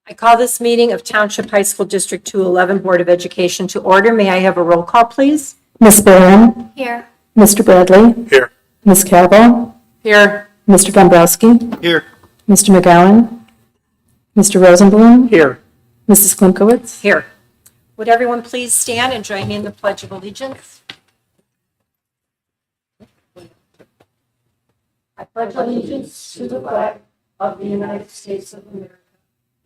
I call this meeting of Township High School District 211 Board of Education to order. May I have a roll call, please? Ms. Barron? Here. Mr. Bradley? Here. Ms. Cavill? Here. Mr. Dombrowski? Here. Mr. McGowan? Mr. Rosenblum? Here. Mrs. Klimkowitz? Here. Would everyone please stand and join me in the Pledge of Allegiance? I pledge allegiance to the flag of the United States of America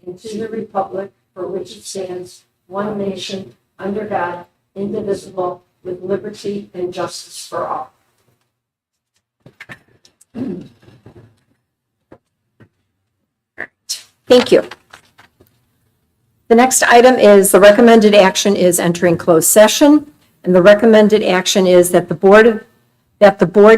and to the republic for which it stands, one nation, under God, indivisible, with liberty and justice for all. Thank you. The next item is the recommended action is entering closed session, and the recommended action is that the board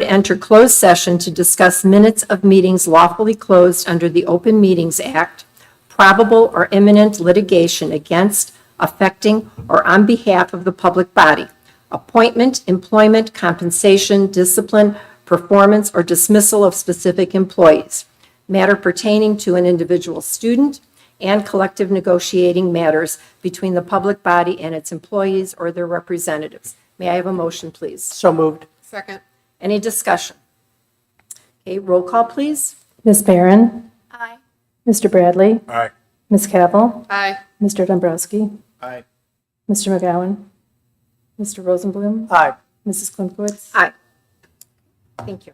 enter closed session to discuss minutes of meetings lawfully closed under the Open Meetings Act, probable or imminent litigation against, affecting, or on behalf of the public body, appointment, employment, compensation, discipline, performance, or dismissal of specific employees, matter pertaining to an individual student, and collective negotiating matters between the public body and its employees or their representatives. May I have a motion, please? So moved. Second. Any discussion? Okay, roll call, please. Ms. Barron? Aye. Mr. Bradley? Aye. Ms. Cavill? Aye. Mr. Dombrowski? Aye. Mr. McGowan? Mr. Rosenblum? Aye. Mrs. Klimkowitz? Aye. Thank you.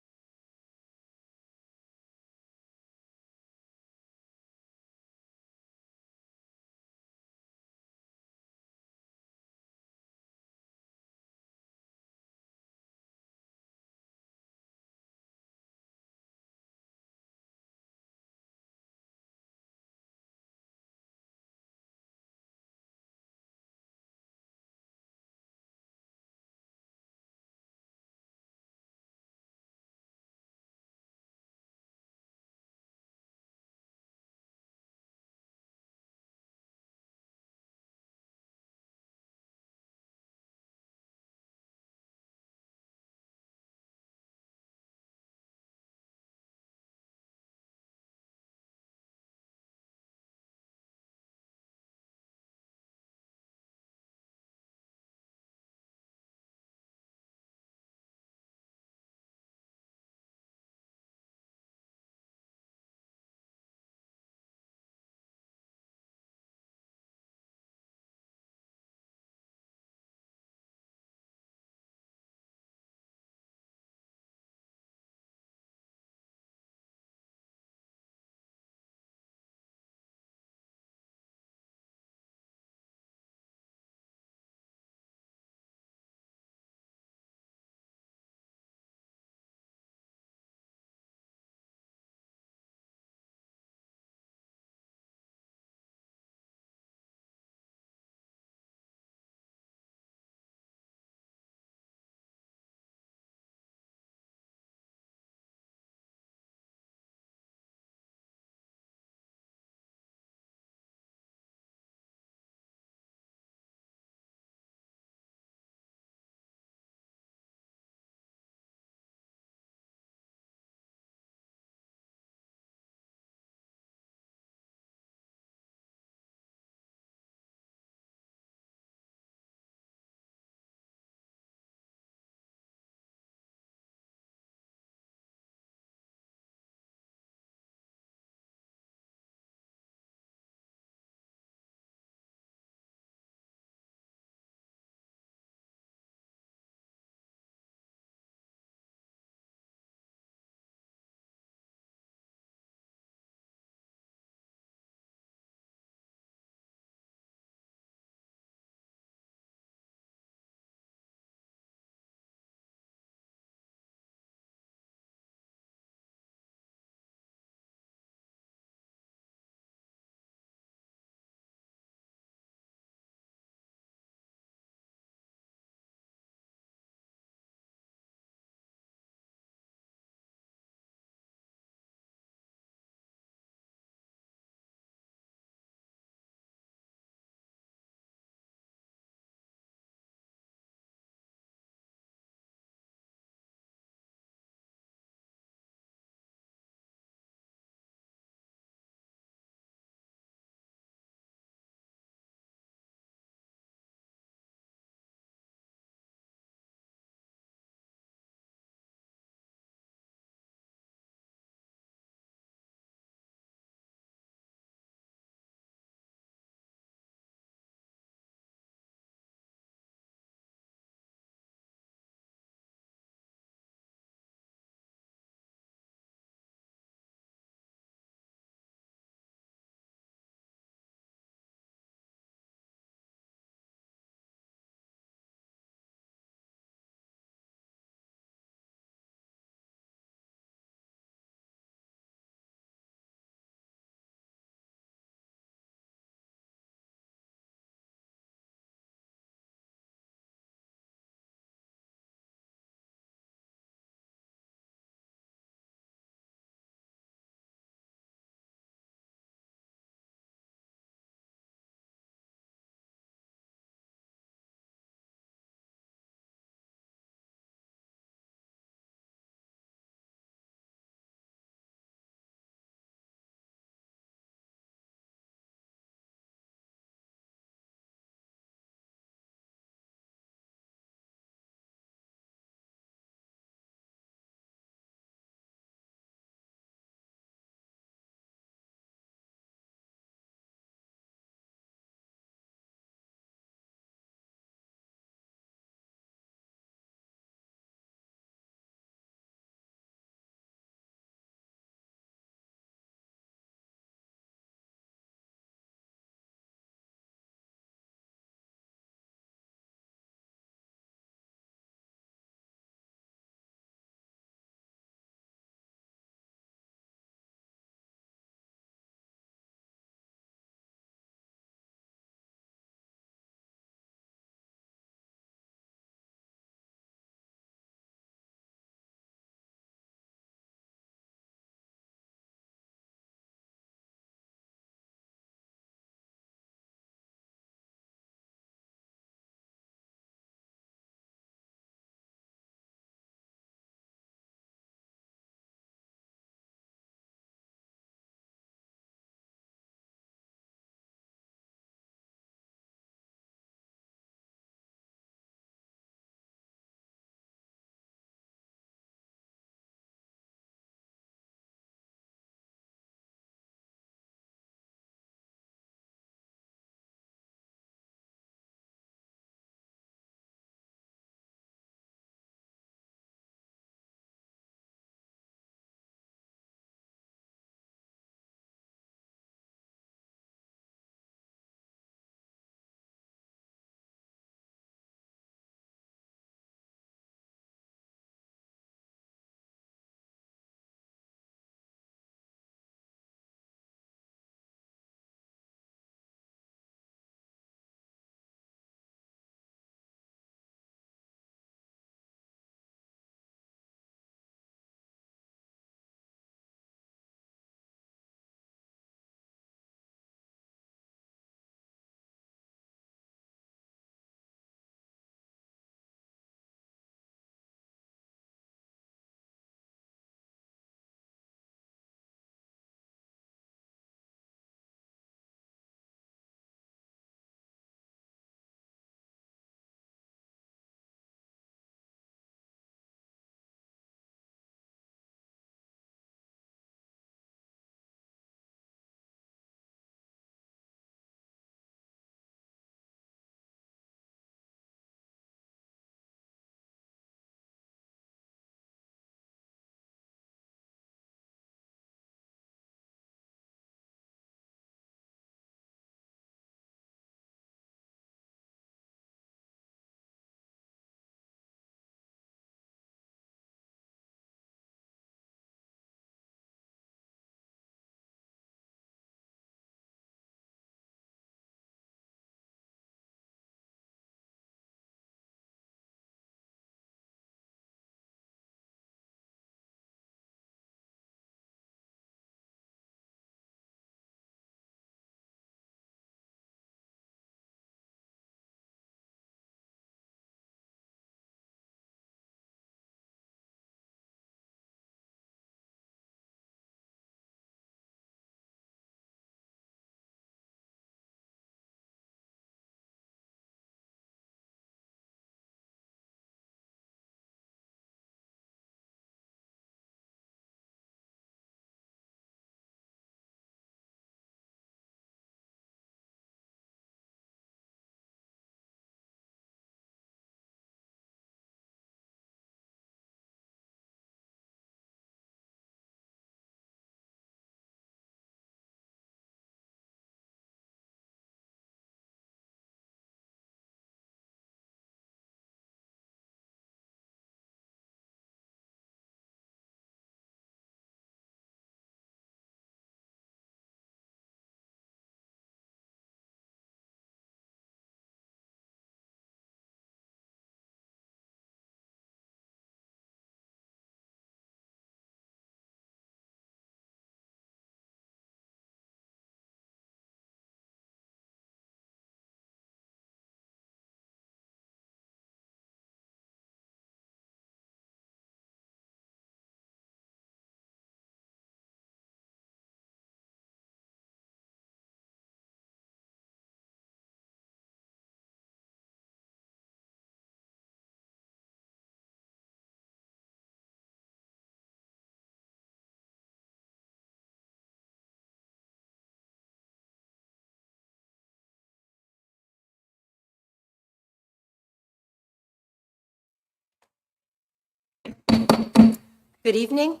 Good evening.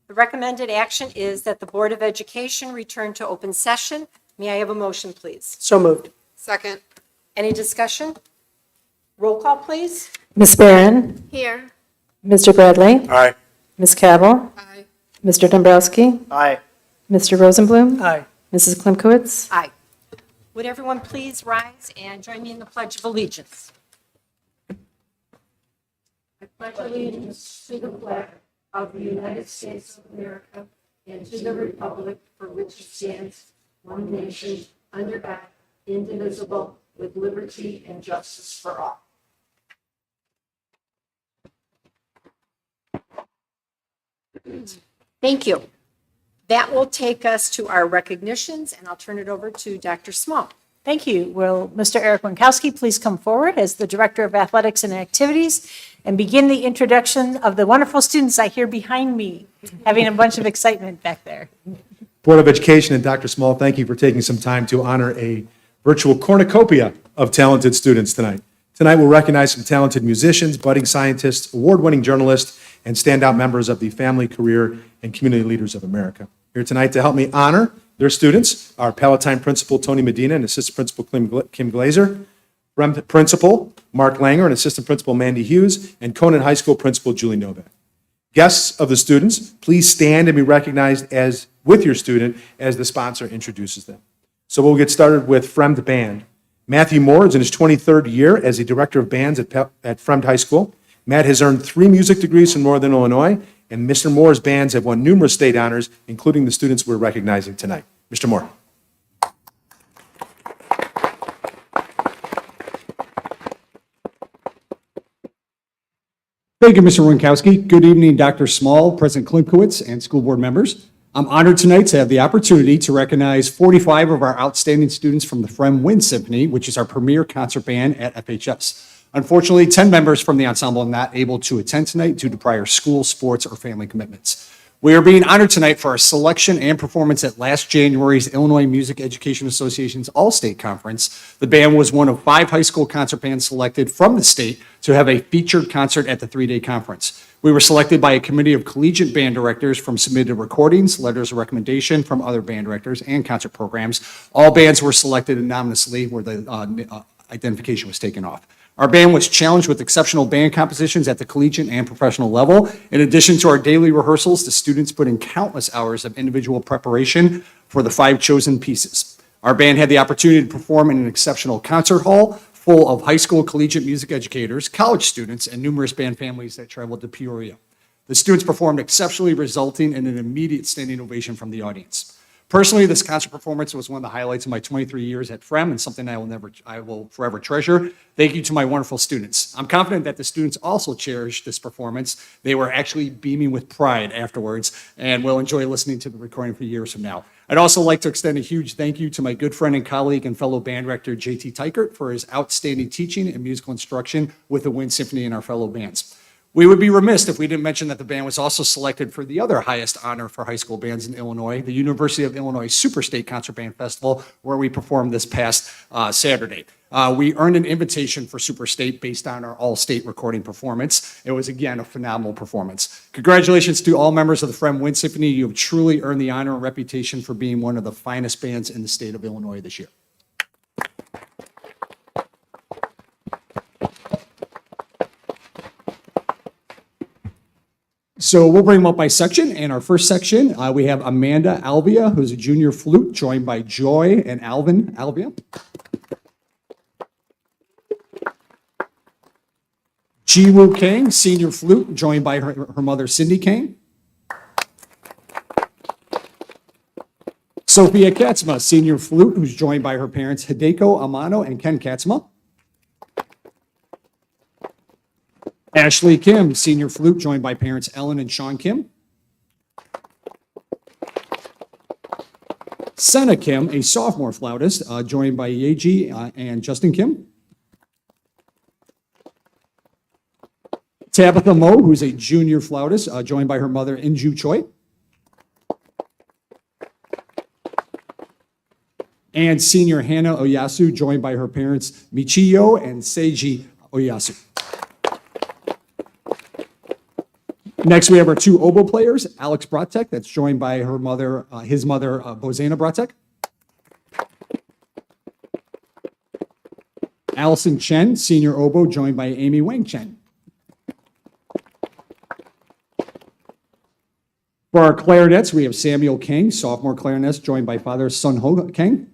The recommended action is that the Board of Education return to open session. May I have a motion, please? So moved. Second. Any discussion? Roll call, please. Ms. Barron, Here. Mr. Bradley, Aye. Ms. Cabell, Aye. Mr. Dombrowski, Aye. Mr. Rosenblum, Aye. Mrs. Klimkowitz. Aye. Would everyone please rise and join me in the Pledge of Allegiance? I pledge allegiance to the flag of the United States of America and to the republic for which it stands, one nation, under God, indivisible, with liberty and justice for all. Thank you. That will take us to our recognitions, and I'll turn it over to Dr. Small. Thank you. Will Mr. Eric Winkowski please come forward as the Director of Athletics and Activities and begin the introduction of the wonderful students I hear behind me, having a bunch of excitement back there. Board of Education and Dr. Small, thank you for taking some time to honor a virtual cornucopia of talented students tonight. Tonight we'll recognize some talented musicians, budding scientists, award-winning journalists, and standout members of the Family, Career, and Community Leaders of America. Here tonight to help me honor their students are Palatine Principal Tony Medina and Assistant Principal Kim Glazer, Fremd Principal Mark Langer and Assistant Principal Mandy Hughes, and Conant High School Principal Julie Novak. Guests of the students, please stand and be recognized as with your student as the sponsor introduces them. So we'll get started with Fremd Band. Matthew Moore is in his 23rd year as the Director of Bands at Fremd High School. Matt has earned 3 music degrees from Northern Illinois, and Mr. Moore's bands have won numerous state honors, including the students we're recognizing tonight. Mr. Moore. Thank you, Mr. Winkowski. Good evening, Dr. Small, President Klimkowitz, and school board members. I'm honored tonight to have the opportunity to recognize 45 of our outstanding students from the Fremd Wind Symphony, which is our premier concert band at FHS. Unfortunately, 10 members from the ensemble are not able to attend tonight due to prior school, sports, or family commitments. We are being honored tonight for our selection and performance at last January's Illinois Music Education Association's All-State Conference. The band was one of 5 high school concert bands selected from the state to have a featured concert at the 3-day conference. We were selected by a committee of collegiate band directors from submitted recordings, letters of recommendation from other band directors, and concert programs. All bands were selected anonymously where the identification was taken off. Our band was challenged with exceptional band compositions at the collegiate and professional level. In addition to our daily rehearsals, the students put in countless hours of individual preparation for the 5 chosen pieces. Our band had the opportunity to perform in an exceptional concert hall full of high school collegiate music educators, college students, and numerous band families that traveled to Peoria. The students performed exceptionally, resulting in an immediate standing ovation from the audience. Personally, this concert performance was one of the highlights of my 23 years at Fremd and something I will forever treasure. Thank you to my wonderful students. I'm confident that the students also cherished this performance. They were actually beaming with pride afterwards and will enjoy listening to the recording for years from now. I'd also like to extend a huge thank you to my good friend and colleague and fellow band director, JT Teichert, for his outstanding teaching and musical instruction with the Wind Symphony and our fellow bands. We would be remiss if we didn't mention that the band was also selected for the other highest honor for high school bands in Illinois, the University of Illinois Super State Concert Band Festival, where we performed this past Saturday. We earned an invitation for Super State based on our all-state recording performance. It was, again, a phenomenal performance. Congratulations to all members of the Fremd Wind Symphony. You have truly earned the honor and reputation for being one of the finest bands in the state of Illinois this year. So we'll bring them up by section. In our first section, we have Amanda Alvia, who's a junior flute, joined by Joy and Alvin Alvia. Jiwoo Kang, senior flute, joined by her mother, Cindy Kang. Sophia Katzma, senior flute, who's joined by her parents, Hideko Amano and Ken Katzma. Ashley Kim, senior flute, joined by parents Ellen and Sean Kim. Senna Kim, a sophomore flautist, joined by Yeji and Justin Kim. Tabitha Mo, who's a junior flautist, joined by her mother Inju Choi. And senior Hannah Oyasu, joined by her parents Michiyo and Seiji Oyasu. Next, we have our two oboe players, Alex Bratek, that's joined by her mother, his mother, Bozana Bratek. Allison Chen, senior oboe, joined by Amy Wang Chen. For our clarinets, we have Samuel Kang, sophomore clarinet, joined by father Sun Ho Kang.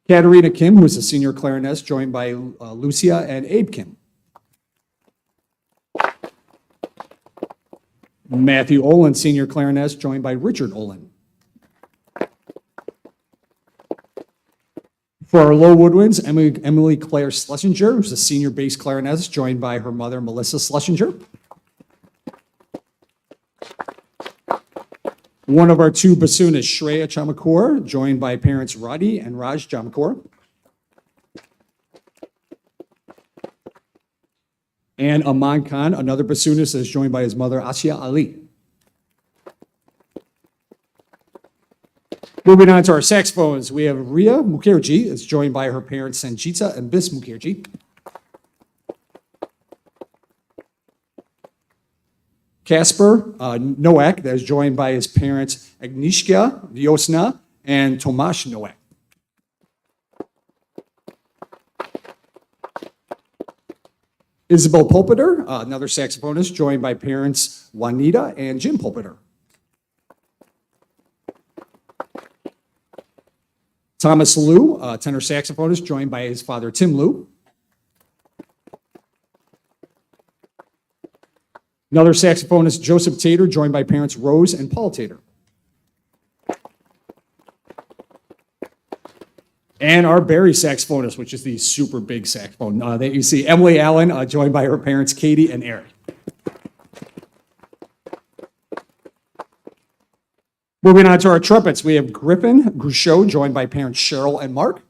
Katarina Kim, who is a senior clarinet, joined by Lucia and Abe Kim. Matthew Olin, senior clarinet, joined by Richard Olin. For our low woodwinds, Emily Claire Schlesinger, who's a senior bass clarinet, joined by her mother, Melissa Schlesinger. One of our two bassoonists, Shreya Chamakor, joined by parents Radhi and Raj Chamakor. And Aman Khan, another bassoonist, is joined by his mother, Asya Ali. Moving on to our saxophones, we have Ria Mukherjee, is joined by her parents, Sanjita and Bis Mukherjee. Kasper Nowak, that is joined by his parents, Agnieszka Wiosna and Tomasz Nowak. Isabel Pulpiter, another saxophonist, joined by parents Juanita and Jim Pulpiter. Thomas Liu, tenor saxophonist, joined by his father Tim Liu. Another saxophonist, Joseph Tater, joined by parents Rose and Paul Tater. And our Barry saxophonist, which is the super big saxophone that you see, Emily Allen, joined by her parents Katie and Eric. Moving on to our trumpets, we have Griffin Grouchot, joined by parents Cheryl and Mark.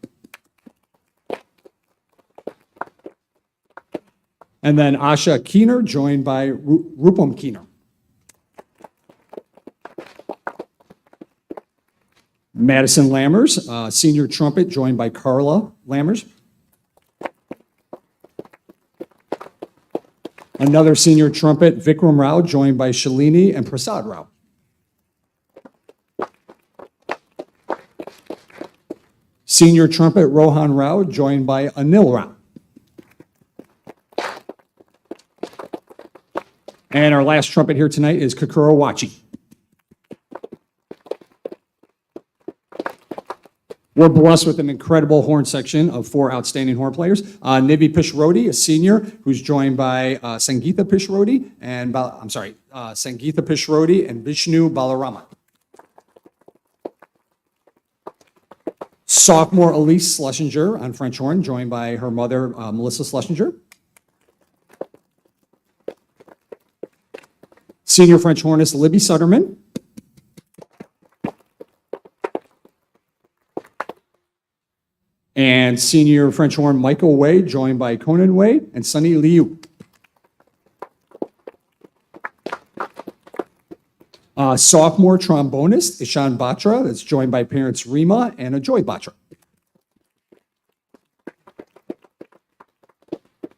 And then Asha Keener, joined by Rupam Keener. Madison Lammers, senior trumpet, joined by Carla Lammers. Another senior trumpet, Vikram Rao, joined by Shalini and Prasad Rao. Senior trumpet, Rohan Rao, joined by Anil Rao. And our last trumpet here tonight is Kakura Wachi. We're blessed with an incredible horn section of 4 outstanding horn players. Nivi Pishrodi, a senior, who's joined by Sangeetha Pishrodi and Sangeetha Pishrodi and Vishnu Balarama. Sophomore Elise Schlesinger on French horn, joined by her mother Melissa Schlesinger. Senior French hornist Libby Sutterman. And senior French horn Michael Wei, joined by Conan Wei and Sunny Liu. Sophomore trombonist Ishan Batra, that's joined by parents Rima and Ajoy Batra.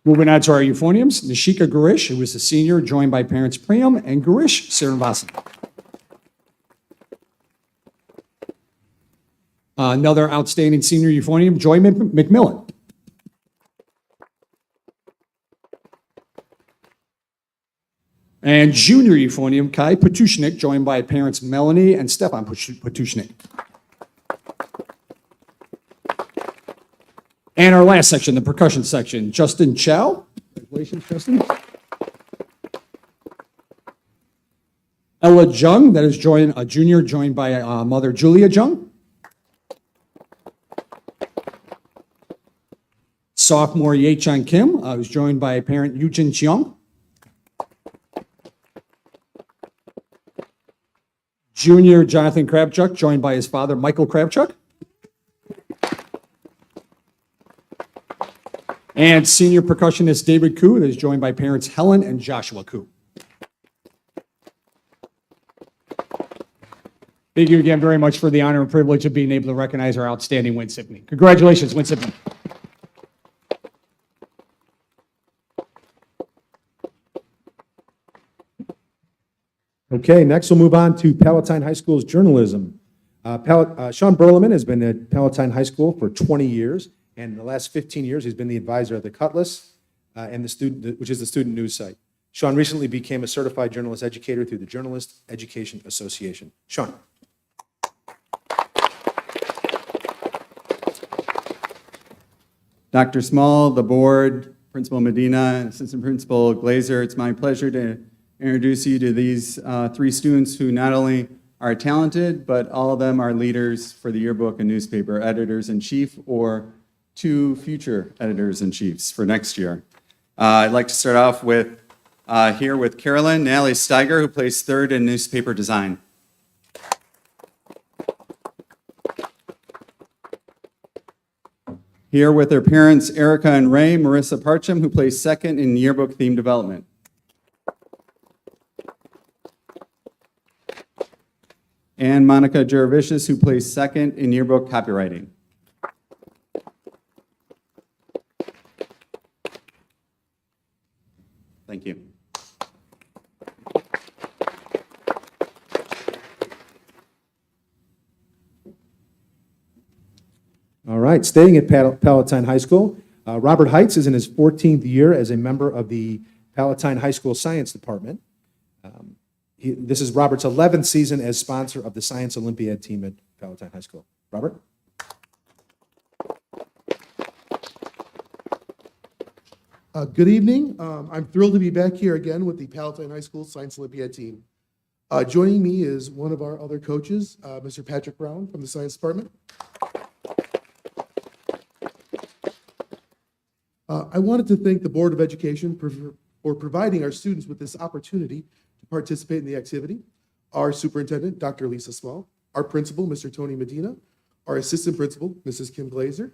Moving on to our euphoniums, Nishika Garish, who is a senior, joined by parents Priyam and Garish Srinivasan. Another outstanding senior euphonium, Joy McMillan. And junior euphonium, Kai Patushnik, joined by parents Melanie and Stefan Patushnik. And our last section, the percussion section, Justin Chow. Congratulations, Justin. Ella Jung, that is a junior, joined by mother Julia Jung. Sophomore Ye-chan Kim, who's joined by parent Yujin Cheong. Junior Jonathan Krabchuk, joined by his father Michael Krabchuk. And senior percussionist David Koo, that is joined by parents Helen and Joshua Koo. Thank you again very much for the honor and privilege of being able to recognize our outstanding Wind Symphony. Congratulations, Wind Symphony. Okay, next we'll move on to Palatine High School's journalism. Sean Berleman has been at Palatine High School for 20 years, and in the last 15 years, he's been the advisor of the Cutlass, and which is the student news site. Sean recently became a certified journalist educator through the Journalist Education Association. Sean. Dr. Small, the board, Principal Medina, Assistant Principal Glazer, it's my pleasure to introduce you to these three students who not only are talented, but all of them are leaders for the yearbook and newspaper editors-in-chief or two future editors-in-chiefs for next year. I'd like to start off with here with Carolyn Nally Steiger, who plays third in newspaper design. Here with their parents, Erica and Ray, Marissa Parcham, who plays second in yearbook theme development. And Monica Jerevicius, who plays second in yearbook copywriting. Thank you. All right, staying at Palatine High School, Robert Heitz is in his 14th year as a member of the Palatine High School Science Department. This is Robert's 11th season as sponsor of the Science Olympiad team at Palatine High School. Robert? Good evening. I'm thrilled to be back here again with the Palatine High School Science Olympiad team. Joining me is one of our other coaches, Mr. Patrick Brown from the Science Department. I wanted to thank the Board of Education for providing our students with this opportunity to participate in the activity, our superintendent, Dr. Lisa Small, our principal, Mr. Tony Medina, our assistant principal, Mrs. Kim Glazer,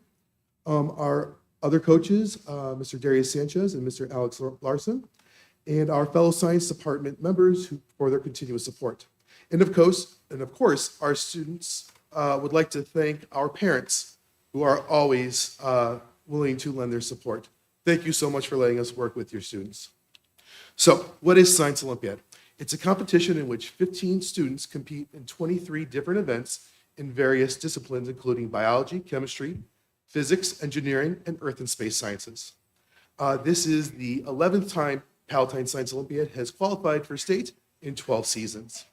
our other coaches, Mr. Darius Sanchez and Mr. Alex Larson, and our fellow science department members for their continuous support. And of course, our students would like to thank our parents who are always willing to lend their support. Thank you so much for letting us work with your students. So, what is Science Olympiad? It's a competition in which 15 students compete in 23 different events in various disciplines, including biology, chemistry, physics, engineering, and earth and space sciences. This is the 11th time Palatine Science Olympiad has qualified for state in 12 seasons.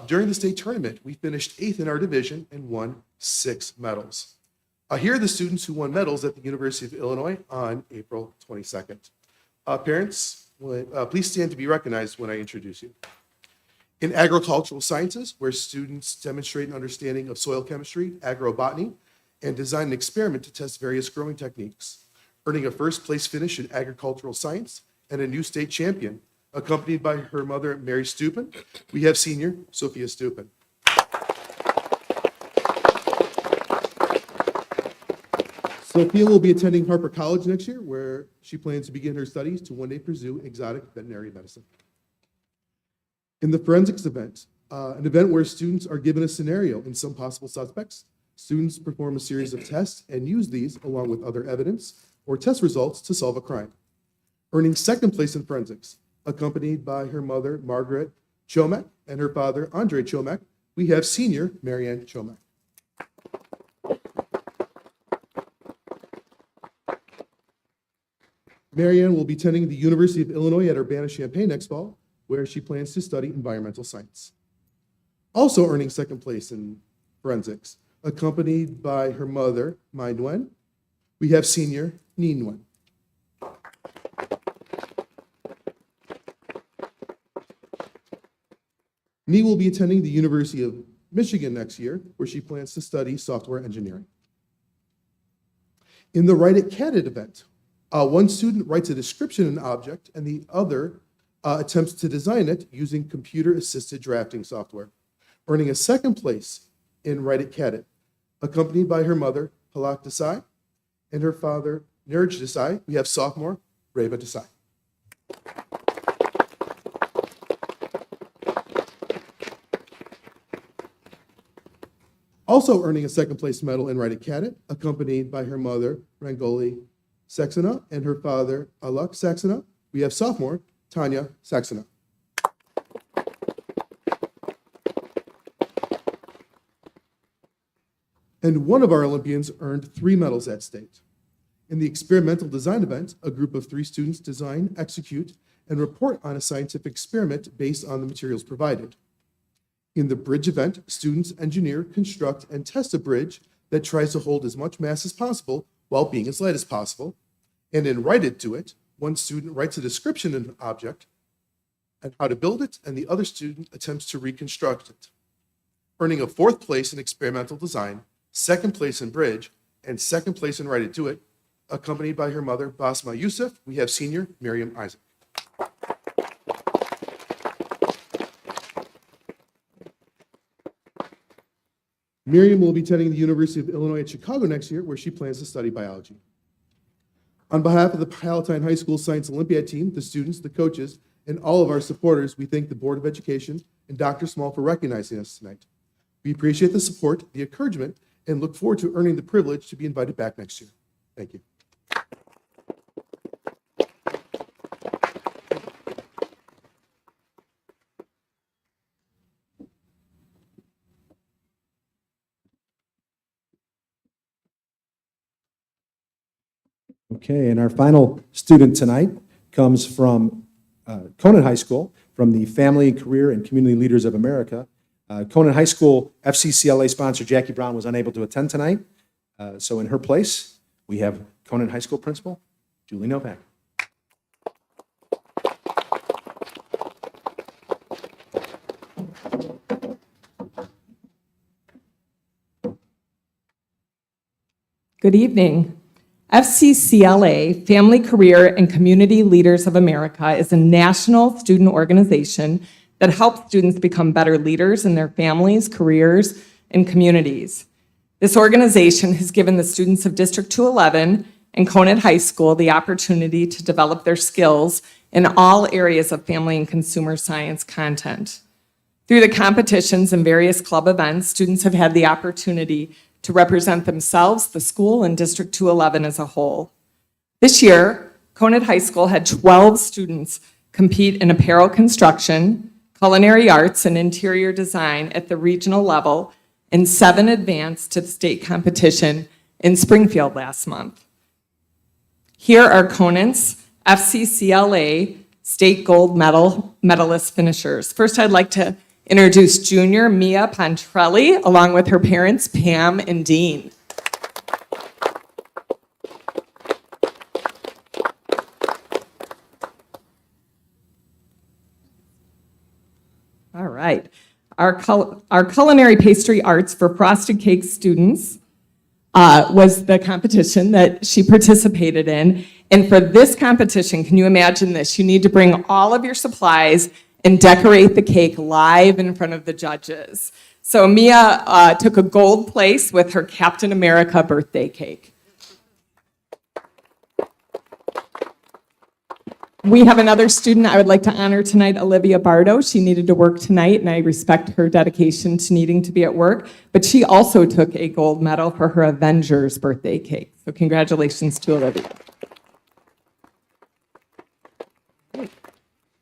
During the state tournament, we finished 8th in our division and won 6 medals. Here are the students who won medals at the University of Illinois on April 22nd. Parents, please stand to be recognized when I introduce you. In agricultural sciences, where students demonstrate an understanding of soil chemistry, agrobotany, and design an experiment to test various growing techniques, earning a first place finish in agricultural science and a new state champion, accompanied by her mother, Mary Stupin. We have senior Sophia Stupin. Sophia will be attending Harper College next year, where she plans to begin her studies to one day pursue exotic veterinary medicine. In the forensics event, an event where students are given a scenario and some possible suspects, students perform a series of tests and use these along with other evidence or test results to solve a crime. Earning second place in forensics, accompanied by her mother, Margaret Chomek, and her father, Andre Chomek, we have senior Marianne Chomek. Marianne will be attending the University of Illinois at Urbana-Champaign next fall, where she plans to study environmental science. Also earning second place in forensics, accompanied by her mother, Mai Nguyen, we have senior Ni Nguyen. Ni will be attending the University of Michigan next year, where she plans to study software engineering. In the Write It Cat It event, one student writes a description of an object, and the other attempts to design it using computer-assisted drafting software, earning a second place in Write It Cat It, accompanied by her mother, Palak Desai, and her father, Niraj Desai. We have sophomore Reva Desai. Also earning a second place medal in Write It Cat It, accompanied by her mother, Rangoli Saxena, and her father, Alok Saxena. We have sophomore Tanya Saxena. and one of our Olympians earned 3 medals at state. In the experimental design event, a group of 3 students design, execute, and report on a scientific experiment based on the materials provided. In the bridge event, students engineer, construct, and test a bridge that tries to hold as much mass as possible while being as light as possible. And in Write It, Do It, one student writes a description of an object and how to build it, and the other student attempts to reconstruct it, earning a 4th place in experimental design, 2nd place in bridge, and 2nd place in Write It, Do It. Accompanied by her mother, Basma Youssef, we have senior Miriam Isaac. Miriam will be attending the University of Illinois at Chicago next year, where she plans to study biology. On behalf of the Palatine High School Science Olympiad team, the students, the coaches, and all of our supporters, we thank the Board of Education and Dr. Small for recognizing us tonight. We appreciate the support, the encouragement, and look forward to earning the privilege to be invited back next year. Thank you. Okay, and our final student tonight comes from Conant High School, from the Family, Career, and Community Leaders of America. Conant High School FCCLA sponsor Jackie Brown was unable to attend tonight, so in her place, we have Conant High School Principal Julie Novak. Good evening. FCCLA, Family, Career, and Community Leaders of America, is a national student organization that helps students become better leaders in their families, careers, and communities. This organization has given the students of District 211 and Conant High School the opportunity to develop their skills in all areas of family and consumer science content. Through the competitions and various club events, students have had the opportunity to represent themselves, the school, and District 211 as a whole. This year, Conant High School had 12 students compete in apparel construction, culinary arts, and interior design at the regional level, and 7 advanced to the state competition in Springfield last month. Here are Conant's FCCLA state gold medalist finishers. First, I'd like to introduce junior Mia Pontrelli, along with her parents, Pam and Dean. All right. Our culinary pastry arts for frosted cake students was the competition that she participated in. And for this competition, can you imagine this? You need to bring all of your supplies and decorate the cake live in front of the judges. So Mia took a gold place with her Captain America birthday cake. We have another student I would like to honor tonight, Olivia Bardo. She needed to work tonight, and I respect her dedication to needing to be at work, but she also took a gold medal for her Avengers birthday cake. So congratulations to Olivia.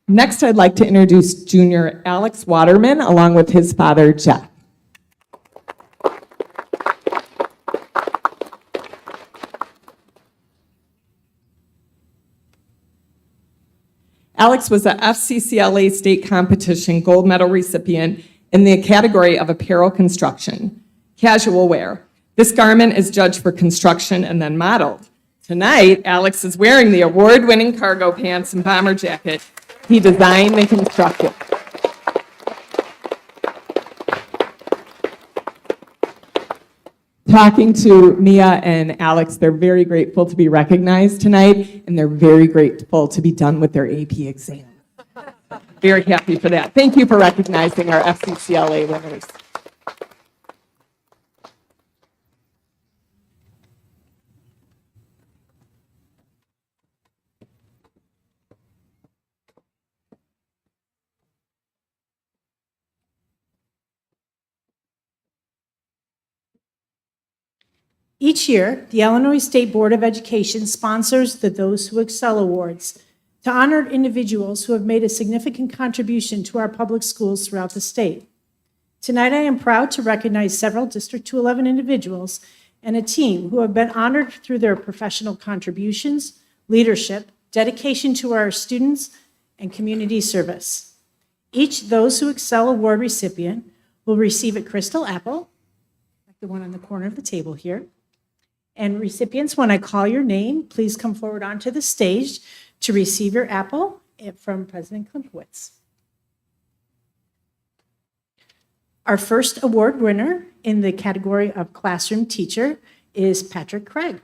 Next, I'd like to introduce junior Alex Waterman, along with his father, Jeff. Alex was a FCCLA state competition gold medal recipient in the category of apparel construction, casual wear. This garment is judged for construction and then modeled. Tonight, Alex is wearing the award-winning cargo pants and bomber jacket he designed and constructed. Talking to Mia and Alex, they're very grateful to be recognized tonight, and they're very grateful to be done with their AP exam. Very happy for that. Thank you for recognizing our FCCLA winners. Each year, the Illinois State Board of Education sponsors the Those Who Excel Awards to honor individuals who have made a significant contribution to our public schools throughout the state. Tonight, I am proud to recognize several District 211 individuals and a team who have been honored through their professional contributions, leadership, dedication to our students, and community service. Each Those Who Excel Award recipient will receive a crystal apple, like the one on the corner of the table here. And recipients, when I call your name, please come forward onto the stage to receive your apple from President Klimkowitz. Our first award winner in the category of classroom teacher is Patrick Craig.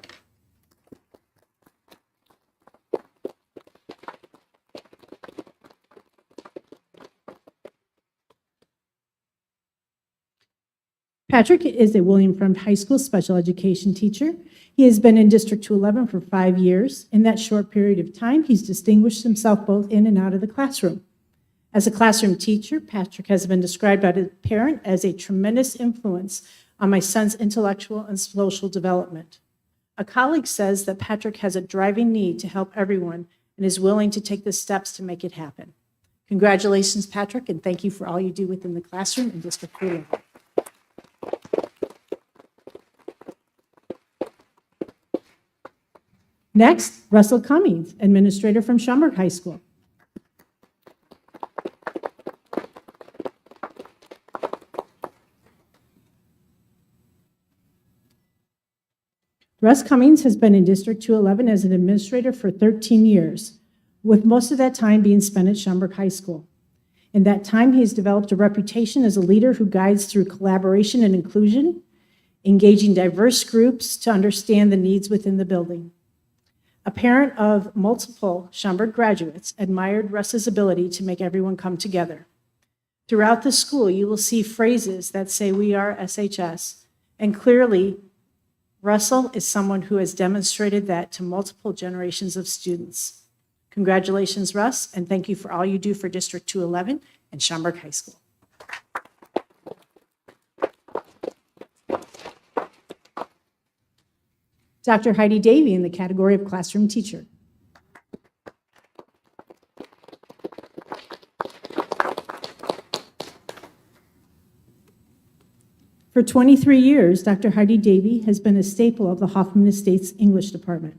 Patrick is a William Fremd High School special education teacher. He has been in District 211 for 5 years. In that short period of time, he's distinguished himself both in and out of the classroom. As a classroom teacher, Patrick has been described by a parent as a tremendous influence on my son's intellectual and social development. A colleague says that Patrick has a driving need to help everyone and is willing to take the steps to make it happen. Congratulations, Patrick, and thank you for all you do within the classroom in District 211. Next, Russell Cummings, administrator from Schaumburg High School. Russ Cummings has been in District 211 as an administrator for 13 years, with most of that time being spent at Schaumburg High School. In that time, he has developed a reputation as a leader who guides through collaboration and inclusion, engaging diverse groups to understand the needs within the building. A parent of multiple Schaumburg graduates admired Russ's ability to make everyone come together. Throughout the school, you will see phrases that say, "We are SHS," and clearly, Russell is someone who has demonstrated that to multiple generations of students. Congratulations, Russ, and thank you for all you do for District 211 and Schaumburg High School. Dr. Heidi Davey in the category of classroom teacher. For 23 years, Dr. Heidi Davey has been a staple of the Hoffman Estates English Department.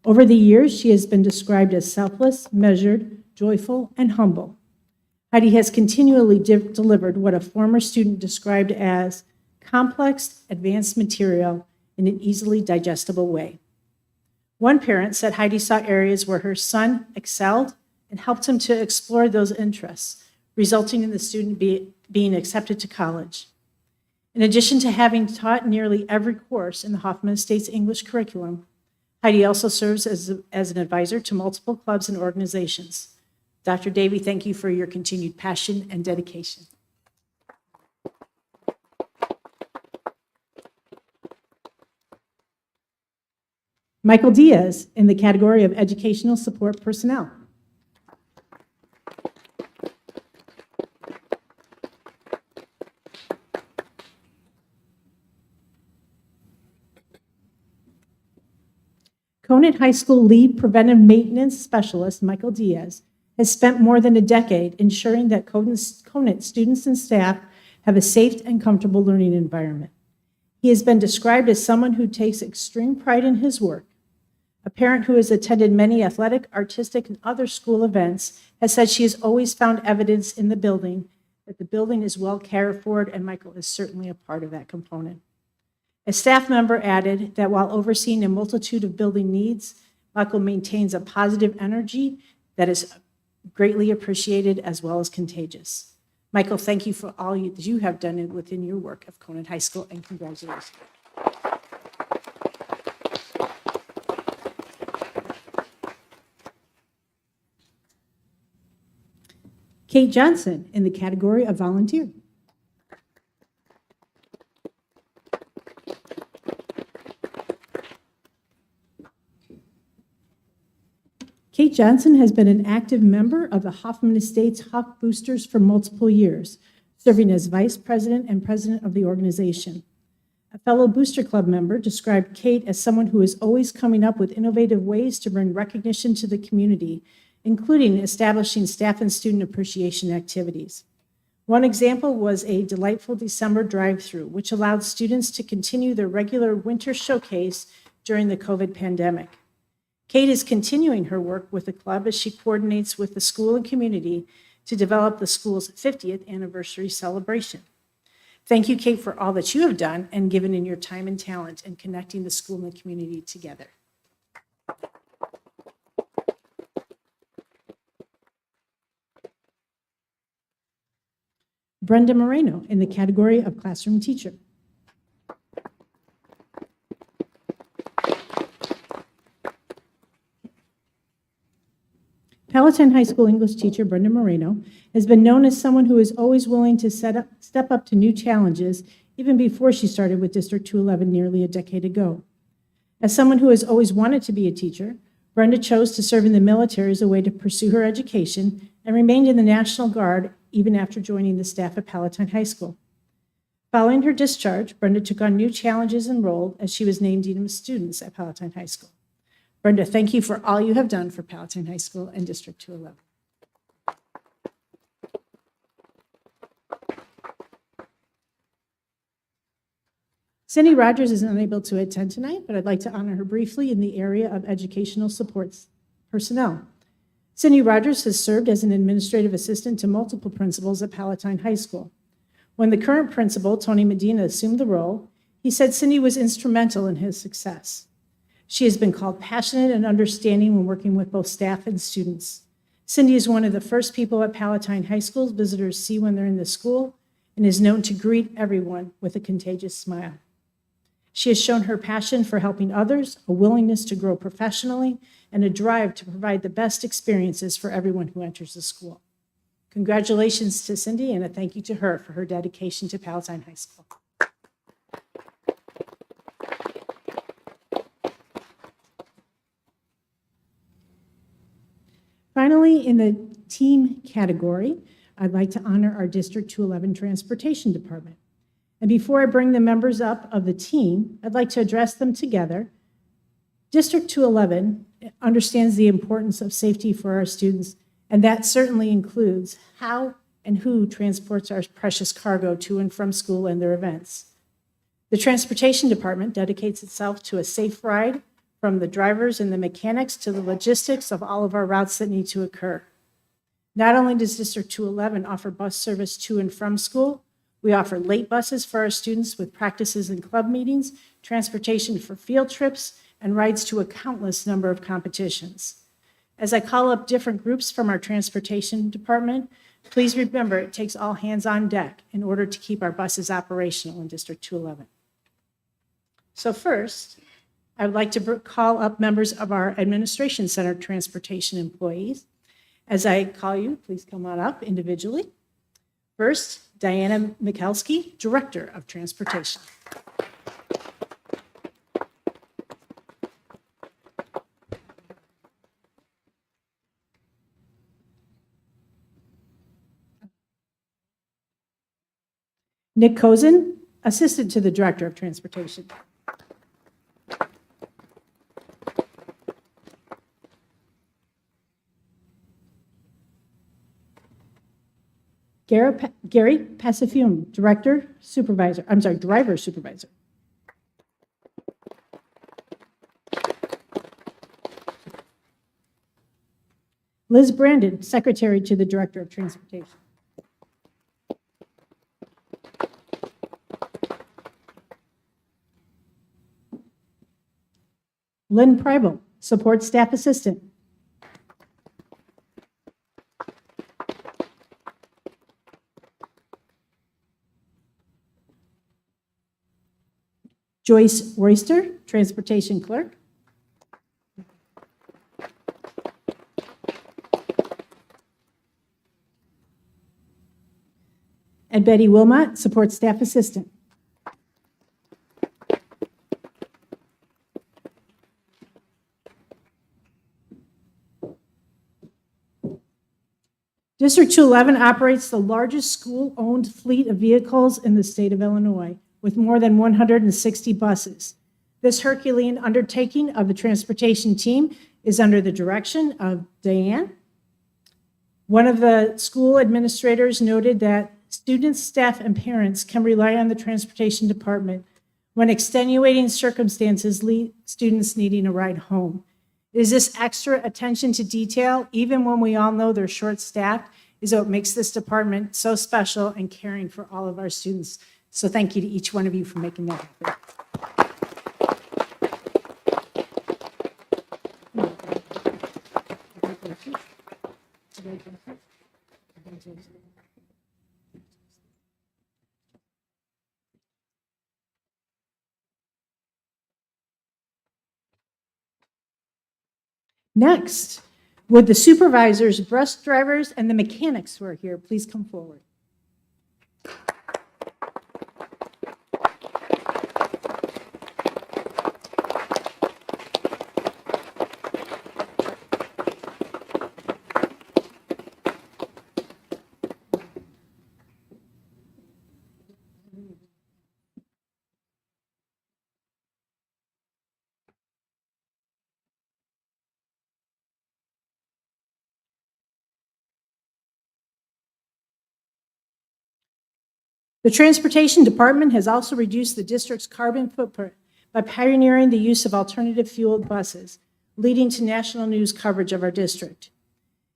Over the years, she has been described as selfless, measured, joyful, and humble. Heidi has continually delivered what a former student described as complex, advanced material in an easily digestible way. One parent said Heidi saw areas where her son excelled and helped him to explore those interests, resulting in the student being accepted to college. In addition to having taught nearly every course in the Hoffman Estates English curriculum, Heidi also serves as an advisor to multiple clubs and organizations. Dr. Davey, thank you for your continued passion and dedication. Michael Diaz in the category of educational support personnel. Conant High School lead preventive maintenance specialist, Michael Diaz, has spent more than a decade ensuring that Conant students and staff have a safe and comfortable learning environment. He has been described as someone who takes extreme pride in his work. A parent who has attended many athletic, artistic, and other school events has said she has always found evidence in the building that the building is well cared for, and Michael is certainly a part of that component. A staff member added that while overseeing a multitude of building needs, Michael maintains a positive energy that is greatly appreciated as well as contagious. Michael, thank you for all that you have done within your work of Conant High School, and congratulations. Kate Johnson in the category of volunteer. Kate Johnson has been an active member of the Hoffman Estates Hawk Boosters for multiple years, serving as vice president and president of the organization. A fellow Booster Club member described Kate as someone who is always coming up with innovative ways to bring recognition to the community, including establishing staff and student appreciation activities. One example was a delightful December drive-through, which allowed students to continue their regular winter showcase during the COVID pandemic. Kate is continuing her work with the club as she coordinates with the school and community to develop the school's 50th anniversary celebration. Thank you, Kate, for all that you have done and given in your time and talent in connecting the school and the community together. Brenda Moreno in the category of classroom teacher. Palatine High School English teacher Brenda Moreno has been known as someone who is always willing to step up to new challenges, even before she started with District 211 nearly a decade ago. As someone who has always wanted to be a teacher, Brenda chose to serve in the military as a way to pursue her education and remained in the National Guard even after joining the staff at Palatine High School. Following her discharge, Brenda took on new challenges and roles as she was named Dean of Students at Palatine High School. Brenda, thank you for all you have done for Palatine High School and District 211. Cindy Rogers is unable to attend tonight, but I'd like to honor her briefly in the area of educational supports personnel. Cindy Rogers has served as an administrative assistant to multiple principals at Palatine High School. When the current principal, Tony Medina, assumed the role, he said Cindy was instrumental in his success. She has been called passionate and understanding when working with both staff and students. Cindy is one of the first people at Palatine High School visitors see when they're in the school and is known to greet everyone with a contagious smile. She has shown her passion for helping others, a willingness to grow professionally, and a drive to provide the best experiences for everyone who enters the school. Congratulations to Cindy, and a thank you to her for her dedication to Palatine High School. Finally, in the team category, I'd like to honor our District 211 Transportation Department. And before I bring the members up of the team, I'd like to address them together. District 211 understands the importance of safety for our students, and that certainly includes how and who transports our precious cargo to and from school and their events. The Transportation Department dedicates itself to a safe ride from the drivers and the mechanics to the logistics of all of our routes that need to occur. Not only does District 211 offer bus service to and from school, we offer late buses for our students with practices and club meetings, transportation for field trips, and rides to a countless number of competitions. As I call up different groups from our Transportation Department, please remember it takes all hands on deck in order to keep our buses operational in District 211. So first, I would like to call up members of our Administration Center transportation employees. As I call you, please come on up individually. First, Diana Mikulski, Director of Transportation. Nick Kozin, Assistant to the Director of Transportation. Gary Pacifium, Driver Supervisor. Liz Brandon, Secretary to the Director of Transportation. Lynn Preibel, Support Staff Assistant. Joyce Royster, Transportation Clerk. And Betty Wilmot, Support Staff Assistant. District 211 operates the largest school-owned fleet of vehicles in the state of Illinois, with more than 160 buses. This Herculean undertaking of the transportation team is under the direction of Diane. One of the school administrators noted that students, staff, and parents can rely on the transportation department when extenuating circumstances lead students needing a ride home. It is this extra attention to detail, even when we all know they're short-staffed, is what makes this department so special and caring for all of our students. So thank you to each one of you for making that happen. Next, would the supervisors, bus drivers, and the mechanics who are here please come forward? The Transportation Department has also reduced the district's carbon footprint by pioneering the use of alternative fueled buses, leading to national news coverage of our district.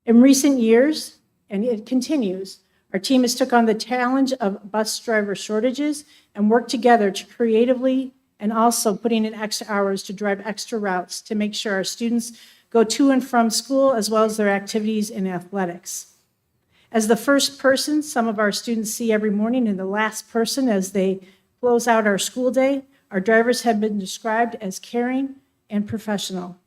In recent years, and it continues, our team has took on the challenge of bus driver shortages and worked together to creatively and also putting in extra hours to drive extra routes to make sure our students go to and from school as well as their activities in athletics. As the first person some of our students see every morning and the last person as they close out our school day, our drivers have been described as caring and professional.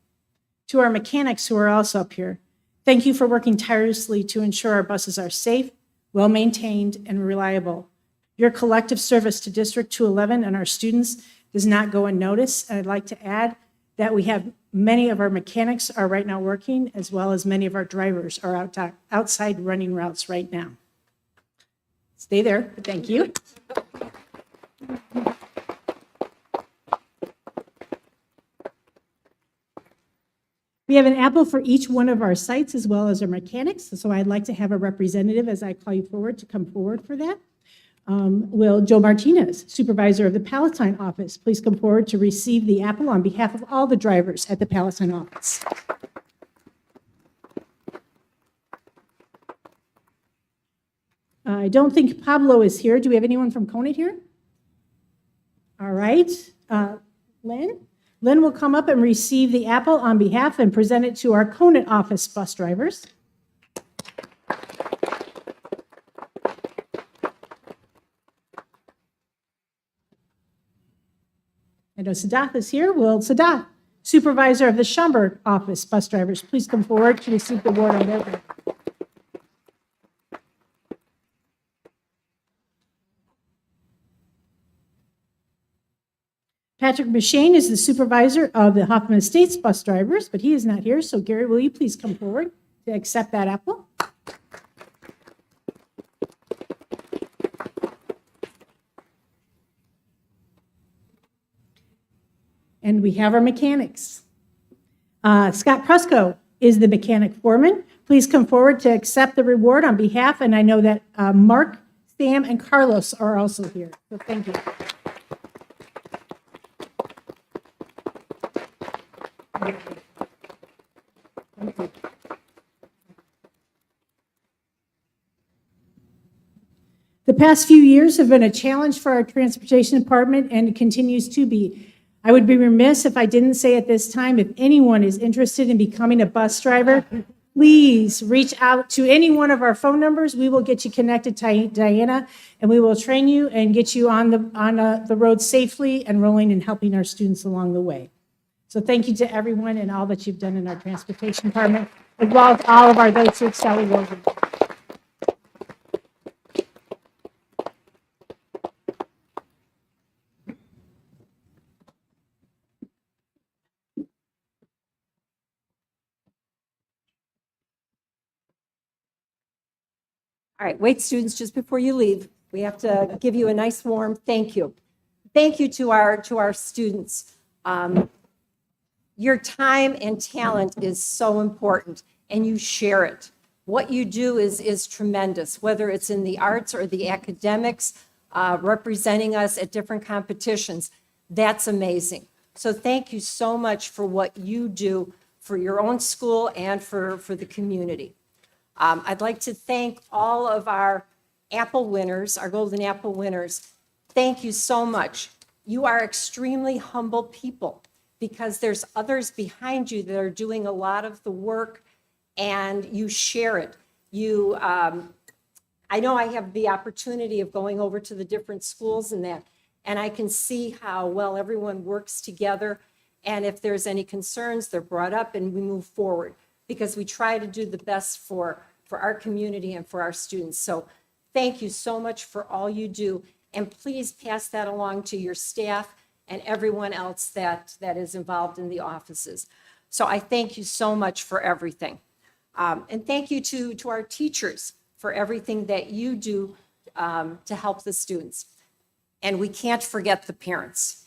To our mechanics who are also up here, thank you for working tirelessly to ensure our buses are safe, well-maintained, and reliable. Your collective service to District 211 and our students does not go unnoticed. And I'd like to add that we have many of our mechanics are right now working, as well as many of our drivers are outside running routes right now. Stay there, but thank you. We have an apple for each one of our sites as well as our mechanics. So I'd like to have a representative as I call you forward to come forward for that. Will Joe Martinez, supervisor of the Palatine office, please come forward to receive the apple on behalf of all the drivers at the Palatine office. I don't think Pablo is here. Do we have anyone from Conant here? All right. Lynn? Lynn will come up and receive the apple on behalf and present it to our Conant office bus drivers. I know Sadath is here. Will Sadath, supervisor of the Schaumburg office bus drivers, please come forward to receive the award on their behalf. Patrick Machine is the supervisor of the Hoffman Estates bus drivers, but he is not here. So Gary, will you please come forward to accept that apple? And we have our mechanics. Scott Prusko is the mechanic foreman. Please come forward to accept the reward on behalf, and I know that Mark, Sam, and Carlos are also here. So thank you. The past few years have been a challenge for our transportation department and continues to be. I would be remiss if I didn't say at this time, if anyone is interested in becoming a bus driver, please reach out to any one of our phone numbers. We will get you connected to Diana, and we will train you and get you on the road safely and rolling and helping our students along the way. So thank you to everyone and all that you've done in our transportation department, as well as all of our those who excel in work. All right, wait, students, just before you leave, we have to give you a nice warm thank you. Thank you to our students. Your time and talent is so important, and you share it. What you do is tremendous, whether it's in the arts or the academics, representing us at different competitions. That's amazing. So thank you so much for what you do for your own school and for the community. I'd like to thank all of our apple winners, our Golden Apple winners. Thank you so much. You are extremely humble people because there's others behind you that are doing a lot of the work and you share it. I know I have the opportunity of going over to the different schools and that, and I can see how well everyone works together. And if there's any concerns, they're brought up and we move forward because we try to do the best for our community and for our students. So thank you so much for all you do. And please pass that along to your staff and everyone else that is involved in the offices. So I thank you so much for everything. And thank you to our teachers for everything that you do to help the students. And we can't forget the parents.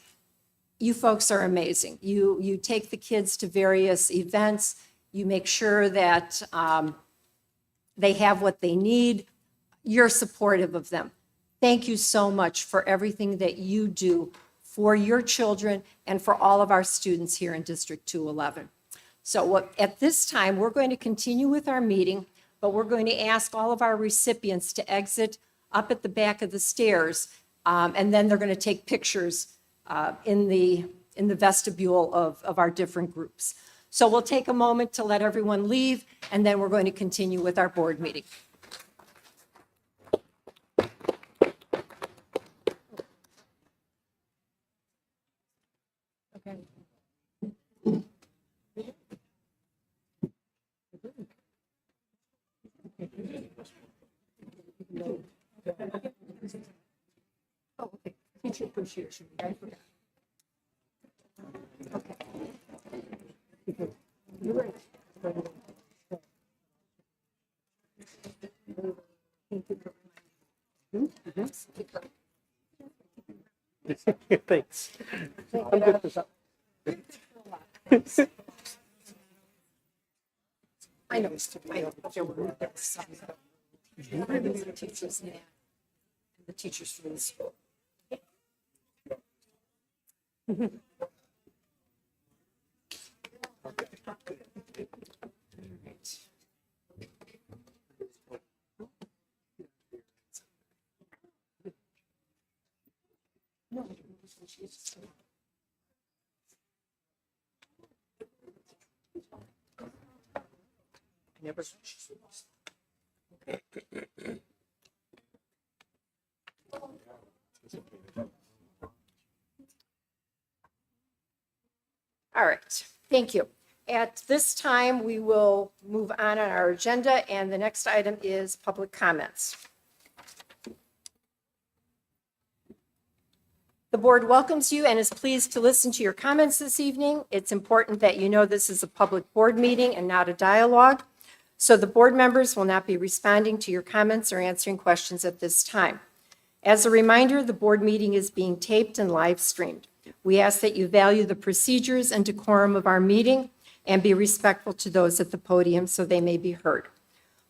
You folks are amazing. You take the kids to various events. You make sure that they have what they need. You're supportive of them. Thank you so much for everything that you do for your children and for all of our students here in District 211. So at this time, we're going to continue with our meeting, but we're going to ask all of our recipients to exit up at the back of the stairs, and then they're going to take pictures in the vestibule of our different groups. So we'll take a moment to let everyone leave, and then we're going to continue with our board meeting. Okay. Oh, okay. Teacher appreciation. I forgot. Okay. You're right. Thanks. I know. There were some teachers and the teachers from the school. Never. All right, thank you. At this time, we will move on our agenda, and the next item is public comments. The board welcomes you and is pleased to listen to your comments this evening. It's important that you know this is a public board meeting and not a dialogue. So the board members will not be responding to your comments or answering questions at this time. As a reminder, the board meeting is being taped and live streamed. We ask that you value the procedures and decorum of our meeting and be respectful to those at the podium so they may be heard.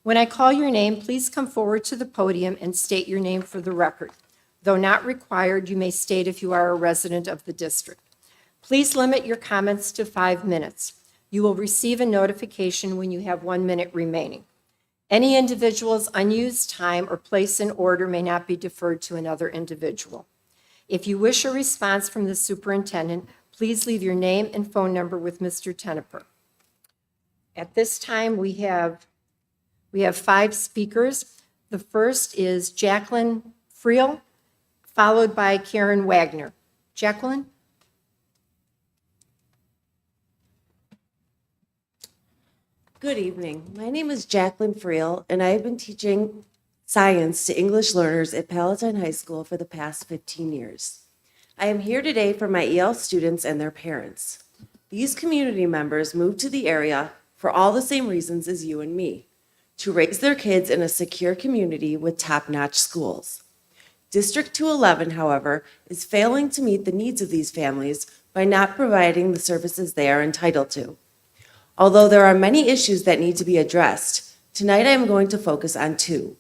When I call your name, please come forward to the podium and state your name for the record. Though not required, you may state if you are a resident of the district. Please limit your comments to 5 minutes. You will receive a notification when you have 1 minute remaining. Any individual's unused time or place in order may not be deferred to another individual. If you wish a response from the superintendent, please leave your name and phone number with Mr. Teneper. At this time, we have 5 speakers. The first is Jacqueline Friel, followed by Karen Wagner. Jacqueline? Good evening. My name is Jacqueline Friel, and I have been teaching science to English learners at Palatine High School for the past 15 years. I am here today for my EL students and their parents. These community members moved to the area for all the same reasons as you and me, to raise their kids in a secure community with top-notch schools. District 211, however, is failing to meet the needs of these families by not providing the services they are entitled to. Although there are many issues that need to be addressed, Tonight I am going to focus on two: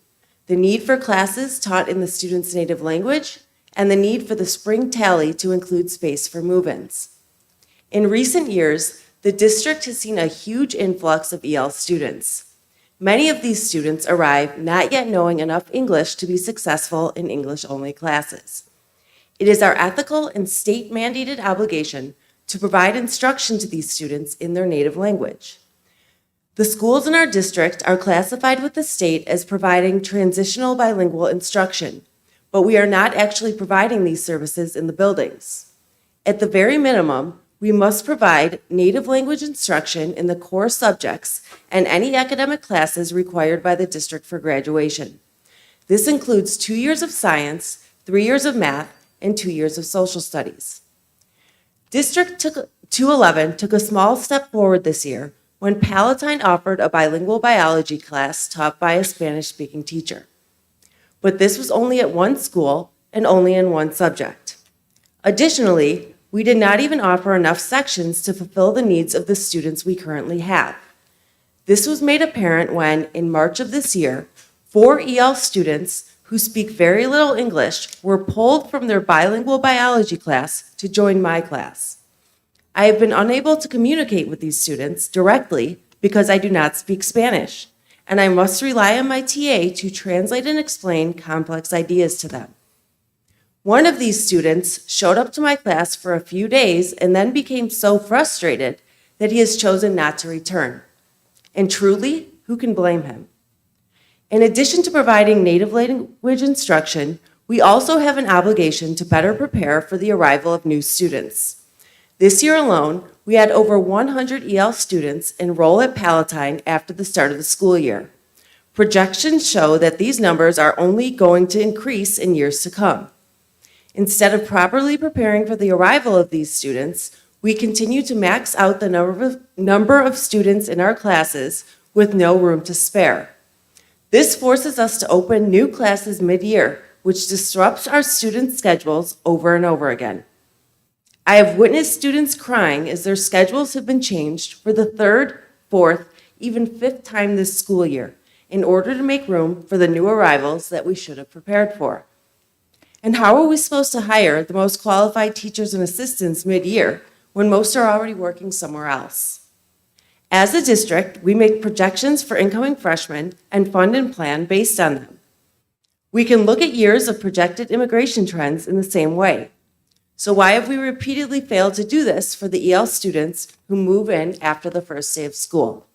the need for classes taught in the student's native language and the need for the spring tally to include space for move-ins. In recent years, the district has seen a huge influx of EL students. Many of these students arrive not yet knowing enough English to be successful in English-only classes. It is our ethical and state-mandated obligation to provide instruction to these students in their native language. The schools in our district are classified with the state as providing transitional bilingual instruction, but we are not actually providing these services in the buildings. At the very minimum, we must provide native language instruction in the core subjects and any academic classes required by the district for graduation. This includes 2 years of science, 3 years of math, and 2 years of social studies. District 211 took a small step forward this year when Palatine offered a bilingual biology class taught by a Spanish-speaking teacher. But this was only at one school and only in one subject. Additionally, we did not even offer enough sections to fulfill the needs of the students we currently have. This was made apparent when, in March of this year, 4 EL students who speak very little English were pulled from their bilingual biology class to join my class. I have been unable to communicate with these students directly because I do not speak Spanish, and I must rely on my TA to translate and explain complex ideas to them. One of these students showed up to my class for a few days and then became so frustrated that he has chosen not to return. And truly, who can blame him? In addition to providing native language instruction, we also have an obligation to better prepare for the arrival of new students. This year alone, we had over 100 EL students enroll at Palatine after the start of the school year. Projections show that these numbers are only going to increase in years to come. Instead of properly preparing for the arrival of these students, we continue to max out the number of students in our classes with no room to spare. This forces us to open new classes mid-year, which disrupts our students' schedules over and over again. I have witnessed students crying as their schedules have been changed for the 3rd, 4th, even 5th time this school year in order to make room for the new arrivals that we should have prepared for. And how are we supposed to hire the most qualified teachers and assistants mid-year when most are already working somewhere else? As a district, we make projections for incoming freshmen and fund and plan based on them. We can look at years of projected immigration trends in the same way. So why have we repeatedly failed to do this for the EL students who move in after the first day of school?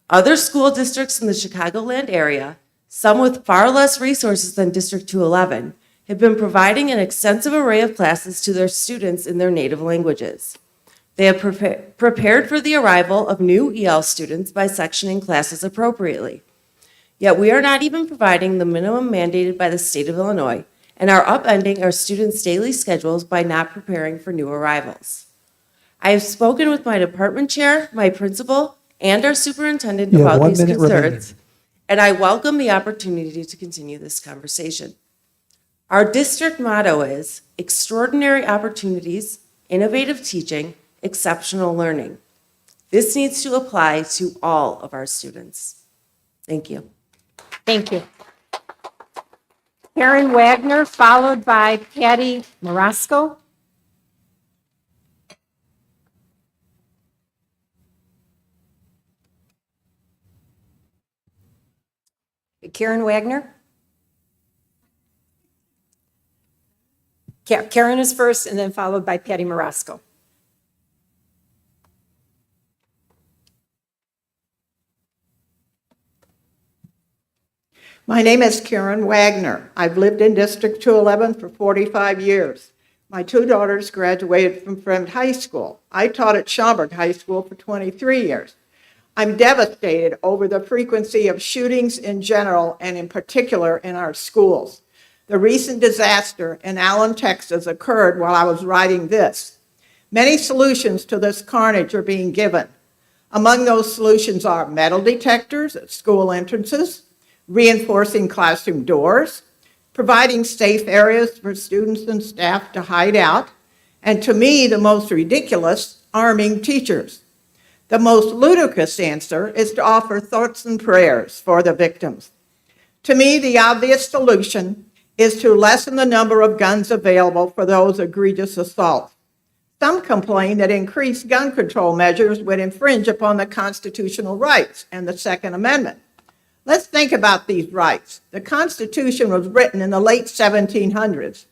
Other school districts in the Chicagoland area, some with far less resources than District 211, have been providing an extensive array of classes to their students in their native languages. They have prepared for the arrival of new EL students by sectioning classes appropriately. Yet we are not even providing the minimum mandated by the state of Illinois and are upending our students' daily schedules by not preparing for new arrivals. I have spoken with my department chair, my principal, and our superintendent about these concerns, and I welcome the opportunity to continue this conversation. Our district motto is extraordinary opportunities, innovative teaching, exceptional learning. This needs to apply to all of our students. Thank you. Thank you. Karen Wagner, followed by Patty Marasco. Karen Wagner? Karen is first, and then followed by Patty Marasco. My name is Karen Wagner. I've lived in District 211 for 45 years. My 2 daughters graduated from Fremd High School. I taught at Schaumburg High School for 23 years. I'm devastated over the frequency of shootings in general and in particular in our schools. The recent disaster in Allen, Texas occurred while I was writing this. Many solutions to this carnage are being given. Among those solutions are metal detectors at school entrances, reinforcing classroom doors, providing safe areas for students and staff to hide out, and to me, the most ridiculous, arming teachers. The most ludicrous answer is to offer thoughts and prayers for the victims. To me, the obvious solution is to lessen the number of guns available for those egregious assaults. Some complain that increased gun control measures would infringe upon the constitutional rights and the Second Amendment. Let's think about these rights. The Constitution was written in the late 1700s.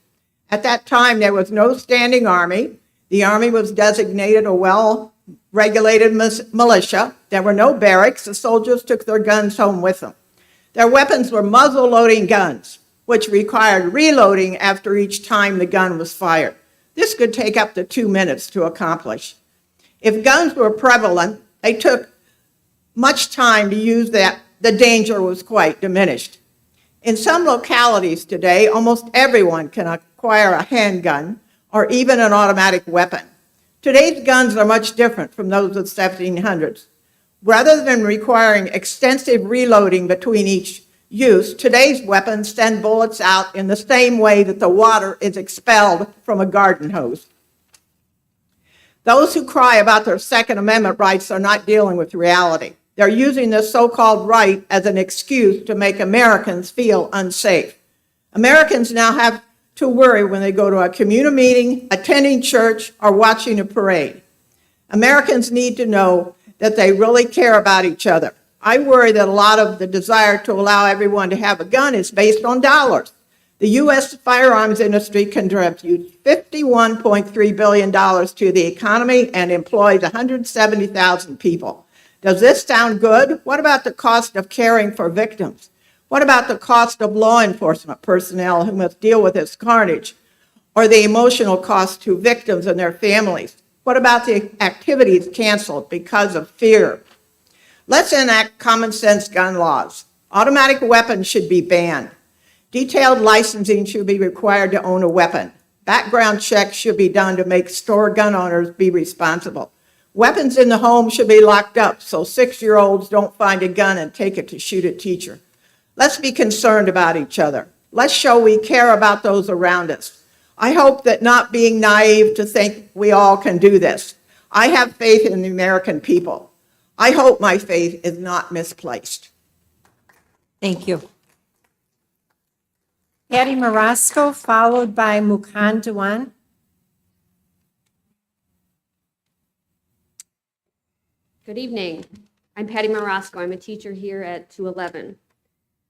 At that time, there was no standing army. The army was designated a well-regulated militia. There were no barracks. The soldiers took their guns home with them. Their weapons were muzzle-loading guns, which required reloading after each time the gun was fired. This could take up to 2 minutes to accomplish. If guns were prevalent, they took much time to use that. The danger was quite diminished. In some localities today, almost everyone can acquire a handgun or even an automatic weapon. Today's guns are much different from those of the 1700s. Rather than requiring extensive reloading between each use, today's weapons send bullets out in the same way that the water is expelled from a garden hose. Those who cry about their Second Amendment rights are not dealing with reality. They're using this so-called right as an excuse to make Americans feel unsafe. Americans now have to worry when they go to a community meeting, attending church, or watching a parade. Americans need to know that they really care about each other. I worry that a lot of the desire to allow everyone to have a gun is based on dollars. The U.S. firearms industry contributes $51.3 billion to the economy and employs 170,000 people. Does this sound good? What about the cost of caring for victims? What about the cost of law enforcement personnel who must deal with this carnage? Or the emotional cost to victims and their families? What about the activities canceled because of fear? Let's enact common sense gun laws. Automatic weapons should be banned. Detailed licensing should be required to own a weapon. Background checks should be done to make store gun owners be responsible. Weapons in the home should be locked up so 6-year-olds don't find a gun and take it to shoot a teacher. Let's be concerned about each other. Let's show we care about those around us. I hope that not being naive to think we all can do this. I have faith in the American people. I hope my faith is not misplaced. Thank you. Patty Marasco, followed by Mukhan Dewan. Good evening. I'm Patty Marasco. I'm a teacher here at 211.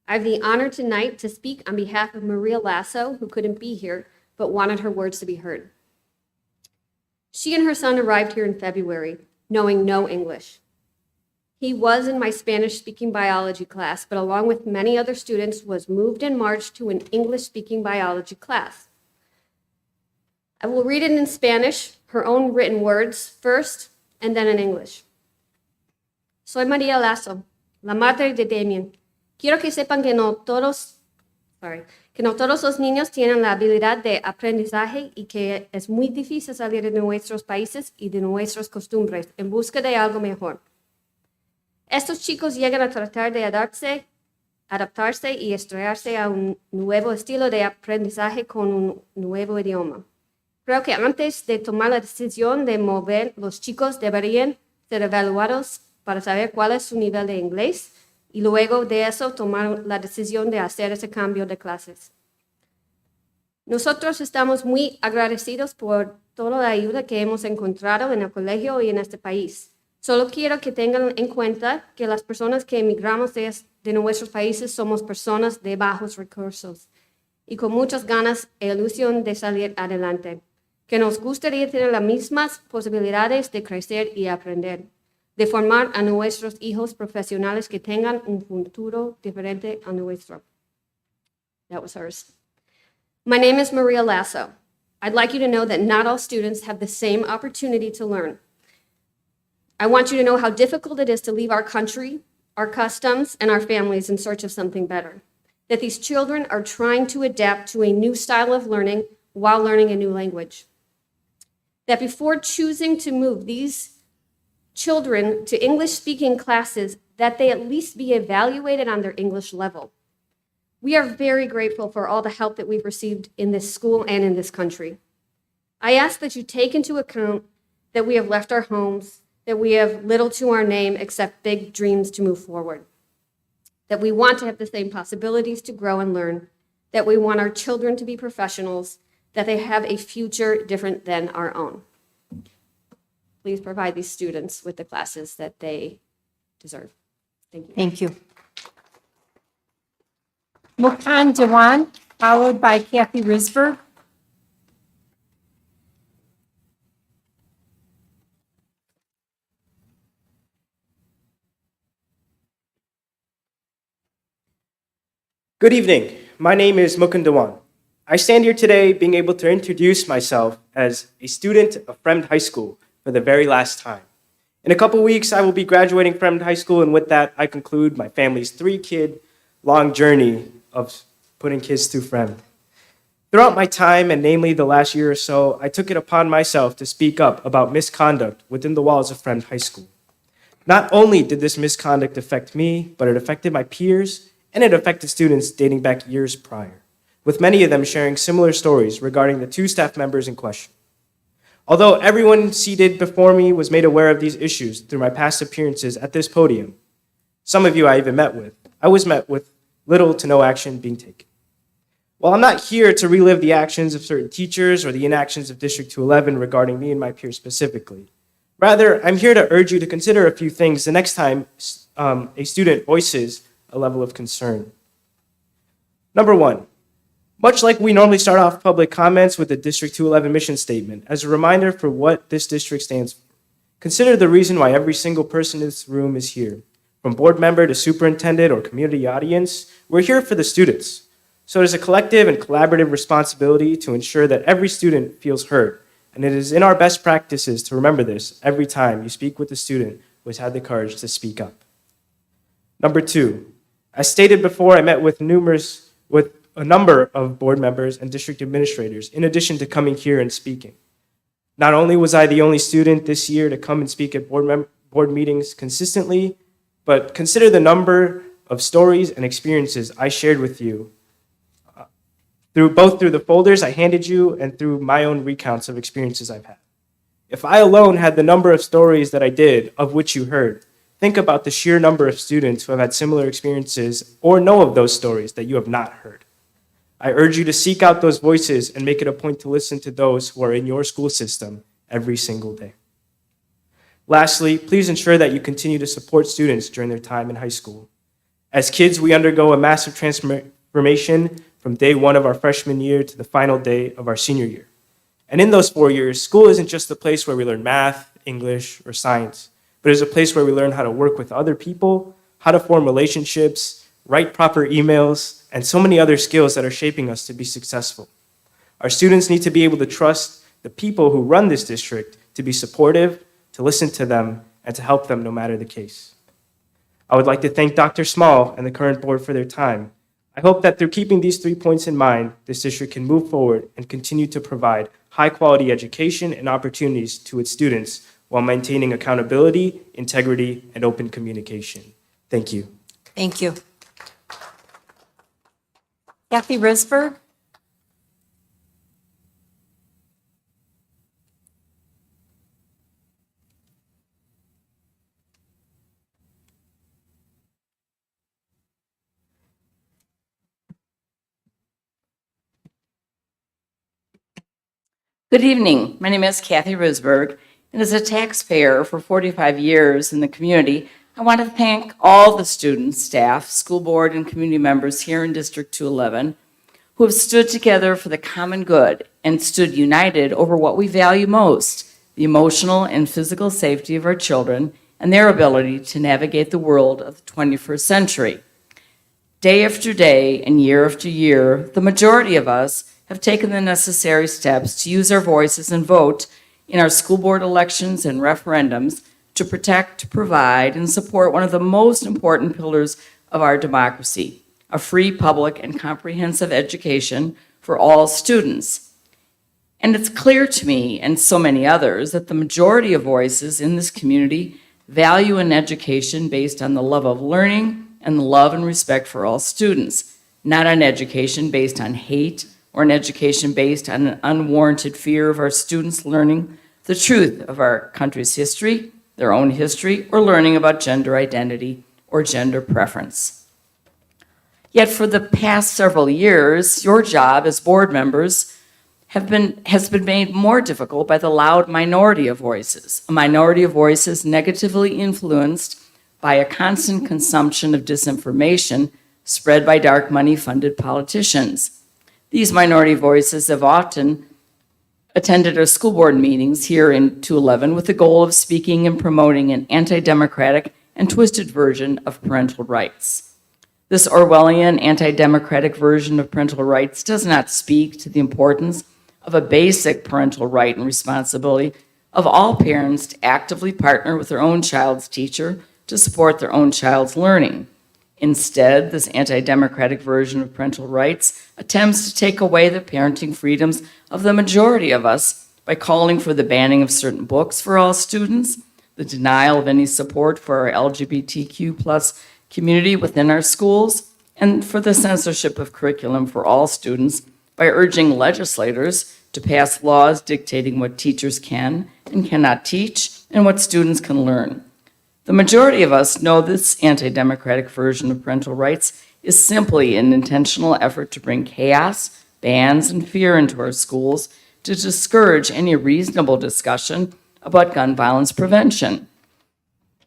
I have the honor tonight to speak on behalf of Maria Lasso, who couldn't be here, but wanted her words to be heard. She and her son arrived here in February, knowing no English. He was in my Spanish-speaking biology class, but along with many other students, was moved in March to an English-speaking biology class. I will read it in Spanish, her own written words first, and then in English. Soy María Lasso, la madre de Damien. Quiero que sepan que no todos los niños tienen la habilidad de aprendizaje y que es muy difícil salir de nuestros países y de nuestras costumbres en busca de algo mejor. Estos chicos llegan a tratar de adaptarse y estudiarse a un nuevo estilo de aprendizaje con un nuevo idioma. Creo que antes de tomar la decisión de mover, los chicos deberían ser evaluados para saber cuál es su nivel de inglés y luego de eso tomar la decisión de hacer ese cambio de clases. Nosotros estamos muy agradecidos por toda la ayuda que hemos encontrado en el colegio y en este país. Solo quiero que tengan en cuenta que las personas que emigramos de nuestros países somos personas de bajos recursos y con muchas ganas e ilusión de salir adelante, que nos gustaría tener las mismas posibilidades de crecer y aprender, de formar a nuestros hijos profesionales que tengan un futuro diferente a nuestro. That was hers. My name is Maria Lasso. I'd like you to know that not all students have the same opportunity to learn. I want you to know how difficult it is to leave our country, our customs, and our families in search of something better. That these children are trying to adapt to a new style of learning while learning a new language. That before choosing to move these children to English-speaking classes, that they at least be evaluated on their English level. We are very grateful for all the help that we've received in this school and in this country. I ask that you take into account that we have left our homes, that we have little to our name except big dreams to move forward, that we want to have the same possibilities to grow and learn, that we want our children to be professionals, that they have a future different than our own. Please provide these students with the classes that they deserve. Thank you. Thank you. Mukhan Dewan, followed by Kathy Risberg. Good evening. My name is Mukund Dewan. I stand here today being able to introduce myself as a student of Fremd High School for the very last time. In a couple weeks, I will be graduating Fremd High School, and with that, I conclude my family's 3-kid long journey of putting kids through Fremd. Throughout my time, and namely the last year or so, I took it upon myself to speak up about misconduct within the walls of Fremd High School. Not only did this misconduct affect me, but it affected my peers, and it affected students dating back years prior, with many of them sharing similar stories regarding the 2 staff members in question. Although everyone seated before me was made aware of these issues through my past appearances at this podium, some of you I even met with, I was met with little to no action being taken. While I'm not here to relive the actions of certain teachers or the inactions of District 211 regarding me and my peers specifically, rather, I'm here to urge you to consider a few things the next time a student voices a level of concern. Number 1, much like we normally start off public comments with the District 211 mission statement, as a reminder for what this district stands for, consider the reason why every single person in this room is here. From board member to superintendent or community audience, we're here for the students. So there's a collective and collaborative responsibility to ensure that every student feels heard, and it is in our best practices to remember this every time you speak with a student who has had the courage to speak up. Number 2, as stated before, I met with a number of board members and district administrators, in addition to coming here and speaking. Not only was I the only student this year to come and speak at board meetings consistently, but consider the number of stories and experiences I shared with you, both through the folders I handed you and through my own recounts of experiences I've had. If I alone had the number of stories that I did, of which you heard, think about the sheer number of students who have had similar experiences or know of those stories that you have not heard. I urge you to seek out those voices and make it a point to listen to those who are in your school system every single day. Lastly, please ensure that you continue to support students during their time in high school. As kids, we undergo a massive transformation from day 1 of our freshman year to the final day of our senior year. And in those 4 years, school isn't just a place where we learn math, English, or science, but it's a place where we learn how to work with other people, how to form relationships, write proper emails, and so many other skills that are shaping us to be successful. Our students need to be able to trust the people who run this district to be supportive, to listen to them, and to help them no matter the case. I would like to thank Dr. Small and the current board for their time. I hope that through keeping these 3 points in mind, this district can move forward and continue to provide high-quality education and opportunities to its students while maintaining accountability, integrity, and open communication. Thank you. Thank you. Kathy Risberg. Good evening. My name is Kathy Risberg, and as a taxpayer for 45 years in the community, I want to thank all the students, staff, school board, and community members here in District 211 who have stood together for the common good and stood united over what we value most, the emotional and physical safety of our children and their ability to navigate the world of the 21st century. Day after day and year after year, the majority of us have taken the necessary steps to use our voices and vote in our school board elections and referendums to protect, provide, and support one of the most important pillars of our democracy, a free, public, and comprehensive education for all students. And it's clear to me and so many others that the majority of voices in this community value an education based on the love of learning and the love and respect for all students, not an education based on hate or an education based on an unwarranted fear of our students learning the truth of our country's history, their own history, or learning about gender identity or gender preference. Yet for the past several years, your job as board members has been made more difficult by the loud minority of voices, a minority of voices negatively influenced by a constant consumption of disinformation spread by dark money-funded politicians. These minority voices have often attended our school board meetings here in 211 with the goal of speaking and promoting an anti-democratic and twisted version of parental rights. This Orwellian, anti-democratic version of parental rights does not speak to the importance of a basic parental right and responsibility of all parents to actively partner with their own child's teacher to support their own child's learning. Instead, this anti-democratic version of parental rights attempts to take away the parenting freedoms of the majority of us by calling for the banning of certain books for all students, the denial of any support for our LGBTQ plus community within our schools, and for the censorship of curriculum for all students by urging legislators to pass laws dictating what teachers can and cannot teach and what students can learn. The majority of us know this anti-democratic version of parental rights is simply an intentional effort to bring chaos, bans, and fear into our schools to discourage any reasonable discussion about gun violence prevention.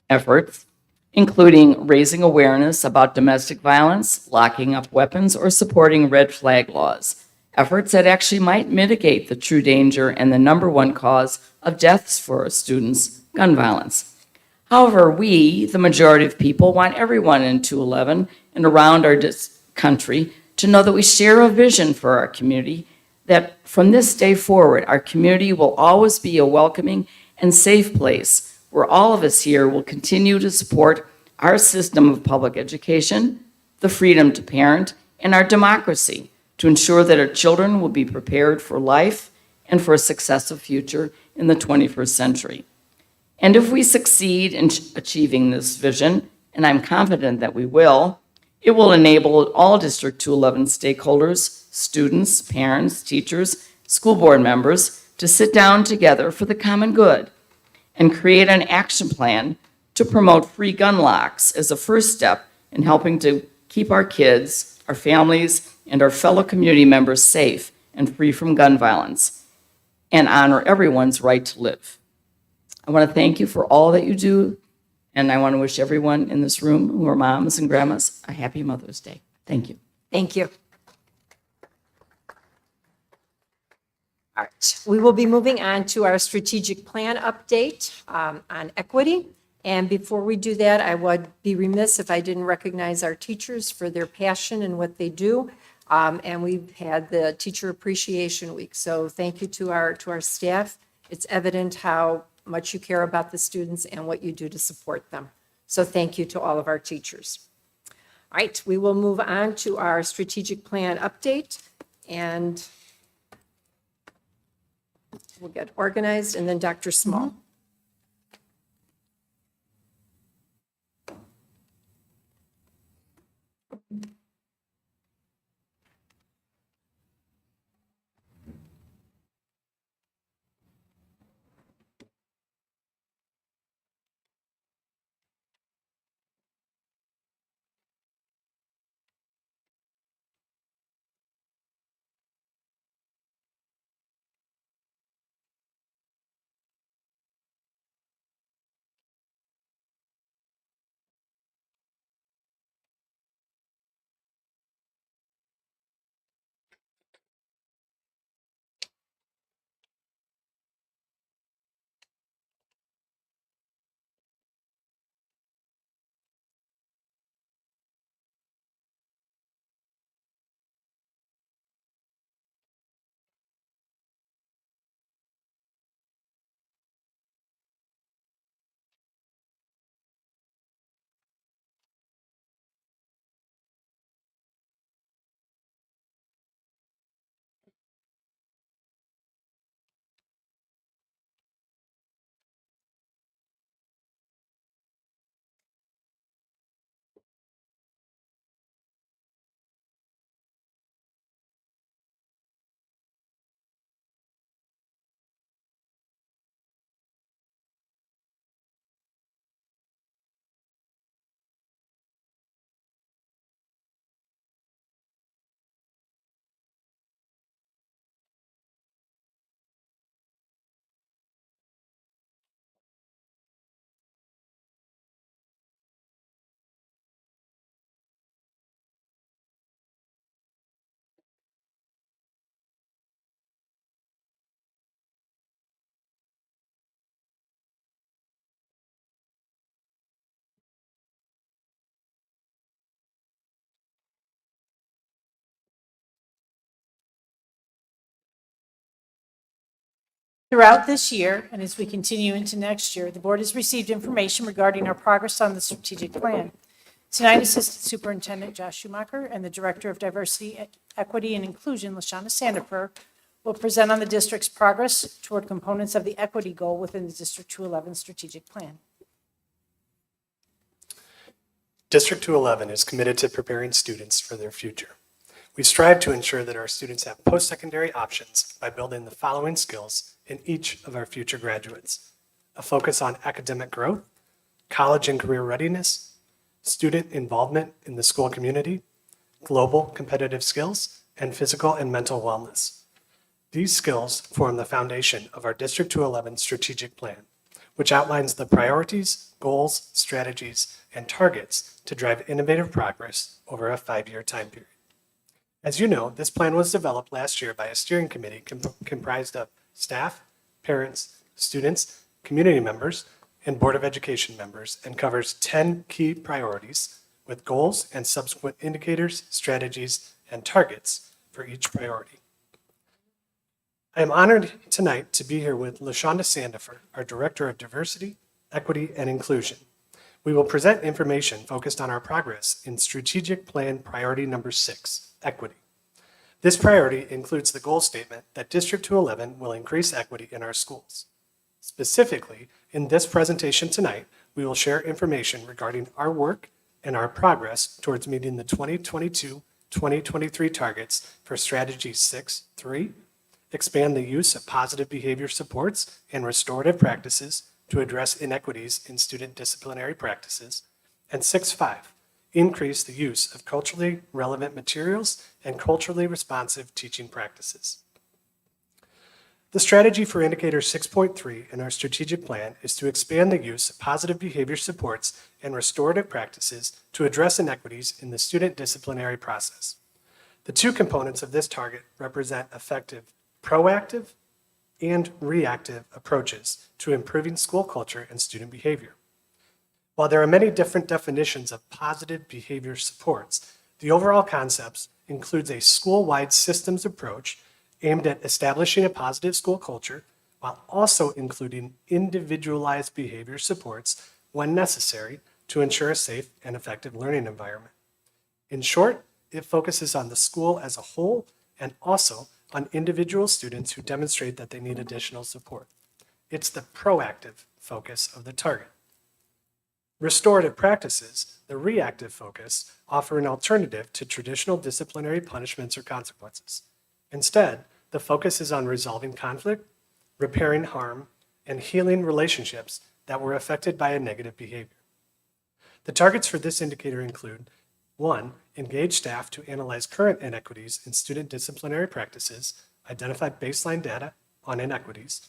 Efforts, including raising awareness about domestic violence, locking up weapons, or supporting red flag laws. Efforts that actually might mitigate the true danger and the number one cause of deaths for students, gun violence. However, we, the majority of people, want everyone in 211 and around our country to know that we share a vision for our community, that from this day forward, our community will always be a welcoming and safe place where all of us here will continue to support our system of public education, the freedom to parent, and our democracy to ensure that our children will be prepared for life and for a successful future in the 21st century. And if we succeed in achieving this vision, and I'm confident that we will, it will enable all District 211 stakeholders, students, parents, teachers, school board members to sit down together for the common good and create an action plan to promote free gun locks as a first step in helping to keep our kids, our families, and our fellow community members safe and free from gun violence, and honor everyone's right to live. I want to thank you for all that you do, and I want to wish everyone in this room who are moms and grandmas a happy Mother's Day. Thank you. Thank you. All right, we will be moving on to our strategic plan update on equity. And before we do that, I would be remiss if I didn't recognize our teachers for their passion and what they do. And we've had the Teacher Appreciation Week. So thank you to our staff. It's evident how much you care about the students and what you do to support them. So thank you to all of our teachers. All right, we will move on to our strategic plan update, and we'll get organized, and then Dr. Small. Throughout this year, and as we continue into next year, the board has received information regarding our progress on the strategic plan. Tonight, Assistant Superintendent Josh Schumacher and the Director of Diversity, Equity, and Inclusion, LaShawna Sandifer, will present on the district's progress toward components of the equity goal within the District 211 strategic plan. District 211 is committed to preparing students for their future. We strive to ensure that our students have post-secondary options by building the following skills in each of our future graduates: a focus on academic growth, college and career readiness, student involvement in the school community, global competitive skills, and physical and mental wellness. These skills form the foundation of our District 211 strategic plan, which outlines the priorities, goals, strategies, and targets to drive innovative progress over a 5-year time period. As you know, this plan was developed last year by a steering committee comprised of staff, parents, students, community members, and Board of Education members, and covers 10 key priorities with goals and subsequent indicators, strategies, and targets for each priority. I am honored tonight to be here with LaShawna Sandifer, our Director of Diversity, Equity, and Inclusion. We will present information focused on our progress in Strategic Plan Priority Number 6, Equity. This priority includes the goal statement that District 211 will increase equity in our schools. Specifically, in this presentation tonight, we will share information regarding our work and our progress towards meeting the 2022-2023 targets for Strategy 6.3, expand the use of positive behavior supports and restorative practices to address inequities in student disciplinary practices, and 6.5, increase the use of culturally relevant materials and culturally responsive teaching practices. The strategy for Indicator 6.3 in our strategic plan is to expand the use of positive behavior supports and restorative practices to address inequities in the student disciplinary process. The two components of this target represent effective proactive and reactive approaches to improving school culture and student behavior. While there are many different definitions of positive behavior supports, the overall concept includes a school-wide systems approach aimed at establishing a positive school culture while also including individualized behavior supports when necessary to ensure a safe and effective learning environment. In short, it focuses on the school as a whole and also on individual students who demonstrate that they need additional support. It's the proactive focus of the target. Restorative practices, the reactive focus, offer an alternative to traditional disciplinary punishments or consequences. Instead, the focus is on resolving conflict, repairing harm, and healing relationships that were affected by a negative behavior. The targets for this indicator include: 1, engage staff to analyze current inequities in student disciplinary practices, identify baseline data on inequities.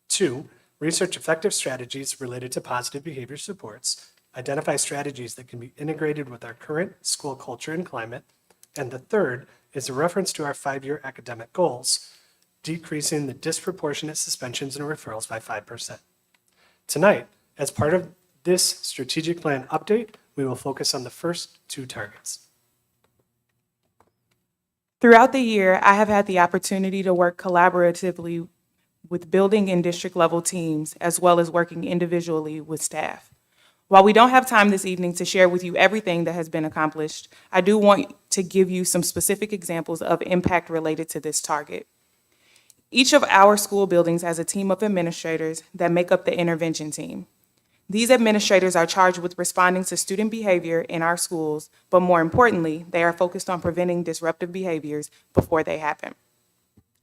2, research effective strategies related to positive behavior supports, identify strategies that can be integrated with our current school culture and climate. And the third is a reference to our 5-year academic goals, decreasing the disproportionate suspensions and referrals by 5%. Tonight, as part of this strategic plan update, we will focus on the first 2 targets. Throughout the year, I have had the opportunity to work collaboratively with building and district level teams, as well as working individually with staff. While we don't have time this evening to share with you everything that has been accomplished, I do want to give you some specific examples of impact related to this target. Each of our school buildings has a team of administrators that make up the intervention team. These administrators are charged with responding to student behavior in our schools, but more importantly, they are focused on preventing disruptive behaviors before they happen.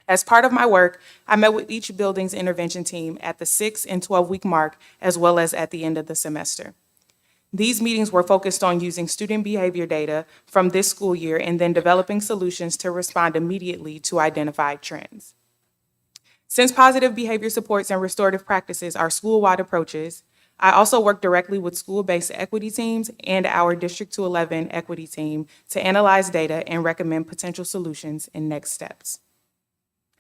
As part of my work, I met with each building's intervention team at the 6 and 12-week mark, as well as at the end of the semester. These meetings were focused on using student behavior data from this school year and then developing solutions to respond immediately to identified trends. Since positive behavior supports and restorative practices are school-wide approaches, I also work directly with school-based equity teams and our District 211 equity team to analyze data and recommend potential solutions and next steps.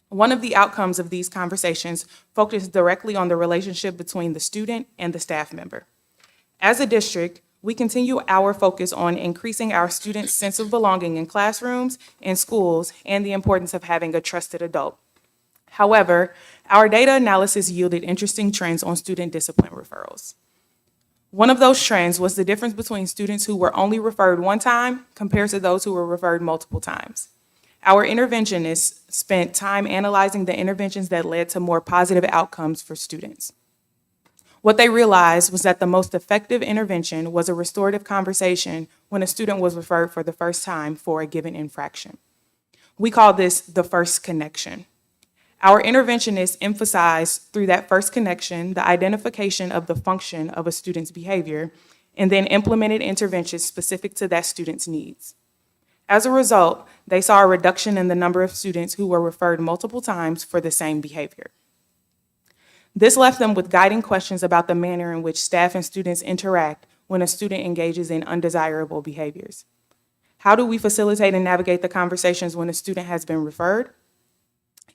One of the outcomes of these conversations focused directly on the relationship between the student and the staff member. As a district, we continue our focus on increasing our students' sense of belonging in classrooms and schools and the importance of having a trusted adult. However, Our data analysis yielded interesting trends on student discipline referrals. One of those trends was the difference between students who were only referred one time compared to those who were referred multiple times. Our interventionists spent time analyzing the interventions that led to more positive outcomes for students. What they realized was that the most effective intervention was a restorative conversation when a student was referred for the first time for a given infraction. We call this the first connection. Our interventionists emphasized through that first connection the identification of the function of a student's behavior and then implemented interventions specific to that student's needs. As a result, they saw a reduction in the number of students who were referred multiple times for the same behavior. This left them with guiding questions about the manner in which staff and students interact when a student engages in undesirable behaviors. How do we facilitate and navigate the conversations when a student has been referred?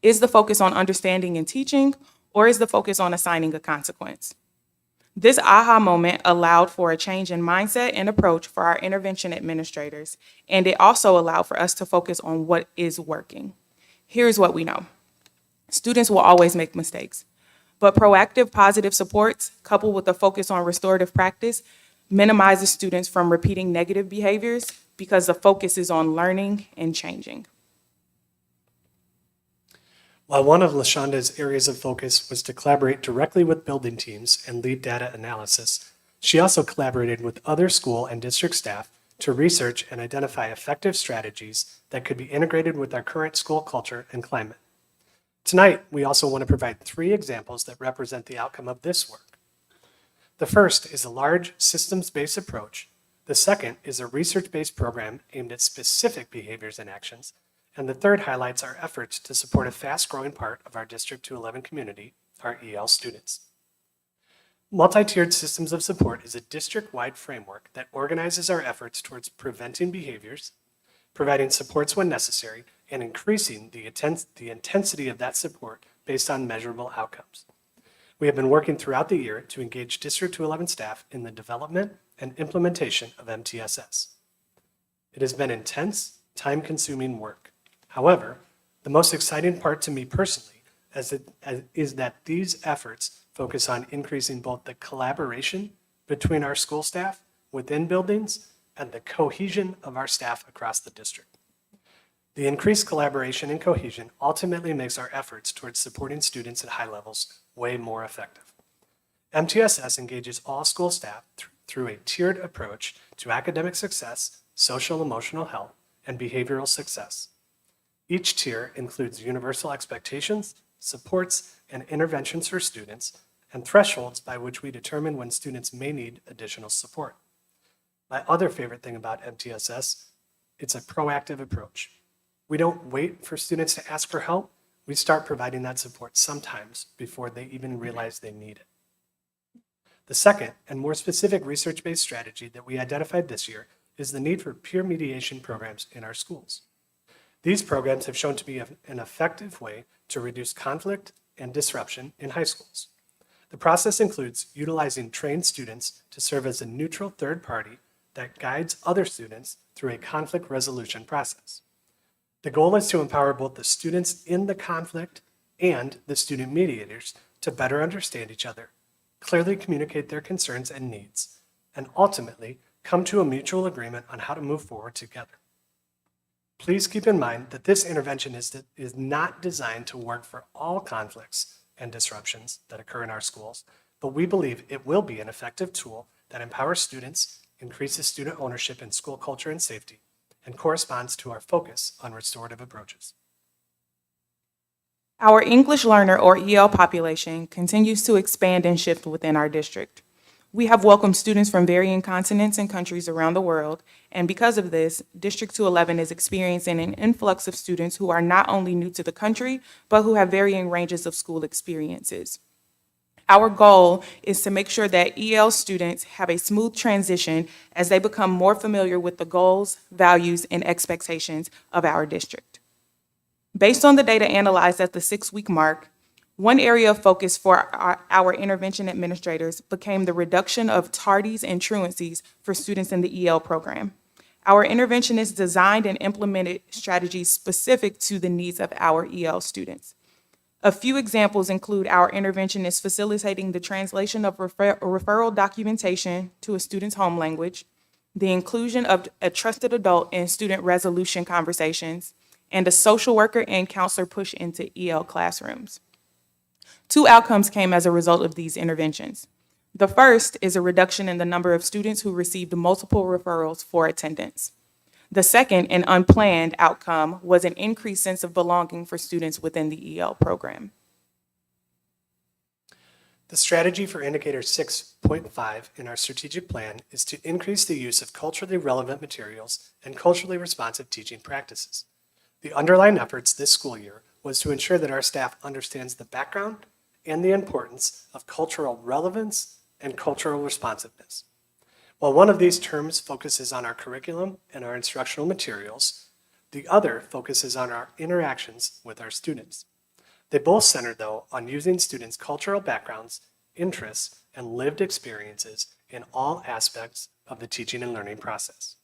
Is the focus on understanding and teaching, or is the focus on assigning a consequence? This aha moment allowed for a change in mindset and approach for our intervention administrators, and it also allowed for us to focus on what is working. Here's what we know. Students will always make mistakes, but proactive positive supports, coupled with a focus on restorative practice, minimizes students from repeating negative behaviors because the focus is on learning and changing. While one of LaShonda's areas of focus was to collaborate directly with building teams and lead data analysis, she also collaborated with other school and district staff to research and identify effective strategies that could be integrated with our current school culture and climate. Tonight, we also want to provide 3 examples that represent the outcome of this work. The first is a large systems-based approach. The second is a research-based program aimed at specific behaviors and actions. And the third highlights our efforts to support a fast-growing part of our District 211 community, our EL students. Multi-tiered systems of support is a district-wide framework that organizes our efforts towards preventing behaviors, providing supports when necessary, and increasing the intensity of that support based on measurable outcomes. We have been working throughout the year to engage District 211 staff in the development and implementation of MTSS. It has been intense, time-consuming work. However, the most exciting part to me personally is that these efforts focus on increasing both the collaboration between our school staff within buildings and the cohesion of our staff across the district. The increased collaboration and cohesion ultimately makes our efforts towards supporting students at high levels way more effective. MTSS engages all school staff through a tiered approach to academic success, social emotional health, and behavioral success. Each tier includes universal expectations, supports, and interventions for students, and thresholds by which we determine when students may need additional support. My other favorite thing about MTSS, it's a proactive approach. We don't wait for students to ask for help. We start providing that support sometimes before they even realize they need it. The second and more specific research-based strategy that we identified this year is the need for peer mediation programs in our schools. These programs have shown to be an effective way to reduce conflict and disruption in high schools. The process includes utilizing trained students to serve as a neutral third party that guides other students through a conflict resolution process. The goal is to empower both the students in the conflict and the student mediators to better understand each other, clearly communicate their concerns and needs, and ultimately come to a mutual agreement on how to move forward together. Please keep in mind that this intervention is not designed to work for all conflicts and disruptions that occur in our schools, but we believe it will be an effective tool that empowers students, increases student ownership in school culture and safety, and corresponds to our focus on restorative approaches. Our English learner or EL population continues to expand and shift within our district. We have welcomed students from varying continents and countries around the world, and because of this, District 211 is experiencing an influx of students who are not only new to the country, but who have varying ranges of school experiences. Our goal is to make sure that EL students have a smooth transition as they become more familiar with the goals, values, and expectations of our district. Based on the data analyzed at the 6-week mark, one area of focus for our intervention administrators became the reduction of tardies and truancies for students in the EL program. Our interventionists designed and implemented strategies specific to the needs of our EL students. A few examples include our interventionist facilitating the translation of referral documentation to a student's home language, the inclusion of a trusted adult in student resolution conversations, and a social worker and counselor push into EL classrooms. 2 outcomes came as a result of these interventions. The first is a reduction in the number of students who received multiple referrals for attendance. The second, an unplanned outcome, was an increased sense of belonging for students within the EL program. The strategy for indicator 6.5 in our strategic plan is to increase the use of culturally relevant materials and culturally responsive teaching practices. The underlying efforts this school year was to ensure that our staff understands the background and the importance of cultural relevance and cultural responsiveness. While one of these terms focuses on our curriculum and our instructional materials, the other focuses on our interactions with our students. They both center, though, on using students' cultural backgrounds, interests, and lived experiences in all aspects of the teaching and learning process.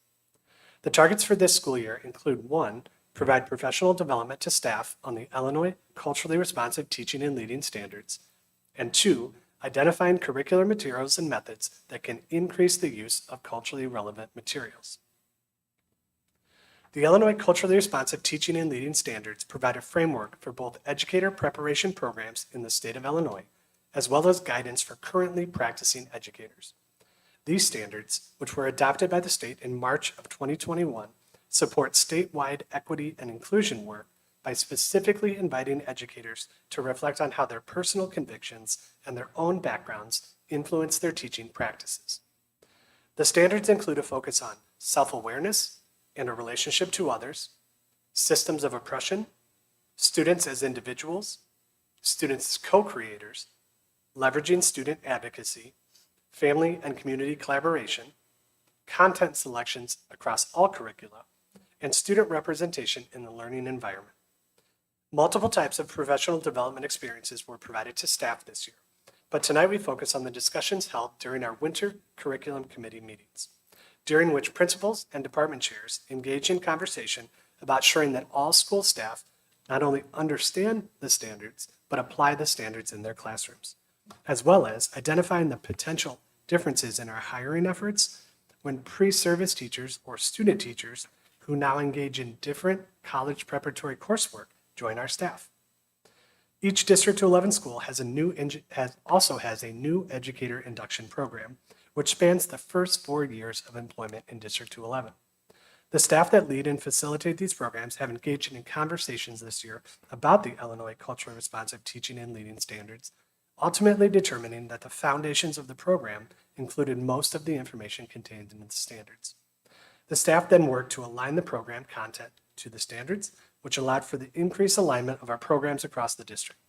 The targets for this school year include 1, provide professional development to staff on the Illinois Culturally Responsive Teaching and Leading Standards, and 2, identifying curricular materials and methods that can increase the use of culturally relevant materials. The Illinois Culturally Responsive Teaching and Leading Standards provide a framework for both educator preparation programs in the state of Illinois, as well as guidance for currently practicing educators. These standards, which were adopted by the state in March of 2021, support statewide equity and inclusion work by specifically inviting educators to reflect on how their personal convictions and their own backgrounds influence their teaching practices. The standards include a focus on self-awareness and a relationship to others, systems of oppression, students as individuals, students as co-creators, leveraging student advocacy, family and community collaboration, content selections across all curricula, and student representation in the learning environment. Multiple types of professional development experiences were provided to staff this year, but tonight we focus on the discussions held during our winter curriculum committee meetings, during which principals and department chairs engage in conversation about ensuring that all school staff not only understand the standards, but apply the standards in their classrooms, as well as identifying the potential differences in our hiring efforts when pre-service teachers or student teachers who now engage in different college preparatory coursework join our staff. Each District 11 school also has a new educator induction program, which spans the first 4 years of employment in District 211. The staff that lead and facilitate these programs have engaged in conversations this year about the Illinois Culturally Responsive Teaching and Leading Standards, ultimately determining that the foundations of the program included most of the information contained in the standards. The staff then worked to align the program content to the standards, which allowed for the increased alignment of our programs across the district.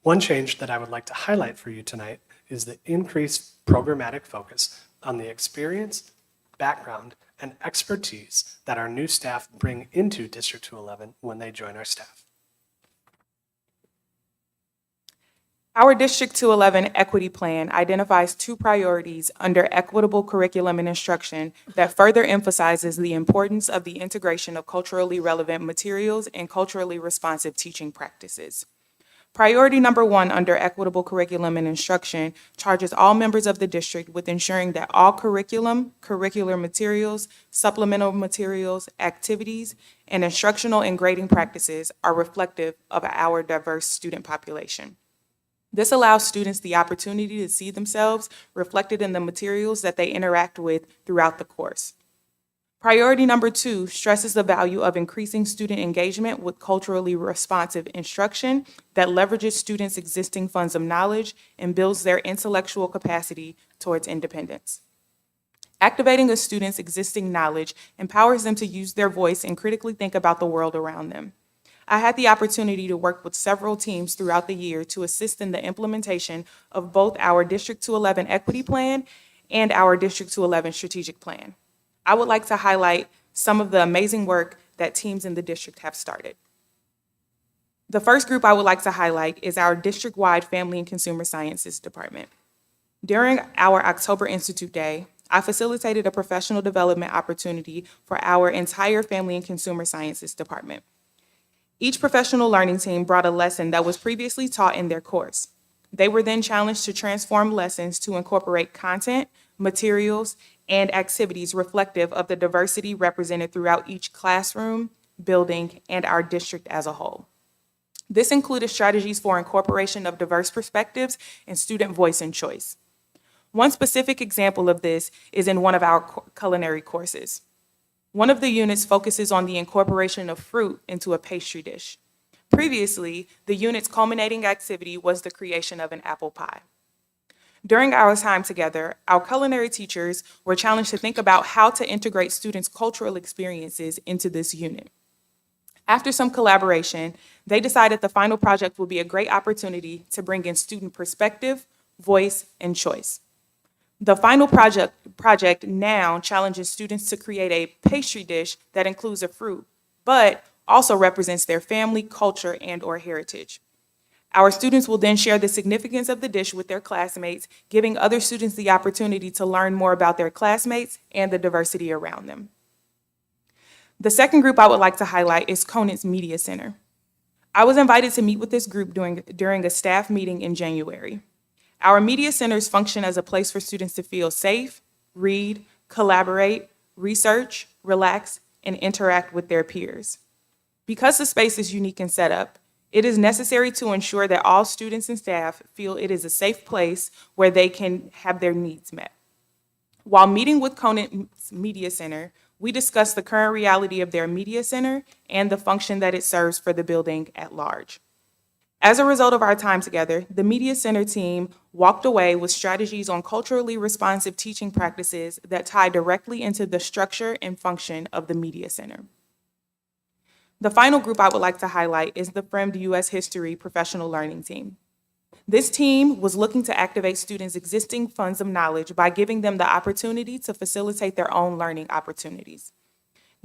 One change that I would like to highlight for you tonight is the increased programmatic focus on the experience, background, and expertise that our new staff bring into District 211 when they join our staff. Our District 211 Equity Plan identifies 2 priorities under equitable curriculum and instruction that further emphasizes the importance of the integration of culturally relevant materials and culturally responsive teaching practices. Priority number 1 under equitable curriculum and instruction charges all members of the district with ensuring that all curriculum, curricular materials, supplemental materials, activities, and instructional and grading practices are reflective of our diverse student population. This allows students the opportunity to see themselves reflected in the materials that they interact with throughout the course. Priority number 2 stresses the value of increasing student engagement with culturally responsive instruction that leverages students' existing funds of knowledge and builds their intellectual capacity towards independence. Activating a student's existing knowledge empowers them to use their voice and critically think about the world around them. I had the opportunity to work with several teams throughout the year to assist in the implementation of both our District 211 Equity Plan and our District 211 Strategic Plan. I would like to highlight some of the amazing work that teams in the district have started. The first group I would like to highlight is our district-wide Family and Consumer Sciences Department. During our October Institute Day, I facilitated a professional development opportunity for our entire Family and Consumer Sciences Department. Each professional learning team brought a lesson that was previously taught in their course. They were then challenged to transform lessons to incorporate content, materials, and activities reflective of the diversity represented throughout each classroom, building, and our district as a whole. This included strategies for incorporation of diverse perspectives and student voice and choice. One specific example of this is in one of our culinary courses. One of the units focuses on the incorporation of fruit into a pastry dish. Previously, the unit's culminating activity was the creation of an apple pie. During our time together, our culinary teachers were challenged to think about how to integrate students' cultural experiences into this unit. After some collaboration, they decided the final project would be a great opportunity to bring in student perspective, voice, and choice. The final project now challenges students to create a pastry dish that includes a fruit, but also represents their family, culture, and/or heritage. Our students will then share the significance of the dish with their classmates, giving other students the opportunity to learn more about their classmates and the diversity around them. The second group I would like to highlight is Conant's Media Center. I was invited to meet with this group during a staff meeting in January. Our media centers function as a place for students to feel safe, read, collaborate, research, relax, and interact with their peers. Because the space is unique in setup, it is necessary to ensure that all students and staff feel it is a safe place where they can have their needs met. While meeting with Conant's Media Center, we discussed the current reality of their media center and the function that it serves for the building at large. As a result of our time together, the Media Center team walked away with strategies on culturally responsive teaching practices that tie directly into the structure and function of the Media Center. The final group I would like to highlight is the Fremd U.S. History Professional Learning Team. This team was looking to activate students' existing funds of knowledge by giving them the opportunity to facilitate their own learning opportunities.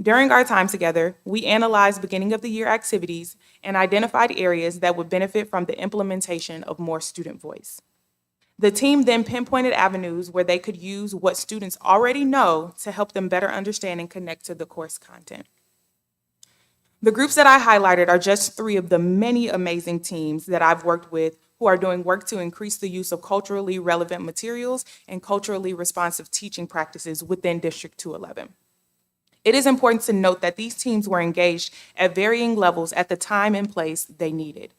During our time together, we analyzed beginning of the year activities and identified areas that would benefit from the implementation of more student voice. The team then pinpointed avenues where they could use what students already know to help them better understand and connect to the course content. The groups that I highlighted are just 3 of the many amazing teams that I've worked with who are doing work to increase the use of culturally relevant materials and culturally responsive teaching practices within District 211. It is important to note that these teams were engaged at varying levels at the time and place they needed.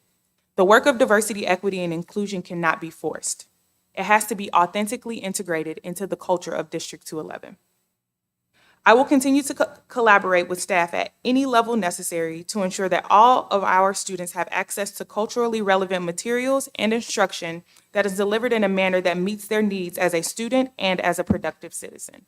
The work of diversity, equity, and inclusion cannot be forced. It has to be authentically integrated into the culture of District 211. I will continue to collaborate with staff at any level necessary to ensure that all of our students have access to culturally relevant materials and instruction that is delivered in a manner that meets their needs as a student and as a productive citizen.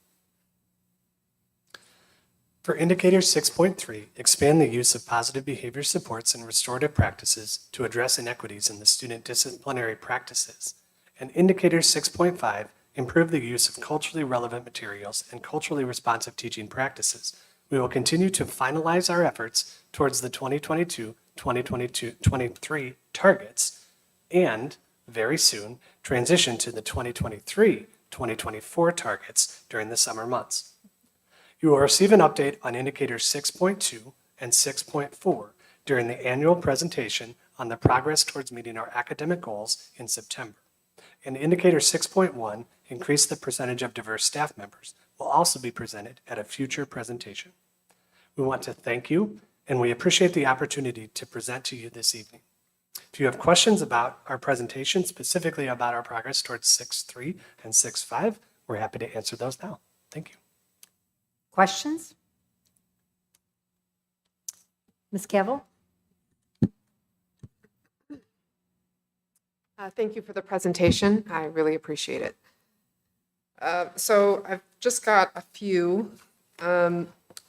For Indicator 6.3, expand the use of positive behavior supports and restorative practices to address inequities in the student disciplinary practices. And Indicator 6.5, improve the use of culturally relevant materials and culturally responsive teaching practices. We will continue to finalize our efforts towards the 2022-2023 targets and, very soon, transition to the 2023-2024 targets during the summer months. You will receive an update on Indicators 6.2 and 6.4 during the annual presentation on the progress towards meeting our academic goals in September. And Indicator 6.1, increase the percentage of diverse staff members, will also be presented at a future presentation. We want to thank you, and we appreciate the opportunity to present to you this evening. If you have questions about our presentation, specifically about our progress towards 6.3 and 6.5, we're happy to answer those now. Thank you. Questions? Ms. Cavill? Thank you for the presentation. I really appreciate it. So I've just got a few.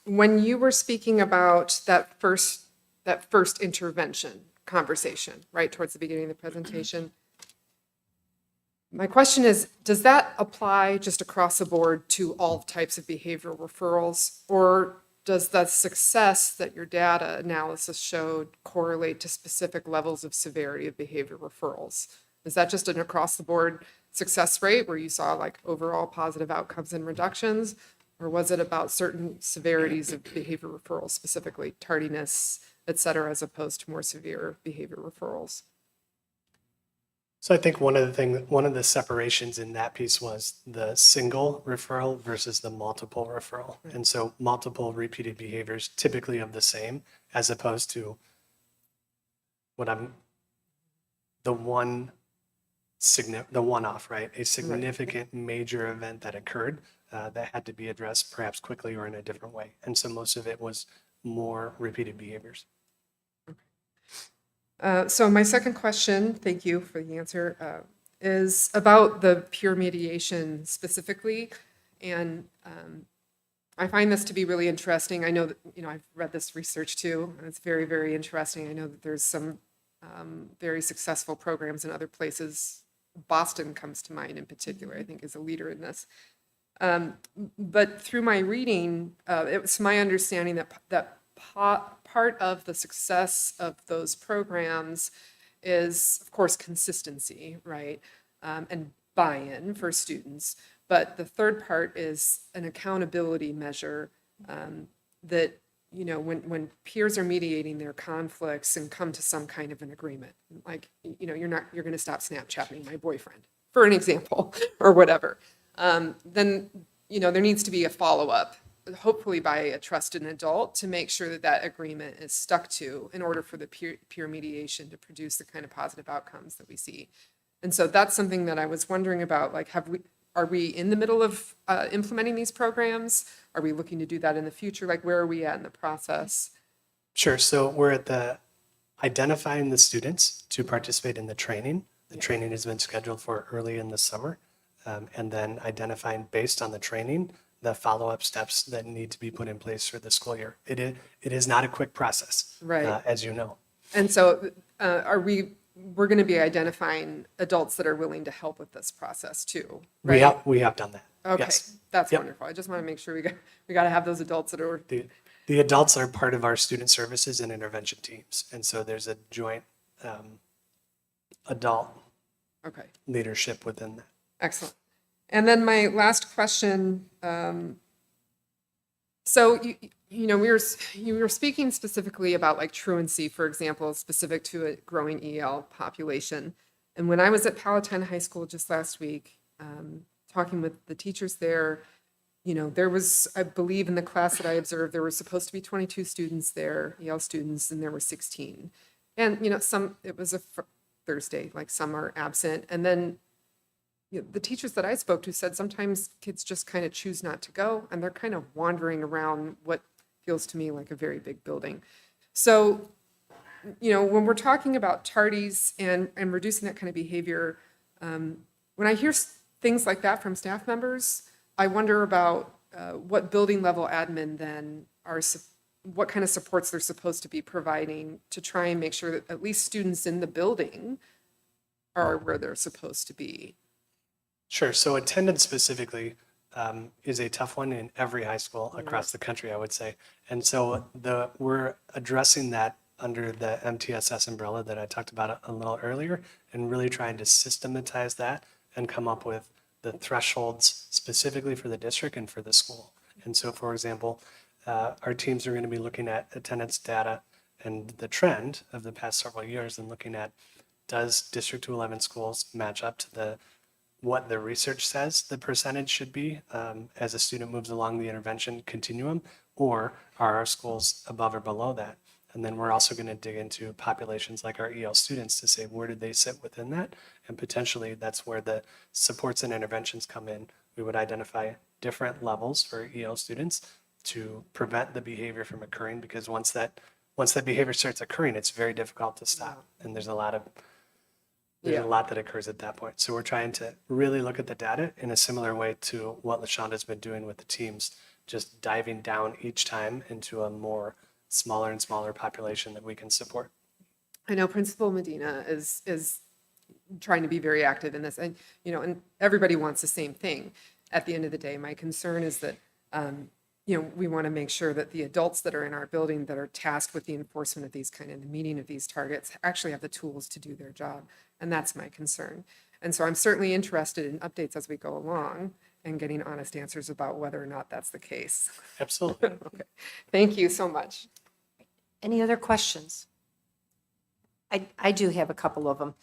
When you were speaking about that first intervention conversation, right towards the beginning of the presentation, my question is, does that apply just across the board to all types of behavioral referrals, or does the success that your data analysis showed correlate to specific levels of severity of behavior referrals? Is that just an across the board success rate where you saw like overall positive outcomes and reductions, or was it about certain severities of behavior referrals, specifically tardiness, et cetera, as opposed to more severe behavior referrals. So I think one of the separations in that piece was the single referral versus the multiple referral. And so multiple repeated behaviors typically of the same, as opposed to the one-off, right? A significant major event that occurred that had to be addressed perhaps quickly or in a different way. And so most of it was more repeated behaviors. So my second question, thank you for the answer, is about the peer mediation specifically. And I find this to be really interesting. I know that, I've read this research too, and it's very, very interesting. I know that there's some very successful programs in other places. Boston comes to mind in particular, I think, is a leader in this. But through my reading, it was my understanding that part of the success of those programs is, of course, consistency, right? And buy-in for students. But the third part is an accountability measure that, when peers are mediating their conflicts and come to some kind of an agreement, like, you're going to stop Snapchatting my boyfriend, for an example, or whatever, then, there needs to be a follow-up, hopefully by a trusted adult, to make sure that that agreement is stuck to in order for the peer mediation to produce the kind of positive outcomes that we see. And so that's something that I was wondering about, like, are we in the middle of implementing these programs? Are we looking to do that in the future? Like, where are we at in the process? Sure. So we're at the identifying the students to participate in the training. The training has been scheduled for early in the summer. And then identifying based on the training, the follow-up steps that need to be put in place for the school year. It is not a quick process, Right. As you know. And so we're going to be identifying adults that are willing to help with this process too, right? We have done that. Okay, Yes. that's Yep. wonderful. I just want to make sure we got to have those adults that are. The adults are part of our student services and intervention teams. And so there's a joint adult Okay. leadership within that. Excellent. And then my last question, so you were speaking specifically about like truancy, for example, specific to a growing EL population. And when I was at Palatine High School just last week, talking with the teachers there, there was, I believe in the class that I observed, there were supposed to be 22 students there, EL students, and there were 16. And, it was a Thursday, like some are absent. And then the teachers that I spoke to said sometimes kids just kind of choose not to go, and they're kind of wandering around what feels to me like a very big building. So, when we're talking about tardies and reducing that kind of behavior, when I hear things like that from staff members, I wonder about what building level admin then what kind of supports they're supposed to be providing to try and make sure that at least students in the building are where they're supposed to be. Sure. So attendance specifically is a tough one in every high school across the country, I would say. And so we're addressing that under the MTSS umbrella that I talked about a little earlier, and really trying to systematize that and come up with the thresholds specifically for the district and for the school. And so, for example, our teams are going to be looking at attendance data and the trend of the past several years and looking at, does District 211 schools match up to what the research says the percentage should be as a student moves along the intervention continuum, or are our schools above or below that? And then we're also going to dig into populations like our EL students to say, where did they sit within that? And potentially that's where the supports and interventions come in. We would identify different levels for EL students to prevent the behavior from occurring, because once that behavior starts occurring, it's very difficult to stop. And there's a lot that occurs at that point. So we're trying to really look at the data in a similar way to what LaShonda's been doing with the teams, just diving down each time into a more smaller and smaller population that we can support. I know Principal Medina is trying to be very active in this, and and everybody wants the same thing. At the end of the day, my concern is that we want to make sure that the adults that are in our building that are tasked with the enforcement of these the meeting of these targets actually have the tools to do their job, and that's my concern. And so I'm certainly interested in updates as we go along and getting honest answers about whether or not that's the case. Absolutely. Okay. Thank you so much. Any other questions? I do have a couple of them.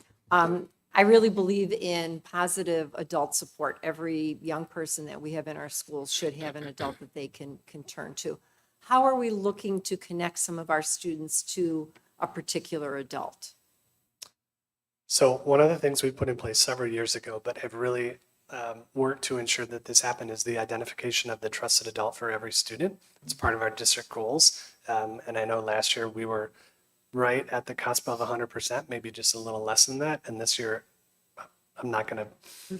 I really believe in positive adult support. Every young person that we have in our schools should have an adult that they can turn to. How are we looking to connect some of our students to a particular adult? So one of the things we put in place several years ago, but have really worked to ensure that this happened, is the identification of the trusted adult for every student. It's part of our district goals. And I know last year we were right at the cusp of 100%, maybe just a little less than that. And this year, I'm not going to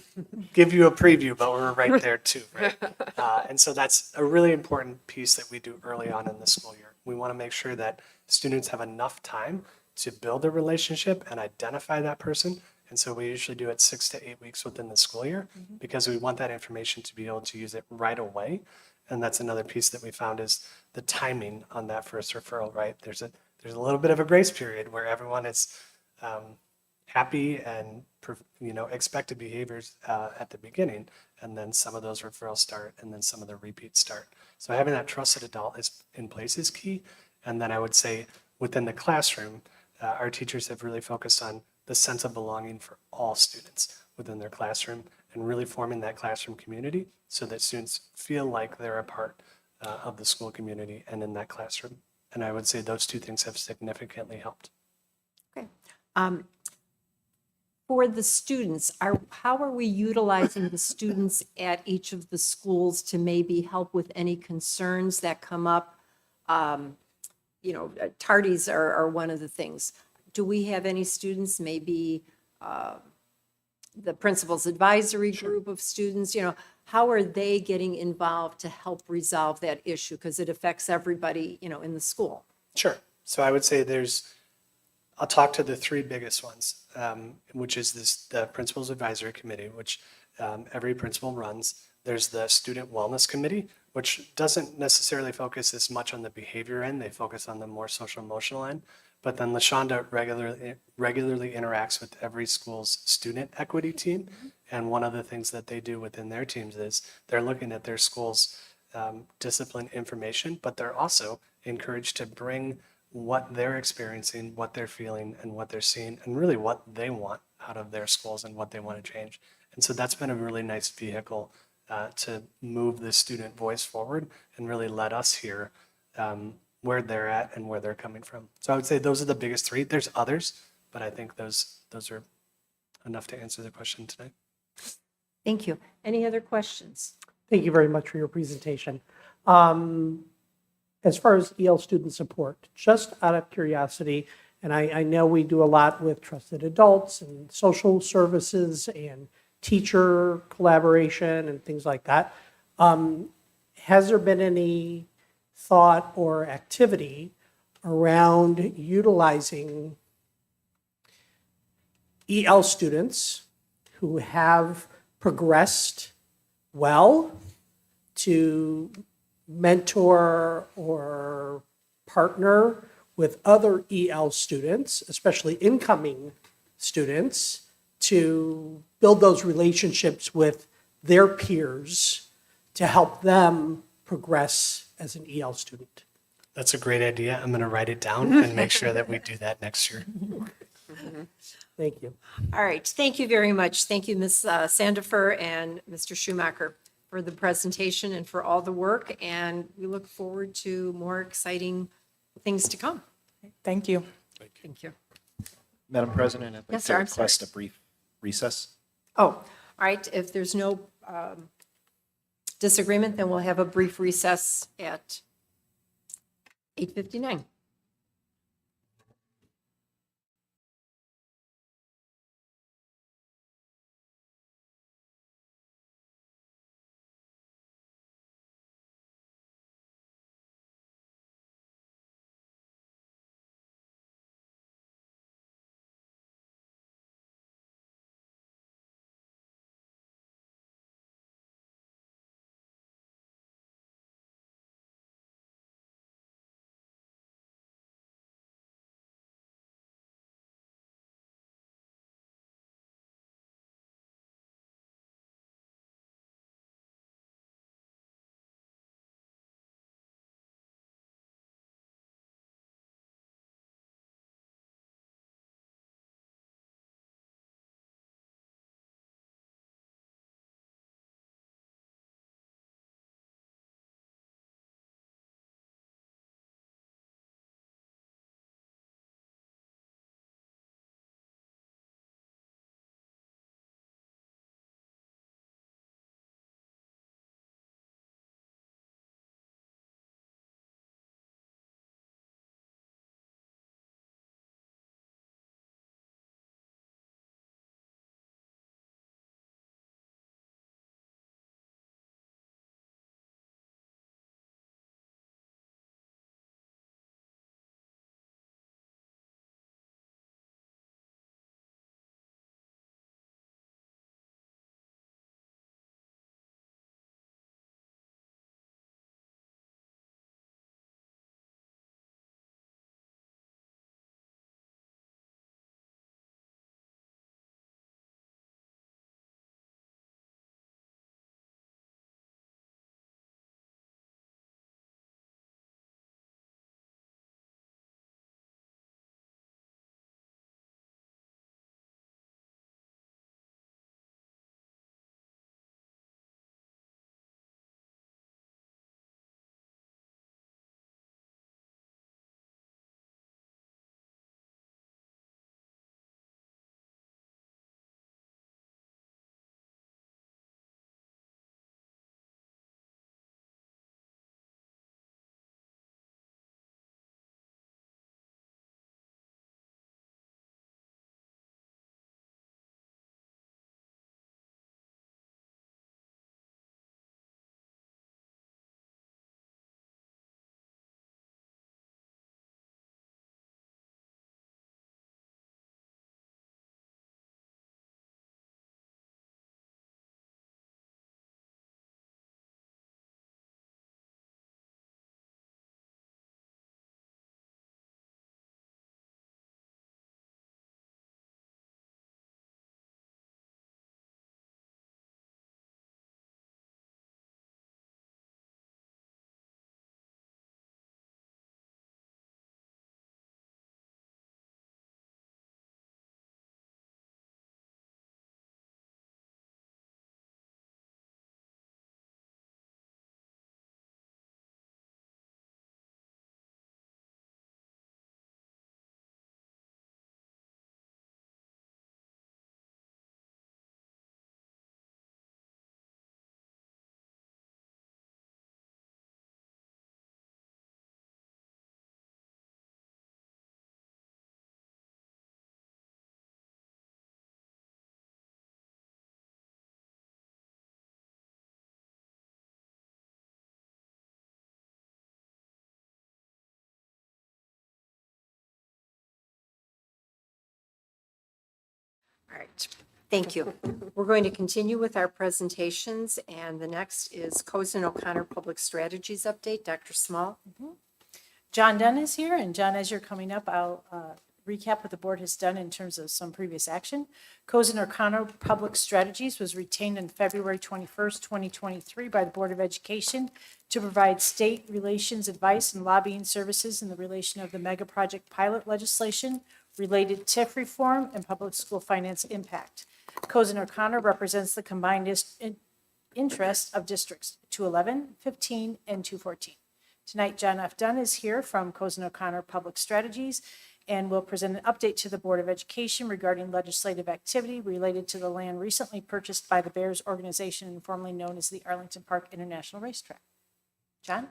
give you a preview, but we're right there too, right? And so that's a really important piece that we do early on in the school year. We want to make sure that students have enough time to build a relationship and identify that person. And so we usually do it 6 to 8 weeks within the school year because we want that information to be able to use it right away. And that's another piece that we found is the timing on that first referral, right? There's a little bit of a grace period where everyone is happy and expected behaviors at the beginning, and then some of those referrals start, and then some of the repeats start. So having that trusted adult is in place is key. And then I would say within the classroom, our teachers have really focused on the sense of belonging for all students within their classroom and really forming that classroom community so that students feel like they're a part of the school community and in that classroom. And I would say those two things have significantly helped. Okay. For the students, how are we utilizing the students at each of the schools to maybe help with any concerns that come up? Tardies are one of the things. Do we have any students, maybe the principal's advisory group of students? How are they getting involved to help resolve that issue? Because it affects everybody, in the school. Sure. So I would say I'll talk to the three biggest ones, which is the Principal's Advisory Committee, which every principal runs. There's the Student Wellness Committee, which doesn't necessarily focus as much on the behavior end. They focus on the more social emotional end. But then LaShonda regularly interacts with every school's student equity team. And one of the things that they do within their teams is they're looking at their school's discipline information, but they're also encouraged to bring what they're experiencing, what they're feeling, and what they're seeing, and really what they want out of their schools and what they want to change. And so that's been a really nice vehicle to move the student voice forward and really let us hear where they're at and where they're coming from. So I would say those are the biggest three. There's others, but I think those are enough to answer the question tonight. Thank you. Any other questions? Thank you very much for your presentation. As far as EL student support, just out of curiosity, and I know we do a lot with trusted adults and social services and teacher collaboration and things like that. Has there been any thought or activity around utilizing EL students who have progressed well to mentor or partner with other EL students, especially incoming students, to build those relationships with their peers to help them progress as an EL student? That's a great idea. I'm going to write it down and make sure that we do that next year. Thank you. All right. Thank you very much. Thank you, Ms. Sandifer and Mr. Schumacher, for the presentation and for all the work. And we look forward to more exciting things to come. Thank you. Thank you. Madam President, I'd like Yes, to sir, I'm request a brief recess. Oh, all right. If there's no disagreement, then we'll have a brief recess at 8:59. All right, thank you. We're going to continue with our presentations, and the next is Cozen O'Connor Public Strategies Update. Dr. Small? John Dunn is here, and John, as you're coming up, I'll recap what the board has done in terms of some previous action. Cozen O'Connor Public Strategies was retained on February 21st, 2023 by the Board of Education to provide state relations advice and lobbying services in the relation of the mega project pilot legislation, related TIF reform, and public school finance impact. Cozen O'Connor represents the combined interest of districts 211, 15, and 214. Tonight, John F. Dunn is here from Cozen O'Connor Public Strategies and will present an update to the Board of Education regarding legislative activity related to the land recently purchased by the Bears organization, formerly known as the Arlington Park International Racetrack. John?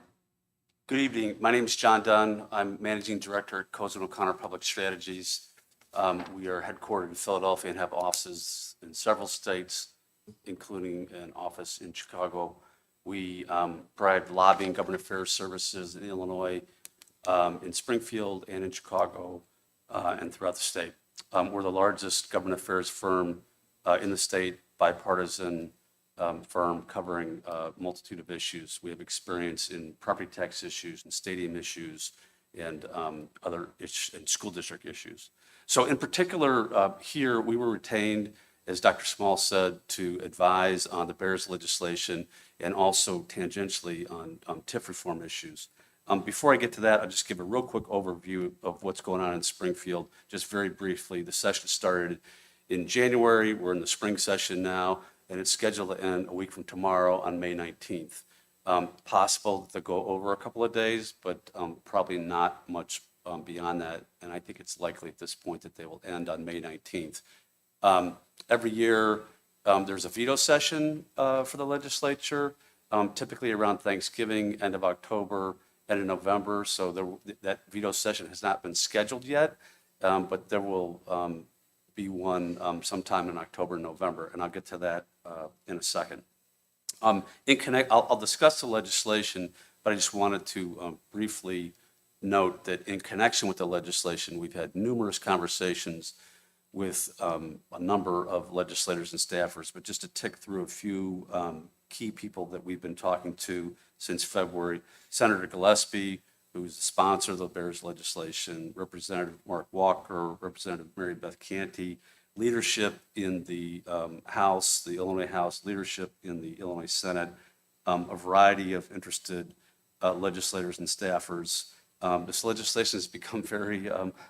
Good evening. My name is John Dunn. I'm Managing Director at Cozen O'Connor Public Strategies. We are headquartered in Philadelphia and have offices in several states, including an office in Chicago. We provide lobbying, government affairs services in Illinois, in Springfield, and in Chicago, and throughout the state. We're the largest government affairs firm in the state, bipartisan firm covering a multitude of issues. We have experience in property tax issues and stadium issues and other and school district issues. So in particular, here we were retained, as Dr. Small said, to advise on the Bears legislation and also tangentially on TIF reform issues. Before I get to that, I'll just give a real quick overview of what's going on in Springfield. Just very briefly, the session started in January. We're in the spring session now, and it's scheduled to end a week from tomorrow on May 19th. Possible to go over a couple of days, but probably not much beyond that. And I think it's likely at this point that they will end on May 19th. Every year, there's a veto session for the legislature, typically around Thanksgiving, end of October, end of November. So that veto session has not been scheduled yet, but there will be one sometime in October, November, and I'll get to that in a second. I'll discuss the legislation, but I just wanted to briefly note that in connection with the legislation, we've had numerous conversations with a number of legislators and staffers, but just to tick through a few key people that we've been talking to since February. Senator Gillespie, who's the sponsor of the Bears legislation, Representative Mark Walker, Representative Mary Beth Canty, leadership in the House, the Illinois House, leadership in the Illinois Senate, a variety of interested legislators and staffers. This legislation has become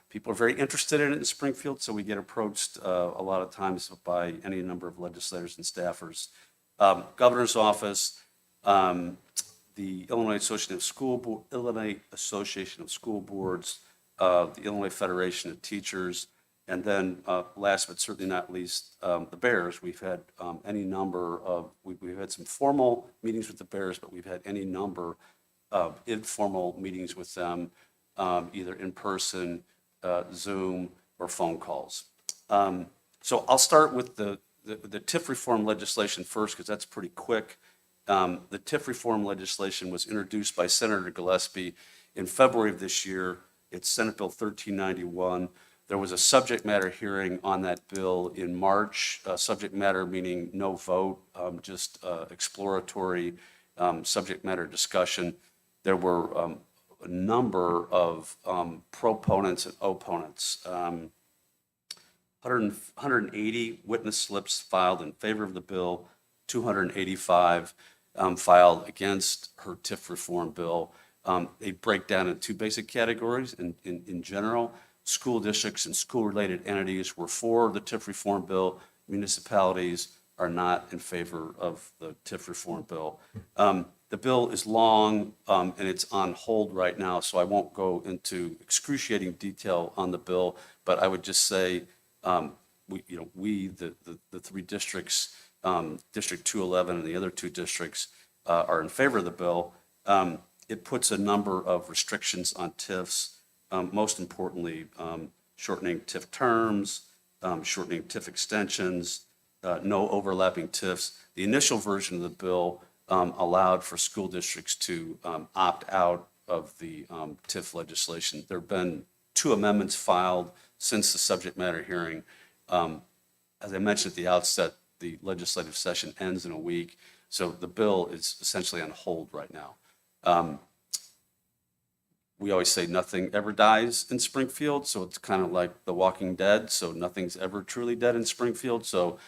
people are very interested in it in Springfield, so we get approached a lot of times by any number of legislators and staffers. Governor's office, the Illinois Association of School Boards, the Illinois Federation of Teachers, and then last but certainly not least, the Bears. We've had we've had some formal meetings with the Bears, but we've had any number of informal meetings with them, either in person, Zoom, or phone calls. So I'll start with the TIF reform legislation first, because that's pretty quick. The TIF reform legislation was introduced by Senator Gillespie in February of this year. It's Senate Bill 1391. There was a subject matter hearing on that bill in March, subject matter meaning no vote, just exploratory subject matter discussion. There were a number of proponents and opponents. 180 witness slips filed in favor of the bill, 285 filed against her TIF reform bill. They break down in two basic categories. In general, school districts and school-related entities were for the TIF reform bill. Municipalities are not in favor of the TIF reform bill. The bill is long and it's on hold right now, so I won't go into excruciating detail on the bill, but I would just say the three districts, District 211 and the other two districts are in favor of the bill. It puts a number of restrictions on TIFs, most importantly, shortening TIF terms, shortening TIF extensions, no overlapping TIFs. The initial version of the bill allowed for school districts to opt out of the TIF legislation. There have been two amendments filed since the subject matter hearing. as I mentioned at the outset, the legislative session ends in a week, so the bill is essentially on hold right now. We always say nothing ever dies in Springfield, so it's kind of like The Walking Dead, so nothing's ever truly dead in Springfield. So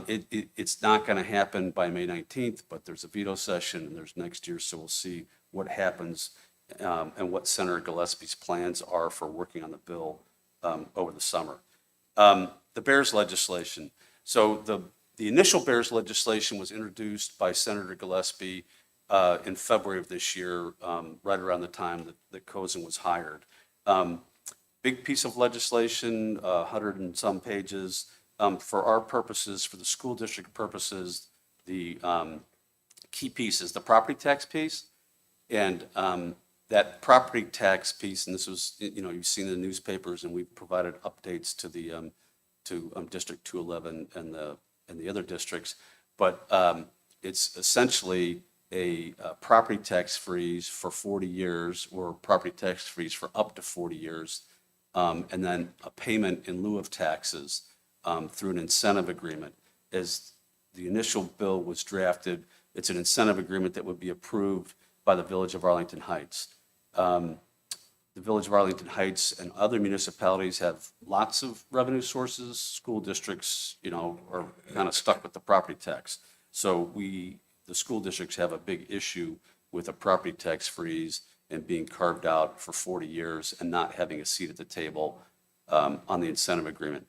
it's not going to happen by May 19th, but there's a veto session and there's next year, so we'll see what happens and what Senator Gillespie's plans are for working on the bill over the summer. The Bears legislation. So the initial Bears legislation was introduced by Senator Gillespie in February of this year, right around the time that Cozen was hired. Big piece of legislation, 100 and some pages. For our purposes, for the school district purposes, the key piece is the property tax piece. And that property tax piece, and this was, you've seen in the newspapers, and we've provided updates to the District 211 and the other districts, but it's essentially a property tax freeze for 40 years or property tax freeze for up to 40 years, and then a payment in lieu of taxes through an incentive agreement. As the initial bill was drafted, it's an incentive agreement that would be approved by the Village of Arlington Heights. The Village of Arlington Heights and other municipalities have lots of revenue sources. School districts, are kind of stuck with the property tax. So the school districts have a big issue with a property tax freeze and being carved out for 40 years and not having a seat at the table on the incentive agreement.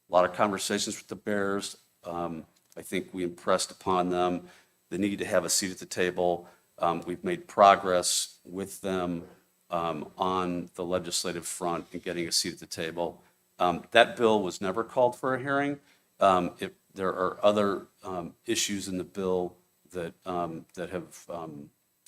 A lot of conversations with the Bears. I think we impressed upon them the need to have a seat at the table. We've made progress with them on the legislative front in getting a seat at the table. That bill was never called for a hearing. There are other issues in the bill that have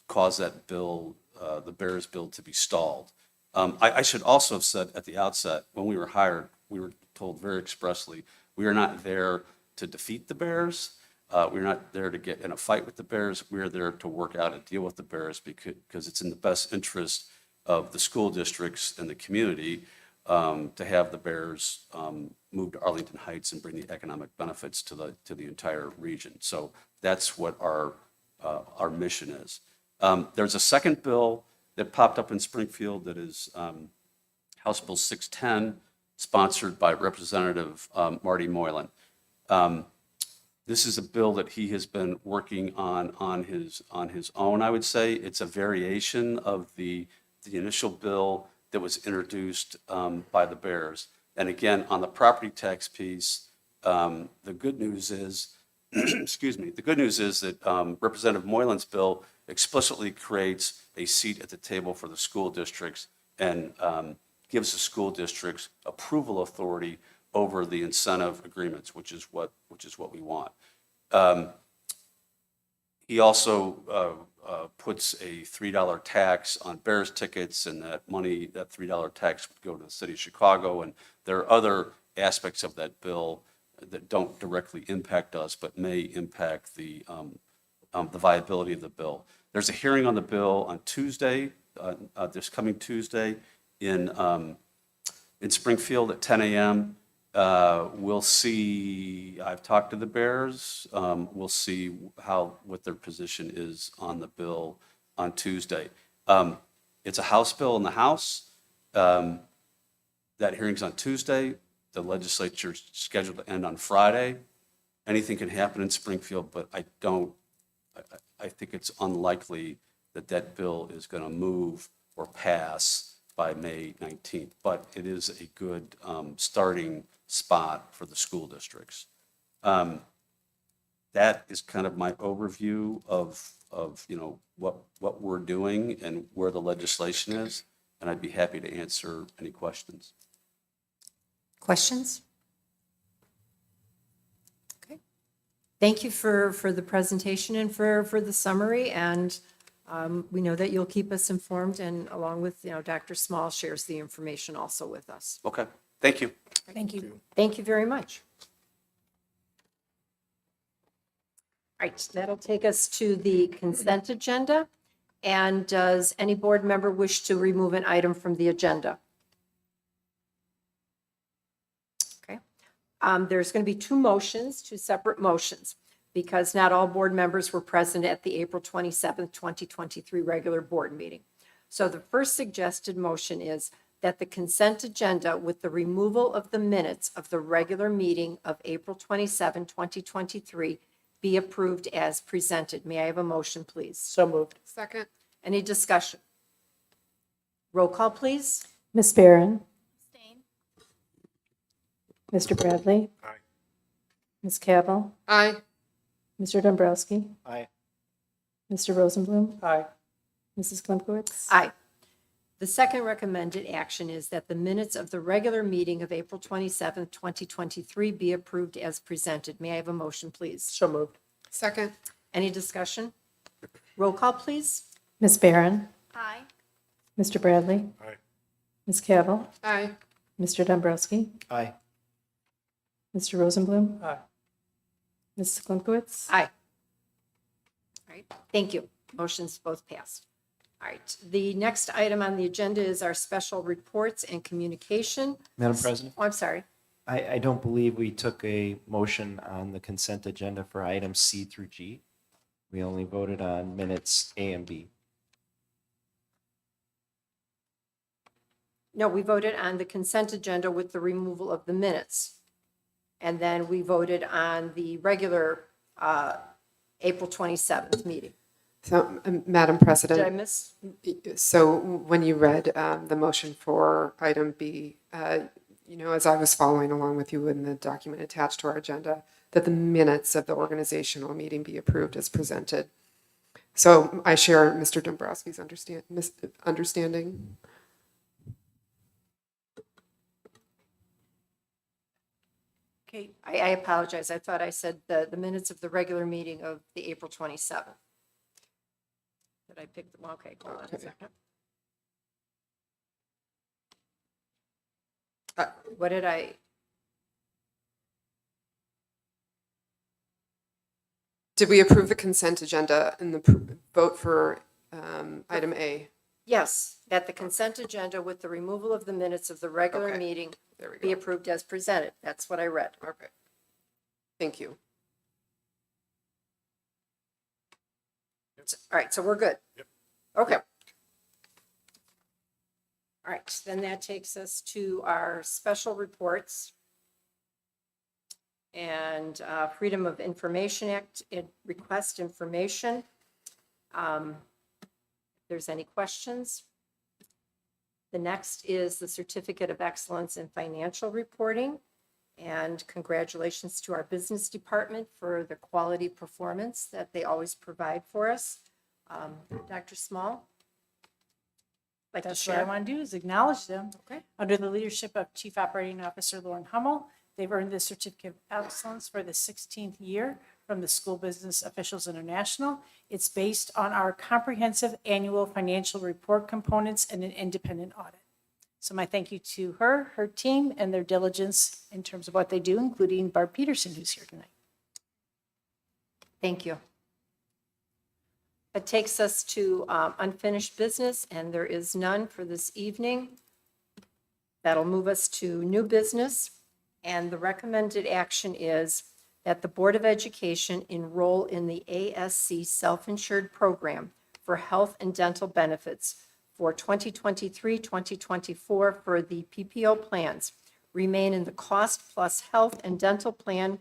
caused that bill, the Bears bill, to be stalled. I should also have said at the outset, when we were hired, we were told very expressly, we are not there to defeat the Bears. We're not there to get in a fight with the Bears. We're there to work out and deal with the Bears because it's in the best interest of the school districts and the community to have the Bears move to Arlington Heights and bring the economic benefits to the entire region. So that's what our mission is. There's a second bill that popped up in Springfield that is House Bill 610, sponsored by Representative Marty Moylan. This is a bill that he has been working on his own, I would say. It's a variation of the initial bill that was introduced by the Bears. And again, on the property tax piece, the good news is, excuse me, the good news is that Representative Moylan's bill explicitly creates a seat at the table for the school districts and gives the school districts approval authority over the incentive agreements, which is what we want. He also puts a $3 tax on Bears tickets, and that money, that $3 tax would go to the city of Chicago. And there are other aspects of that bill that don't directly impact us, but may impact the viability of the bill. There's a hearing on the bill on Tuesday, this coming Tuesday, in Springfield at 10 a.m. We'll see, I've talked to the Bears, we'll see what their position is on the bill on Tuesday. It's a House bill in the House. That hearing's on Tuesday. The legislature's scheduled to end on Friday. Anything can happen in Springfield, but I think it's unlikely that that bill is going to move or pass by May 19th, but it is a good starting spot for the school districts. That is kind of my overview of what we're doing and where the legislation is, and I'd be happy to answer any questions. Questions? Okay. Thank you for the presentation and for the summary, and we know that you'll keep us informed, and along with, Dr. Small shares the information also with us. Okay, thank you. Thank you. Thank you very much. All right, that'll take us to the consent agenda. And does any board member wish to remove an item from the agenda? Okay. There's going to be two separate motions, because not all board members were present at the April 27th, 2023 regular board meeting. So the first suggested motion is that the consent agenda with the removal of the minutes of the regular meeting of April 27, 2023 be approved as presented. May I have a motion, please? So moved. Second. Any discussion? Roll call, please. Ms. Barron. Mr. Bradley. Aye. Ms. Cabell. Aye. Mr. Dombrowski. Aye. Mr. Rosenblum. Aye. Mrs. Klimkowitz. Aye. The second recommended action is that the minutes of the regular meeting of April 27th, 2023 be approved as presented. May I have a motion, please? So moved. Second. Any discussion? Roll call, please. Ms. Barron. Aye. Mr. Bradley. Aye. Ms. Cabell. Aye. Mr. Dombrowski. Aye. Mr. Rosenblum. Aye. Mrs. Klimkowitz. Aye. All right, thank you. Motions both passed. All right, the next item on the agenda is our special reports and communication. Madam President, Oh, I'm sorry. I don't believe we took a motion on the consent agenda for items C through G. We only voted on minutes A and B. No, we voted on the consent agenda with the removal of the minutes. And then we voted on the regular April 27th meeting. So, Madam Did I President, miss? so when you read the motion for item B, as I was following along with you in the document attached to our agenda, that the minutes of the organizational meeting be approved as presented. So I share Mr. Dombrowski's understanding. Okay, I apologize. I thought I said the minutes of the regular meeting of the April 27th. Did I pick them? Okay, hold on a second. What did I? Did we approve the consent agenda in the vote for item A? Yes, that the consent agenda with the removal of the minutes of the regular Okay, meeting there we be go. approved as presented. That's what I read. Okay. Thank you. All right, so we're good. Okay. All right, then that takes us to our special reports. And Freedom of Information Act, request information. If there's any questions. The next is the Certificate of Excellence in Financial Reporting. And congratulations to our business department for the quality performance that they always provide for us. Dr. Small? Like to That's what I share? want to do, is acknowledge them. Okay. Under the leadership of Chief Operating Officer Lauren Hummel, they've earned the Certificate of Excellence for the 16th year from the School Business Officials International. It's based on our comprehensive annual financial report components and an independent audit. So my thank you to her team, and their diligence in terms of what they do, including Barb Peterson, who's here tonight. Thank you. It takes us to unfinished business, and there is none for this evening. That'll move us to new business, and the recommended action is that the Board of Education enroll in the ASC self-insured program for health and dental benefits for 2023-2024 for the PPO plans, remain in the cost plus health and dental plan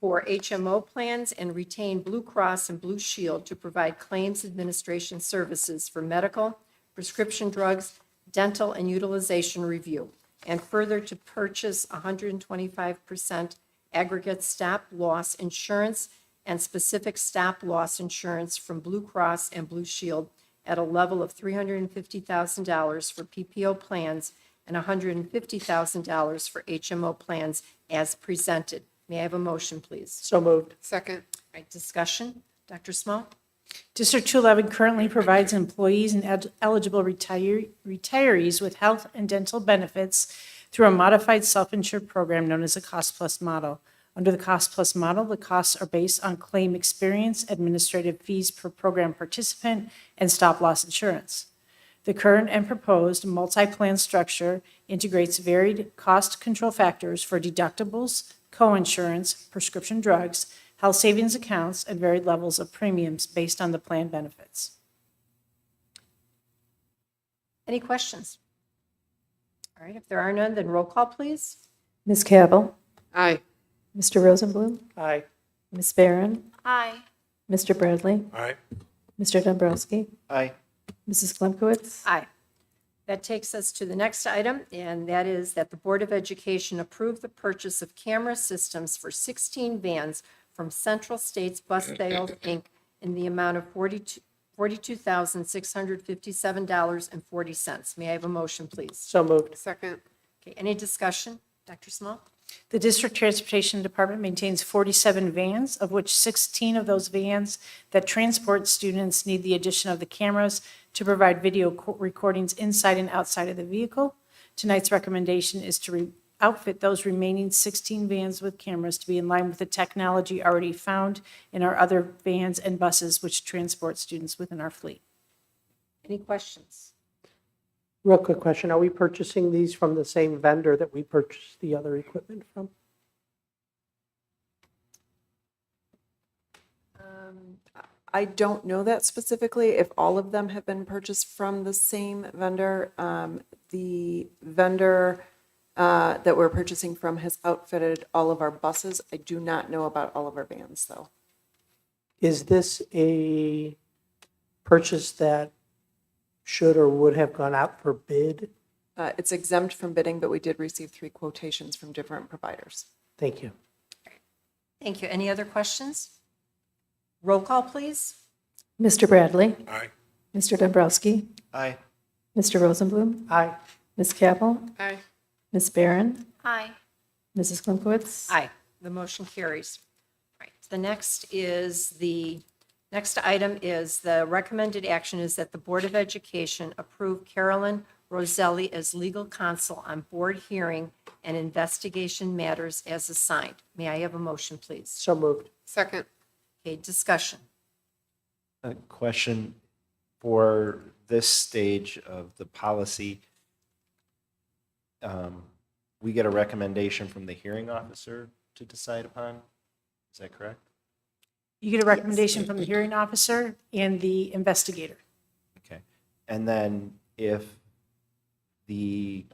for HMO plans, and retain Blue Cross and Blue Shield to provide claims administration services for medical, prescription drugs, dental, and utilization review, and further to purchase 125% aggregate stop loss insurance and specific stop loss insurance from Blue Cross and Blue Shield at a level of $350,000 for PPO plans and $150,000 for HMO plans as presented. May I have a motion, please? So moved. Second. All right, discussion. Dr. Small? District 211 currently provides employees and eligible retirees with health and dental benefits through a modified self-insured program known as a cost-plus model. Under the cost-plus model, the costs are based on claim experience, administrative fees per program participant, and stop-loss insurance. The current and proposed multi-plan structure integrates varied cost control factors for deductibles, coinsurance, prescription drugs, health savings accounts, and varied levels of premiums based on the plan benefits. Any questions? All right, if there are none, then roll call, please. Ms. Cavill, Aye. Mr. Rosenblum, Aye. Ms. Barron, Aye. Mr. Bradley, Aye. Mr. Dombrowski, Aye. Mrs. Klimkowitz. Aye. That takes us to the next item, and that is that the Board of Education approve the purchase of camera systems for 16 vans from Central States Bus Sales, Inc. in the amount of $42,657.40. May I have a motion, please? So moved. Second. Okay, any discussion? Dr. Small? The District Transportation Department maintains 47 vans, of which 16 of those vans that transport students need the addition of the cameras to provide video recordings inside and outside of the vehicle. Tonight's recommendation is to outfit those remaining 16 vans with cameras to be in line with the technology already found in our other vans and buses which transport students within our fleet. Any questions? Real quick question. Are we purchasing these from the same vendor that we purchased the other equipment from? I don't know that specifically, if all of them have been purchased from the same vendor. The vendor that we're purchasing from has outfitted all of our buses. I do not know about all of our vans, though. Is this a purchase that should or would have gone out for bid? It's exempt from bidding, but we did receive 3 quotations from different providers. Thank you. Thank you. Any other questions? Roll call, please. Mr. Bradley, Aye. Mr. Dombrowski, Aye. Mr. Rosenblum, Aye. Ms. Cavill, Aye. Ms. Barron, Aye. Mrs. Klimkowitz. Aye. The motion carries. Right. The next item is the recommended action is that the Board of Education approve Carolyn Roselli as legal counsel on board hearing and investigation matters as assigned. May I have a motion, please? So moved. Second. Okay, discussion. A question for this stage of the policy. We get a recommendation from the hearing officer to decide upon. Is that correct? You get a recommendation from the hearing officer and the investigator. Okay. And then if the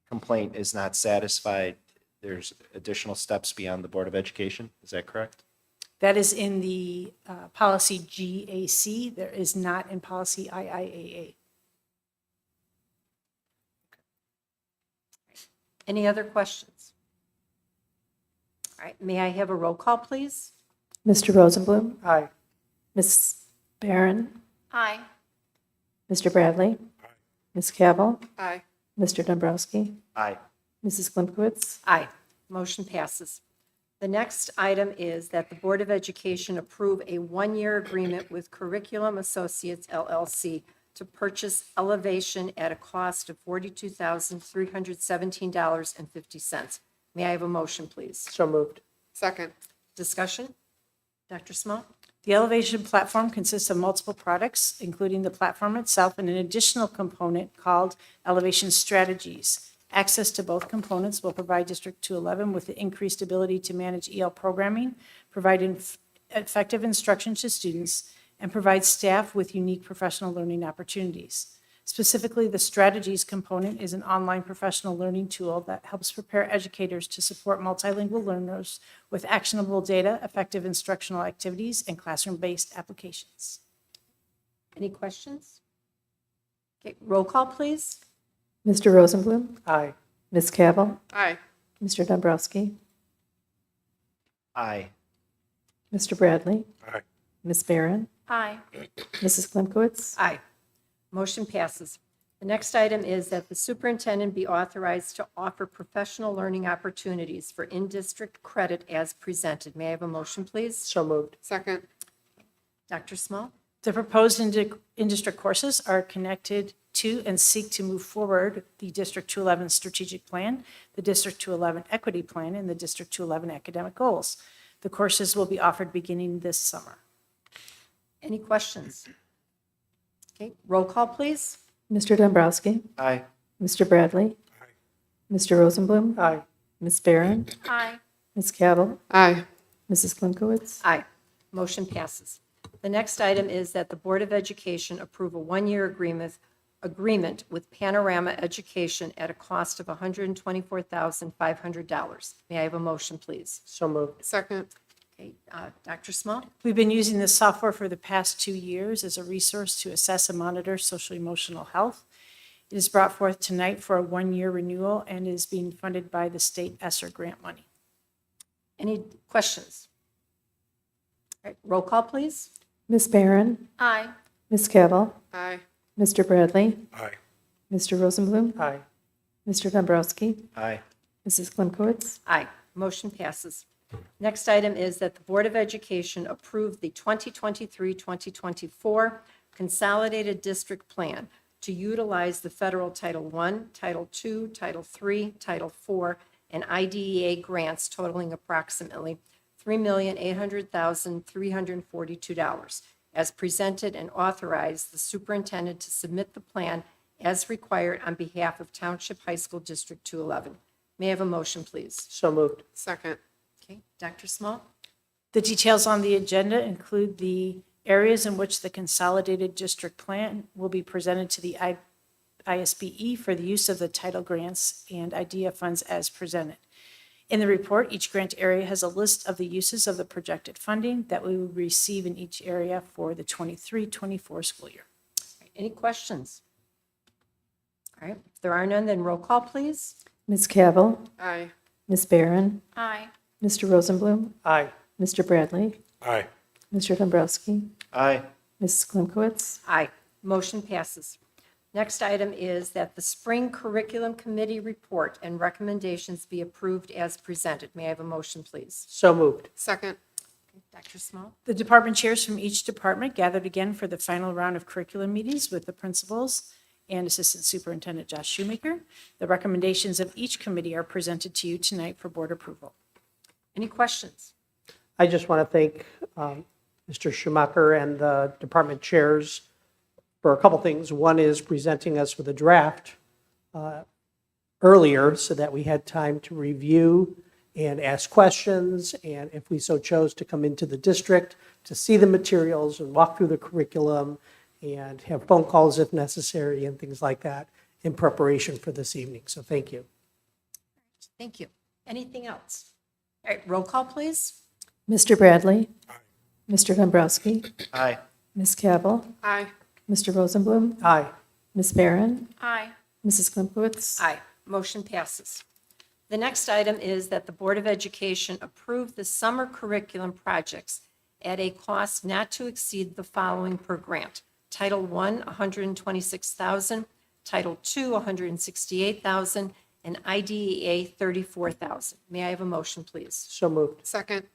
complaint is not satisfied, there's additional steps beyond the Board of Education. Is that correct? That is in the policy GAC. There is not in policy IIAA. Any other questions? All right, may I have a roll call, please? Mr. Rosenblum, Aye. Ms. Barron, Aye. Mr. Bradley, Ms. Cavill, Aye. Mr. Dombrowski, Aye. Mrs. Klimkowitz. Aye. Motion passes. The next item is that the Board of Education approve a one-year agreement with Curriculum Associates LLC to purchase Elevation at a cost of $42,317.50. May I have a motion, please? So moved. Second. Discussion? Dr. Small? The Elevation platform consists of multiple products, including the platform itself and an additional component called Elevation Strategies. Access to both components will provide District 211 with the increased ability to manage EL programming, provide effective instruction to students, and provide staff with unique professional learning opportunities. Specifically, the Strategies component is an online professional learning tool that helps prepare educators to support multilingual learners with actionable data, effective instructional activities, and classroom-based applications. Any questions? Okay, roll call, please. Mr. Rosenblum, Aye. Ms. Cavill, Aye. Mr. Dombrowski, Aye. Mr. Bradley, Aye. Ms. Barron, Aye. Mrs. Klimkowitz. Aye. Motion passes. The next item is that the superintendent be authorized to offer professional learning opportunities for in-district credit as presented. May I have a motion, please? So moved. Second. Dr. Small? The proposed in-district courses are connected to and seek to move forward the District 211 strategic plan, the District 211 equity plan, and the District 211 academic goals. The courses will be offered beginning this summer. Any questions? Okay, roll call, please. Mr. Dombrowski? Aye. Mr. Bradley? Mr. Rosenblum? Aye. Ms. Barron? Aye. Ms. Cavill? Aye. Mrs. Klimkowitz? Aye. Motion passes. The next item is that the Board of Education approve a one-year agreement with Panorama Education at a cost of $124,500. May I have a motion, please? So moved. Second. Okay, Dr. Small? We've been using this software for the past 2 years as a resource to assess and monitor social emotional health. It is brought forth tonight for a one-year renewal and is being funded by the state ESSER grant money. Any questions? All right, roll call, please. Ms. Barron? Aye. Ms. Cavill? Aye. Mr. Bradley? Aye. Mr. Rosenblum? Aye. Mr. Dombrowski? Aye. Mrs. Klimkowitz? Aye. Motion passes. Next item is that the Board of Education approve the 2023-2024 Consolidated District Plan to utilize the federal Title I, Title II, Title III, Title IV, and IDEA grants totaling approximately $3,800,342, as presented, and authorize the superintendent to submit the plan as required on behalf of Township High School District 211. May I have a motion, please? So moved. Second. Okay, Dr. Small? The details on the agenda include the areas in which the consolidated district plan will be presented to the ISBE for the use of the title grants and IDEA funds as presented. In the report, each grant area has a list of the uses of the projected funding that we will receive in each area for the 23-24 school year. Any questions? All right, if there are none, then roll call, please. Ms. Cavill? Aye. Ms. Barron? Aye. Mr. Rosenblum? Aye. Mr. Bradley? Aye. Mr. Dombrowski? Aye. Mrs. Klimkowitz? Aye. Motion passes. Next item is that the Spring Curriculum Committee report and recommendations be approved as presented. May I have a motion, please? So moved. Second. Dr. Small? The department chairs from each department gathered again for the final round of curriculum meetings with the principals and Assistant Superintendent Josh Shoemaker. The recommendations of each committee are presented to you tonight for board approval. Any questions? I just want to thank Mr. Schumacher and the department chairs for a couple things. One is presenting us with a draft earlier so that we had time to review and ask questions, and if we so chose, to come into the district to see the materials and walk through the curriculum and have phone calls if necessary and things like that in preparation for this evening. So thank you. Thank you. Anything else? All right, roll call, please. Mr. Bradley? Mr. Dombrowski? Aye. Ms. Cavill? Aye. Mr. Rosenblum? Aye. Ms. Barron? Aye. Mrs. Klimkowitz? Aye. Motion passes. The next item is that the Board of Education approve the summer curriculum projects at a cost not to exceed the following per grant. Title I, $126,000, Title II, $168,000, and IDEA, $34,000. May I have a motion, please? So moved. Second.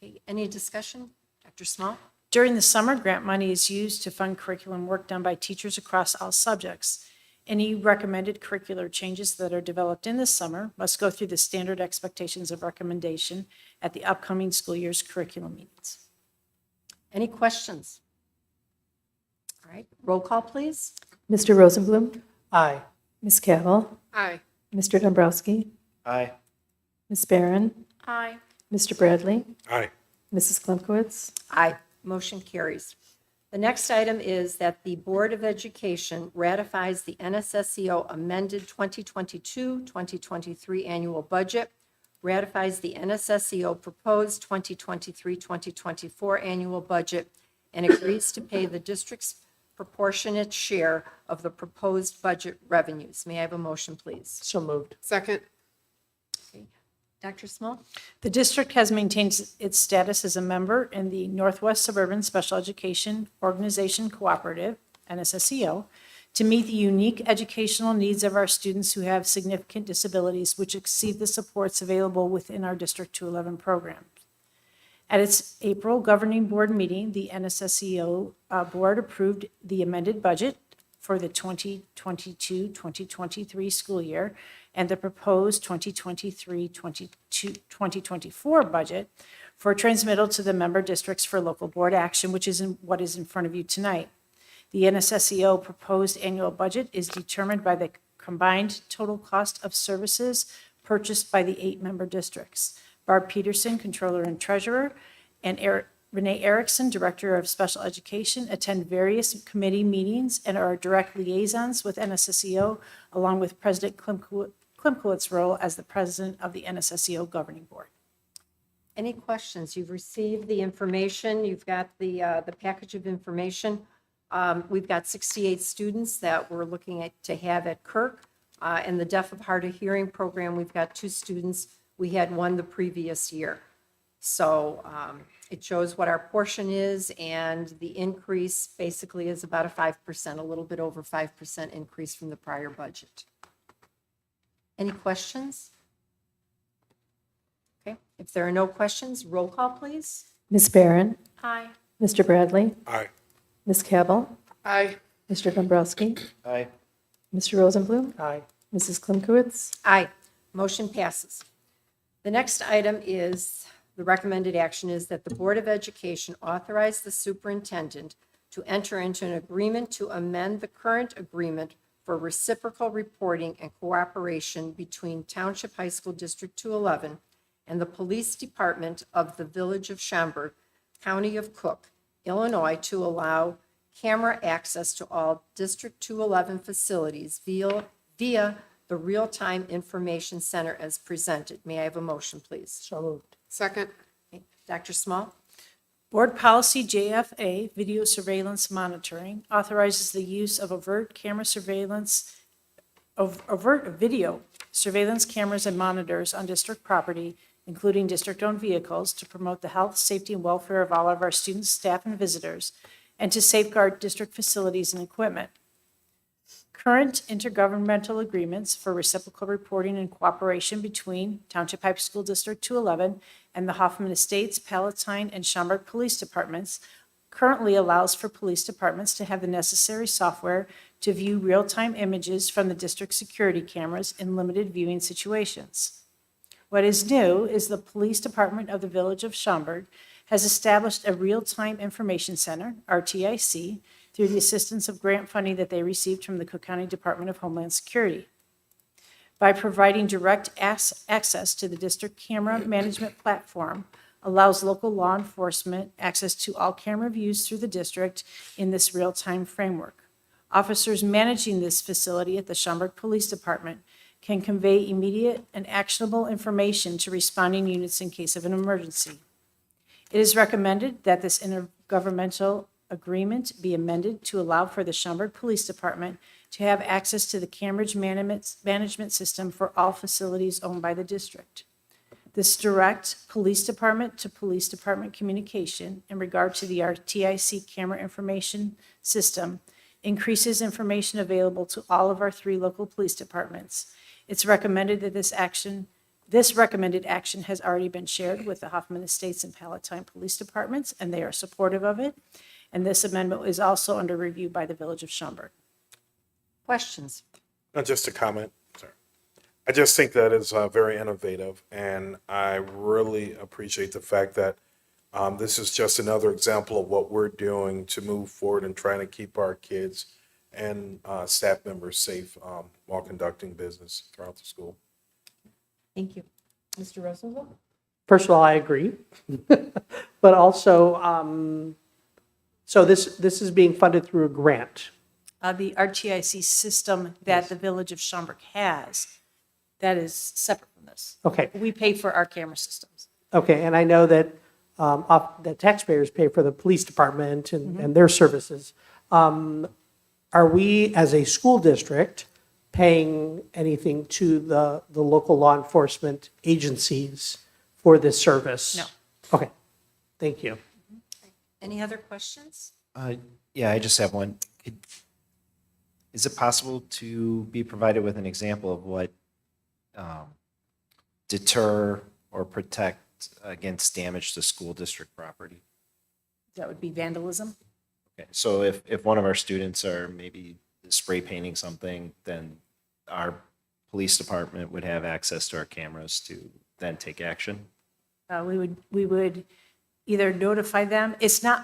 Okay, any discussion? Dr. Small? During the summer, grant money is used to fund curriculum work done by teachers across all subjects. Any recommended curricular changes that are developed in the summer must go through the standard expectations of recommendation at the upcoming school year's curriculum meetings. Any questions? All right, roll call, please. Mr. Rosenblum? Aye. Ms. Cavill? Aye. Mr. Dombrowski? Aye. Ms. Barron? Aye. Mr. Bradley? Aye. Mrs. Klimkowitz? Aye. Motion carries. The next item is that the Board of Education ratifies the NSSEO amended 2022-2023 annual budget, ratifies the NSSEO proposed 2023-2024 annual budget, and agrees to pay the district's proportionate share of the proposed budget revenues. May I have a motion, please? So moved. Second. Dr. Small? The district has maintained its status as a member in the Northwest Suburban Special Education Organization Cooperative, NSSEO, to meet the unique educational needs of our students who have significant disabilities, which exceed the supports available within our District 211 program. At its April governing board meeting, the NSSEO board approved the amended budget for the 2022-2023 school year and the proposed 2023-2024 budget for transmittal to the member districts for local board action, which is what is in front of you tonight. The NSSEO proposed annual budget is determined by the combined total cost of services purchased by the 8-member districts. Barb Peterson, Controller and Treasurer, and Renee Erickson, Director of Special Education, attend various committee meetings and are direct liaisons with NSSEO, along with President Klimkowitz's role as the President of the NSSEO Governing Board. Any questions? You've received the information. You've got the package of information. We've got 68 students that we're looking at to have at Kirk. In the deaf of hard of hearing program, we've got 2 students. We had 1 the previous year. So it shows what our portion is, and the increase basically is about a 5%, a little bit over 5% increase from the prior budget. Any questions? Okay, if there are no questions, roll call, please. Ms. Barron? Aye. Mr. Bradley? Aye. Ms. Cabell? Aye. Mr. Dombrowski? Aye. Mr. Rosenblum? Aye. Mrs. Klimkowitz? Aye. Motion passes. The next item is, the recommended action is that the Board of Education authorize the superintendent to enter into an agreement to amend the current agreement for reciprocal reporting and cooperation between Township High School District 211 and the Police Department of the Village of Schaumburg, County of Cook, Illinois, to allow camera access to all District 211 facilities via the Real-Time Information Center as presented. May I have a motion, please? So moved. Second. Dr. Small? Board Policy JFA, Video Surveillance Monitoring, authorizes the use of overt video surveillance cameras and monitors on district property, including district-owned vehicles, to promote the health, safety, and welfare of all of our students, staff, and visitors, and to safeguard district facilities and equipment. Current intergovernmental agreements for reciprocal reporting and cooperation between Township High School District 211 and the Hoffman Estates, Palatine, and Schaumburg Police Departments currently allows for police departments to have the necessary software to view real-time images from the district security cameras in limited viewing situations. What is new is the Police Department of the Village of Schaumburg has established a Real-Time Information Center, RTIC, through the assistance of grant funding that they received from the Cook County Department of Homeland Security. By providing direct access to the district camera management platform, allows local law enforcement access to all camera views through the district in this real-time framework. Officers managing this facility at the Schaumburg Police Department can convey immediate and actionable information to responding units in case of an emergency. It is recommended that this intergovernmental agreement be amended to allow for the Schaumburg Police Department to have access to the camera management system for all facilities owned by the district. This direct police department to police department communication in regard to the RTIC camera information system increases information available to all of our 3 local police departments. It's recommended that this recommended action has already been shared with the Hoffman Estates and Palatine Police Departments, and they are supportive of it. And this amendment is also under review by the Village of Schaumburg. Questions? Just a comment. Sorry. I just think that is very innovative, and I really appreciate the fact that this is just another example of what we're doing to move forward and trying to keep our kids and staff members safe while conducting business throughout the school. Thank you. Mr. Rosenblum? First of all, I agree. But also, so this is being funded through a grant. The RTIC system that the Village of Schaumburg has, that is separate from this. Okay. We pay for our camera systems. Okay, and I know that the taxpayers pay for the police department and their services. Are we, as a school district, paying anything to the local law enforcement agencies for this service? No. Okay, thank you. Any other questions? Yeah, I just have one. Is it possible to be provided with an example of what deter or protect against damage to school district property? That would be vandalism. Okay, so if one of our students are maybe spray painting something, then our police department would have access to our cameras to then take action? We would either notify them.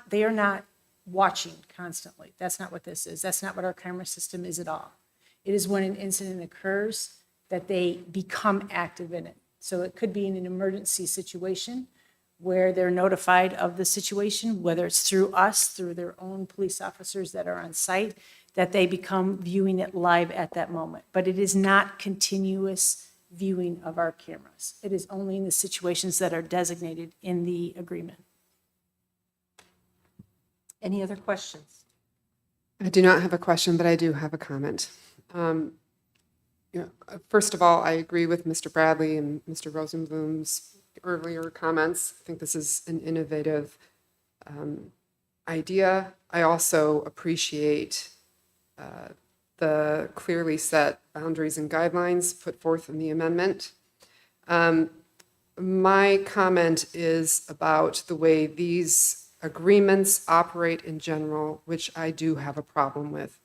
They are not watching constantly. That's not what this is. That's not what our camera system is at all. It is when an incident occurs that they become active in it. So it could be in an emergency situation where they're notified of the situation, whether it's through us, through their own police officers that are on site, that they become viewing it live at that moment. But it is not continuous viewing of our cameras. It is only in the situations that are designated in the agreement. Any other questions? I do not have a question, but I do have a comment. First of all, I agree with Mr. Bradley and Mr. Rosenblum's earlier comments. I think this is an innovative idea. I also appreciate the clearly set boundaries and guidelines put forth in the amendment. My comment is about the way these agreements operate in general, which I do have a problem with.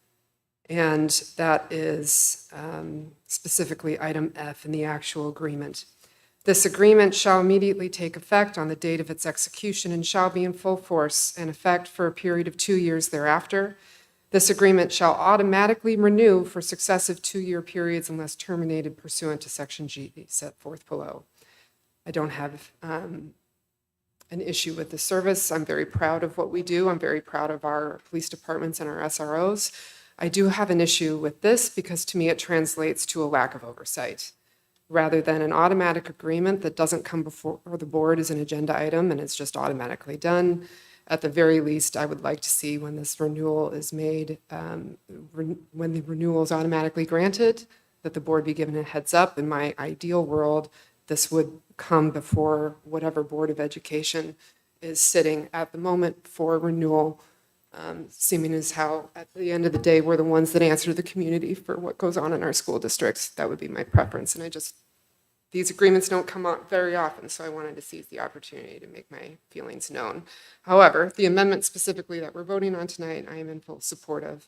And that is specifically item F in the actual agreement. This agreement shall immediately take effect on the date of its execution and shall be in full force and effect for a period of 2 years thereafter. This agreement shall automatically renew for successive 2-year periods unless terminated pursuant to Section G set forth below. I don't have an issue with the service. I'm very proud of what we do. I'm very proud of our police departments and our SROs. I do have an issue with this because to me it translates to a lack of oversight. Rather than an automatic agreement that doesn't come before the board as an agenda item and it's just automatically done, at the very least, I would like to see when this renewal is made, when the renewal is automatically granted, that the board be given a heads up. In my ideal world, this would come before whatever Board of Education is sitting at the moment for renewal, seeming as how at the end of the day, we're the ones that answer to the community for what goes on in our school districts. That would be my preference. And these agreements don't come out very often, so I wanted to seize the opportunity to make my feelings known. However, the amendment specifically that we're voting on tonight, I am in full support of.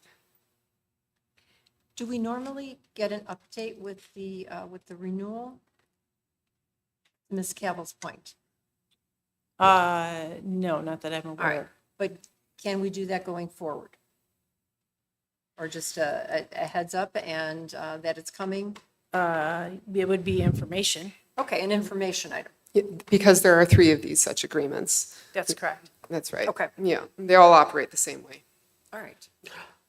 Do we normally get an update with the renewal? Ms. Cavill's point. No, not that I'm All aware right, of. but can we do that going forward? Or just a heads up and that it's coming? It would be information. Okay, an information item. Because there are 3 of these such agreements. That's correct. That's right. Okay. Yeah, they all operate the same way. All right.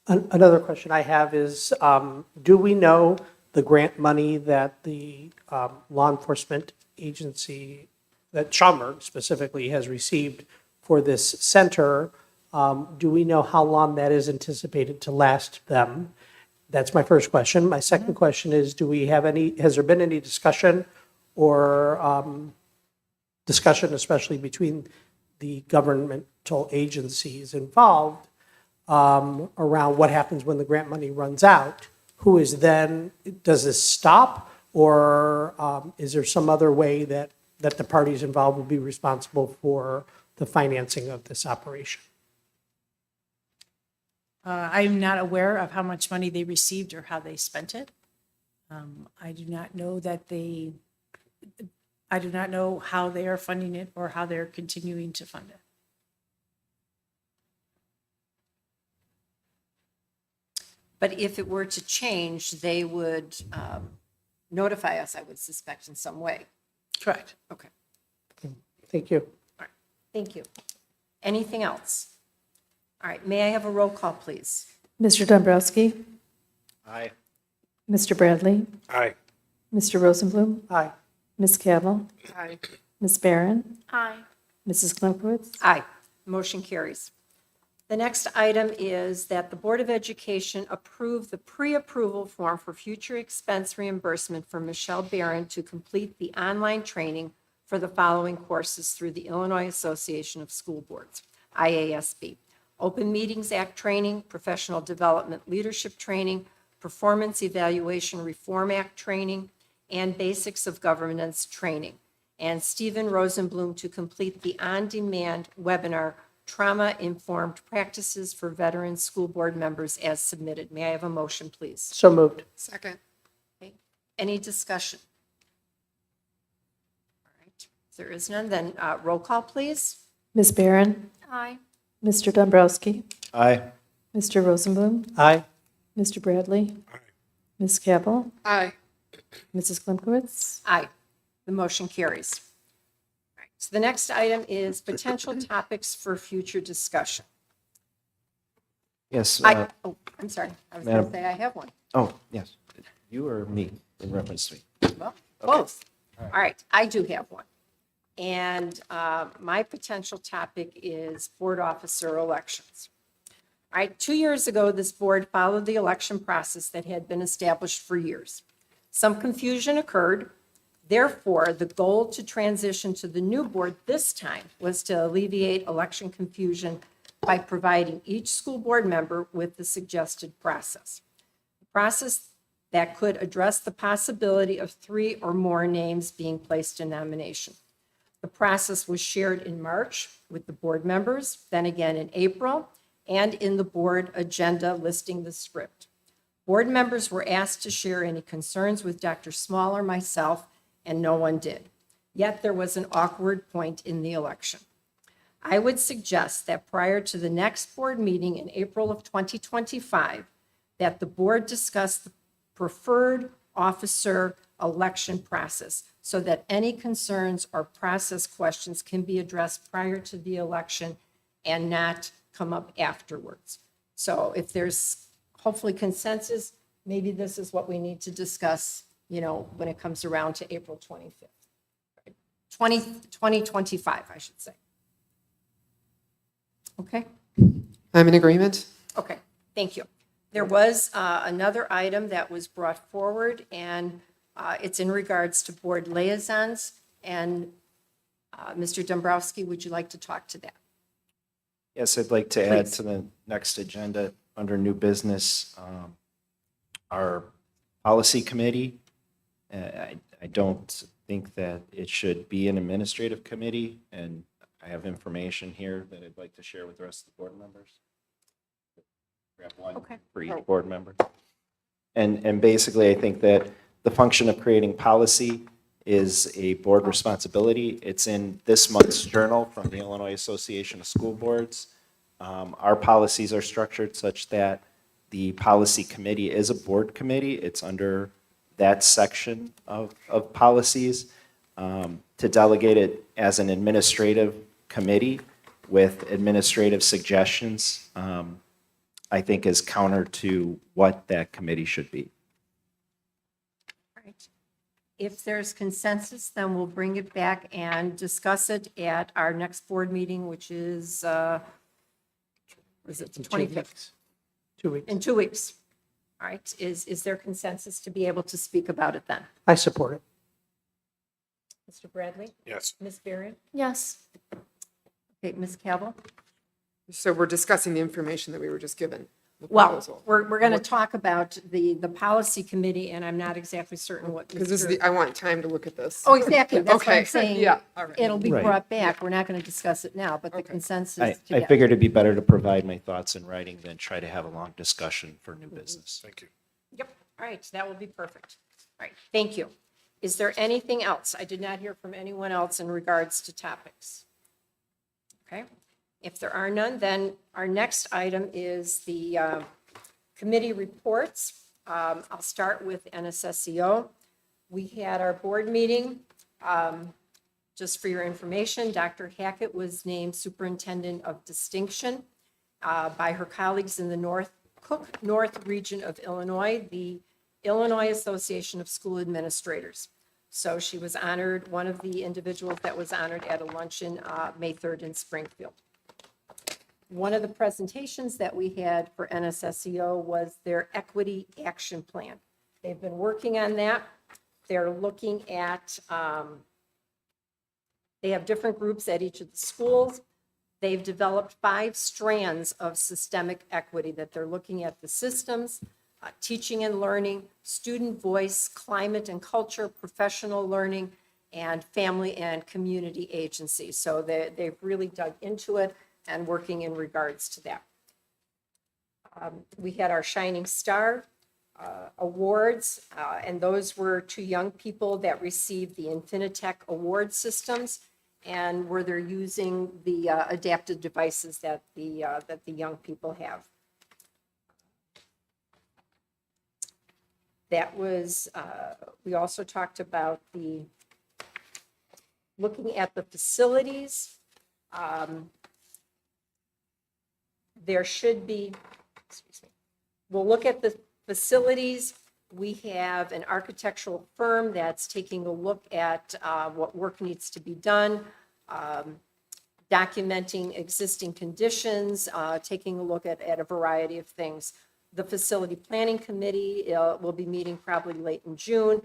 Another question I have is, do we know the grant money that the law enforcement agency, that Schaumburg specifically has received for this center? Do we know how long that is anticipated to last them? That's my first question. My second question is, has there been any discussion or discussion, especially between the governmental agencies involved, around what happens when the grant money runs out? Who is then, does this stop? Or is there some other way that the parties involved will be responsible for the financing of this operation? I'm not aware of how much money they received or how they spent it. I do not know I do not know how they are funding it or how they're continuing to fund it. But if it were to change, they would notify us, I would suspect, in some way. Correct. Okay. Thank you. All right. Thank you. Anything else? All right. May I have a roll call, please? Mr. Dombrowski? Aye. Mr. Bradley? Aye. Mr. Rosenblum? Aye. Ms. Cavill? Aye. Ms. Barron? Aye. Mrs. Klimkowitz? Aye. Motion carries. The next item is that the Board of Education approve the pre-approval form for future expense reimbursement for Michelle Barron to complete the online training for the following courses through the Illinois Association of School Boards, IASB. Open Meetings Act training, Professional Development Leadership training, Performance Evaluation Reform Act training, and Basics of Governance training. And Stephen Rosenblum to complete the on-demand webinar, Trauma-Informed Practices for Veteran School Board Members as submitted. May I have a motion, please? So moved. Second. Okay. Any discussion? All right. If there is none, then roll call, please. Ms. Barron? Aye. Mr. Dombrowski? Aye. Mr. Rosenblum. Aye. Mr. Bradley. Ms. Cavill. Aye. Mrs. Klimkowitz. Aye. The motion carries. All right, so the next item is potential topics for future discussion. Yes. I'm sorry. I was going Madam- to say I have one. Oh, yes. You or me in reference to me? Well, both. All right, I do have one. And my potential topic is board officer elections. All right, 2 years ago, this board followed the election process that had been established for years. Some confusion occurred. Therefore, the goal to transition to the new board this time was to alleviate election confusion by providing each school board member with the suggested process. The process that could address the possibility of 3 or more names being placed in nomination. The process was shared in March with the board members, then again in April, and in the board agenda listing the script. Board members were asked to share any concerns with Dr. Small or myself, and no one did. Yet there was an awkward point in the election. I would suggest that prior to the next board meeting in April of 2025, that the board discuss the preferred officer election process so that any concerns or process questions can be addressed prior to the election and not come up afterwards. So if there's hopefully consensus, maybe this is what we need to discuss, when it comes around to April 25th. 2025, I should say. Okay? I'm in agreement. Okay, thank you. There was another item that was brought forward, and it's in regards to board liaisons. And Mr. Dombrowski, would you like to talk to that? Yes, I'd like to add Please. to the next agenda under new business, our policy committee. I don't think that it should be an administrative committee, and I have information here that I'd like to share with the rest of the board members. Grab one Okay. for each board member. And basically, I think that the function of creating policy is a board responsibility. It's in this month's journal from the Illinois Association of School Boards. Our policies are structured such that the policy committee is a board committee. It's under that section of policies. To delegate it as an administrative committee with administrative suggestions, I think is counter to what that committee should be. Right. If there's consensus, then we'll bring it back and discuss it at our next board meeting, which is the 25th? 2 weeks. In 2 weeks. All right. Is there consensus to be able to speak about it then? I support it. Mr. Bradley? Yes. Ms. Barron? Yes. Okay, Ms. Cavill? So we're discussing the information that we were just given. the Well, proposal. we're going to talk about the policy committee, and I'm not exactly certain what. Because this is Mr. I want time to look at this. Oh, exactly. That's what I'm Okay. saying. Yeah, all right. It'll be Right. brought back. We're not going to discuss it now, but the consensus. I to get- figured it'd be better to provide my thoughts in writing than try to have a long discussion for new business. Thank you. Yep, all right, that will be perfect. All right, thank you. Is there anything else? I did not hear from anyone else in regards to topics. Okay, if there are none, then our next item is the committee reports. I'll start with NSSEO. We had our board meeting. Just for your information, Dr. Hackett was named Superintendent of Distinction by her colleagues in the Cook North region of Illinois, the Illinois Association of School Administrators. So she was honored, one of the individuals that was honored at a luncheon May 3rd in Springfield. One of the presentations that we had for NSSEO was their Equity Action Plan. They've been working on that. They're looking at, they have different groups at each of the schools. They've developed 5 strands of systemic equity that they're looking at: the systems, teaching and learning, student voice, climate and culture, professional learning, and family and community agencies. So they've really dug into it and working in regards to that. We had our Shining Star awards, and those were to young people that received the Infinitec award systems. and where they're using the adaptive devices that the young people have. That was, we also talked about looking at the facilities. There should be, excuse me, we'll look at the facilities. We have an architectural firm that's taking a look at what work needs to be done, documenting existing conditions, taking a look at a variety of things. The Facility Planning Committee will be meeting probably late in June,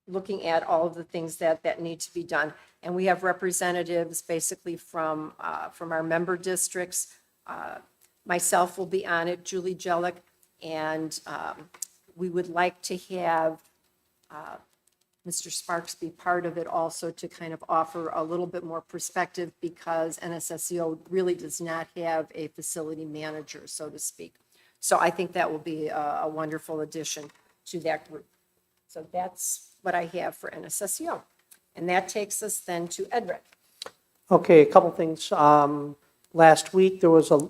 looking at all of the things that need to be done. And we have representatives basically from our member districts. Myself will be on it, Julie Jellick, and we would like to have Mr. Sparks be part of it also to kind of offer a little bit more perspective, because NSSEO really does not have a facility manager, so to speak. So I think that will be a wonderful addition to that group. So that's what I have for NSSEO. And that takes us then to EdRed. Okay, a couple things. Last week, there was a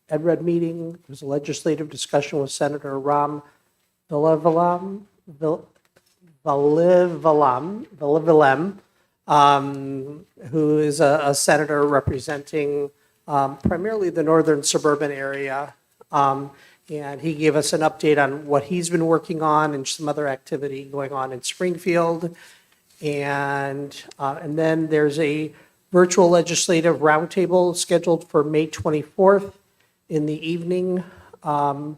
EdRed meeting. There was a legislative discussion with Senator Ram Valivilem, who is a senator representing primarily the northern suburban area. And he gave us an update on what he's been working on and some other activity going on in Springfield. And then there's a virtual legislative roundtable scheduled for May 24th in the evening. I'm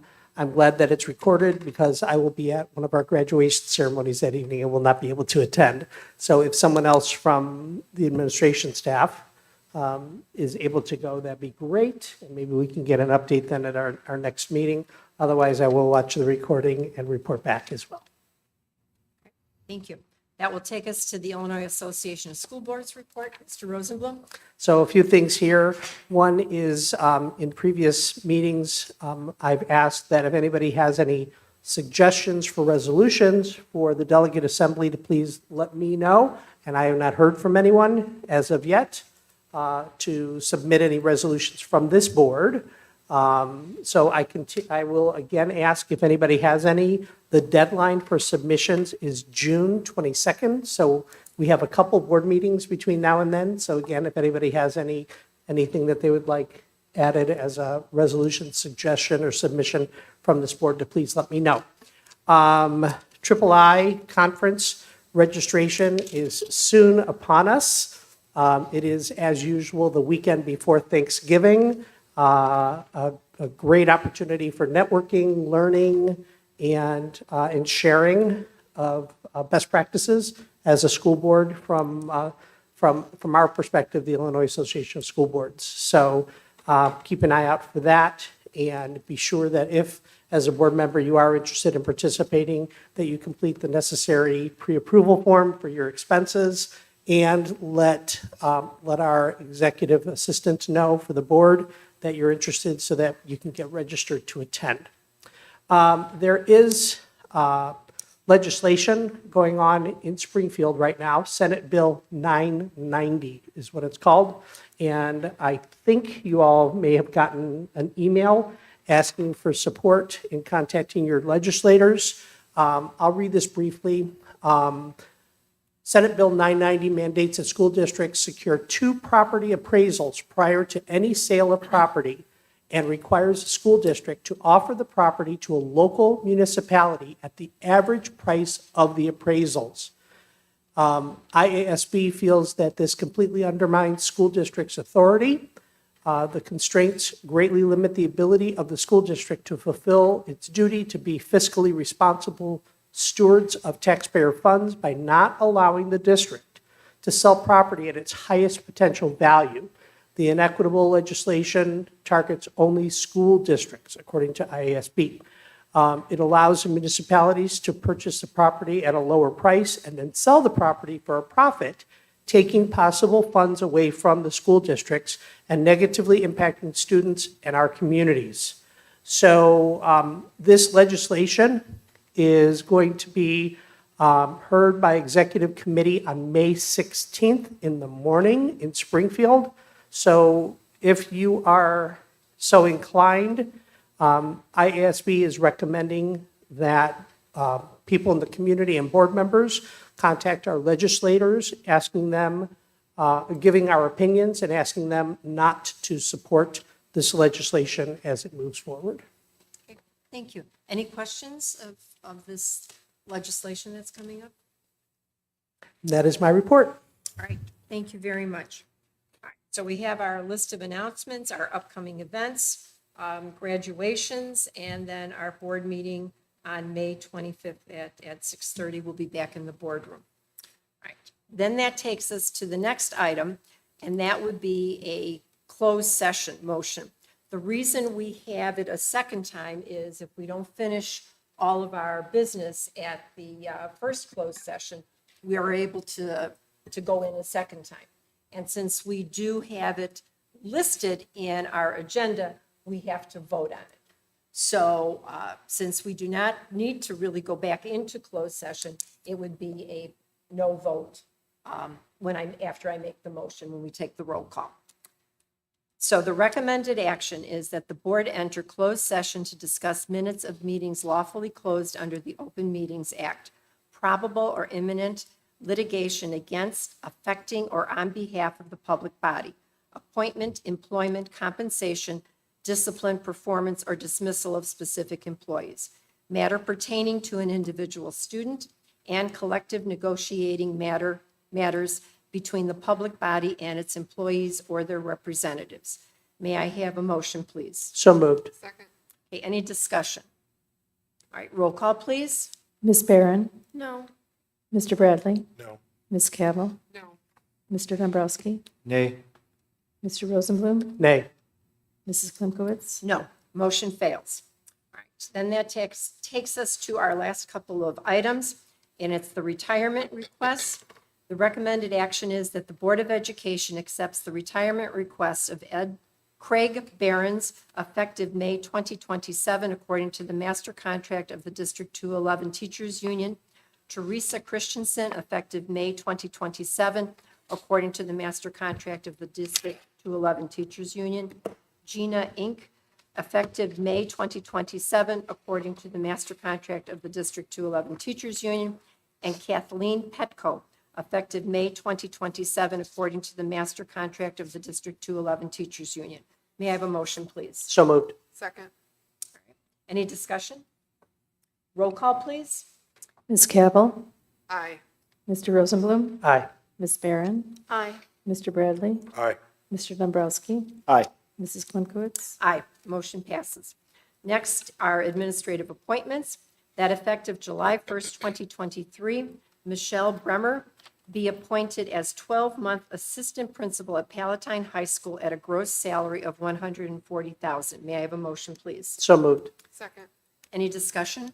glad that it's recorded because I will be at one of our graduation ceremonies that evening and will not be able to attend. So if someone else from the administration staff is able to go, that'd be great. And maybe we can get an update then at our next meeting. Otherwise, I will watch the recording and report back as well. Thank you. That will take us to the Illinois Association of School Boards report. Mr. Rosenblum. So a few things here. One is in previous meetings, I've asked that if anybody has any suggestions for resolutions for the delegate assembly to please let me know. And I have not heard from anyone as of yet to submit any resolutions from this board. So I will again ask if anybody has any. The deadline for submissions is June 22nd. So we have a couple board meetings between now and then. So again, if anybody has anything that they would like added as a resolution suggestion or submission from this board, to please let me know. III conference registration is soon upon us. It is, as usual, the weekend before Thanksgiving. A great opportunity for networking, learning, and sharing of best practices as a school board from our perspective, the Illinois Association of School Boards. So keep an eye out for that, and be sure that if, as a board member, you are interested in participating, that you complete the necessary pre-approval form for your expenses, and let our executive assistant know for the board that you're interested so that you can get registered to attend. There is legislation going on in Springfield right now. Senate Bill 990 is what it's called. And I think you all may have gotten an email asking for support in contacting your legislators. I'll read this briefly. Senate Bill 990 mandates that school districts secure 2 property appraisals prior to any sale of property, and requires the school district to offer the property to a local municipality at the average price of the appraisals. IASB feels that this completely undermines school district's authority. The constraints greatly limit the ability of the school district to fulfill its duty to be fiscally responsible stewards of taxpayer funds by not allowing the district to sell property at its highest potential value. The inequitable legislation targets only school districts, according to IASB. It allows the municipalities to purchase the property at a lower price and then sell the property for a profit, taking possible funds away from the school districts and negatively impacting students and our communities. So this legislation is going to be heard by executive committee on May 16th in the morning in Springfield. So if you are so inclined, IASB is recommending that people in the community and board members contact our legislators, asking them, giving our opinions and asking them not to support this legislation as it moves forward. Okay, thank you. Any questions of this legislation that's coming up? That is my report. All right, thank you very much. All right, so we have our list of announcements, our upcoming events, graduations, and then our board meeting on May 25th at 6:30. We'll be back in the boardroom. All right, then that takes us to the next item, and that would be a closed session motion. The reason we have it a second time is if we don't finish all of our business at the first closed session, we are able to go in a second time. And since we do have it listed in our agenda, we have to vote on it. So since we do not need to really go back into closed session, it would be a no vote after I make the motion, when we take the roll call. So the recommended action is that the board enter closed session to discuss minutes of meetings lawfully closed under the Open Meetings Act, probable or imminent litigation against, affecting, or on behalf of the public body, appointment, employment, compensation, discipline, performance, or dismissal of specific employees, matter pertaining to an individual student, and collective negotiating matters between the public body and its employees or their representatives. May I have a motion, please? So moved. Second. Okay, any discussion? All right, roll call, please. Ms. Barron? No. Mr. Bradley? No. Ms. Cavill? No. Mr. Dombrowski? Nay. Mr. Rosenblum? Nay. Mrs. Klimkowitz? No, motion fails. All right, then that takes us to our last couple of items, and it's the retirement request. The recommended action is that the Board of Education accepts the retirement request of Craig Behrens, effective May 2027, according to the master contract of the District 211 Teachers Union. Teresa Christensen, effective May 2027, according to the master contract of the District 211 Teachers Union. Gina Inc., effective May 2027, according to the master contract of the District 211 Teachers Union. And Kathleen Petco, effective May 2027, according to the master contract of the District 211 Teachers Union. May I have a motion, please? So moved. Second. Any discussion? Roll call, please. Ms. Cavill? Aye. Mr. Rosenblum? Aye. Ms. Barron? Aye. Mr. Bradley? Aye. Mr. Dombrowski? Aye. Mrs. Klimkowitz? Aye. Motion passes. Next are administrative appointments. That effective July 1st, 2023, Michelle Bremer be appointed as 12-month assistant principal at Palatine High School at a gross salary of $140,000. May I have a motion, please? So moved. Second. Any discussion?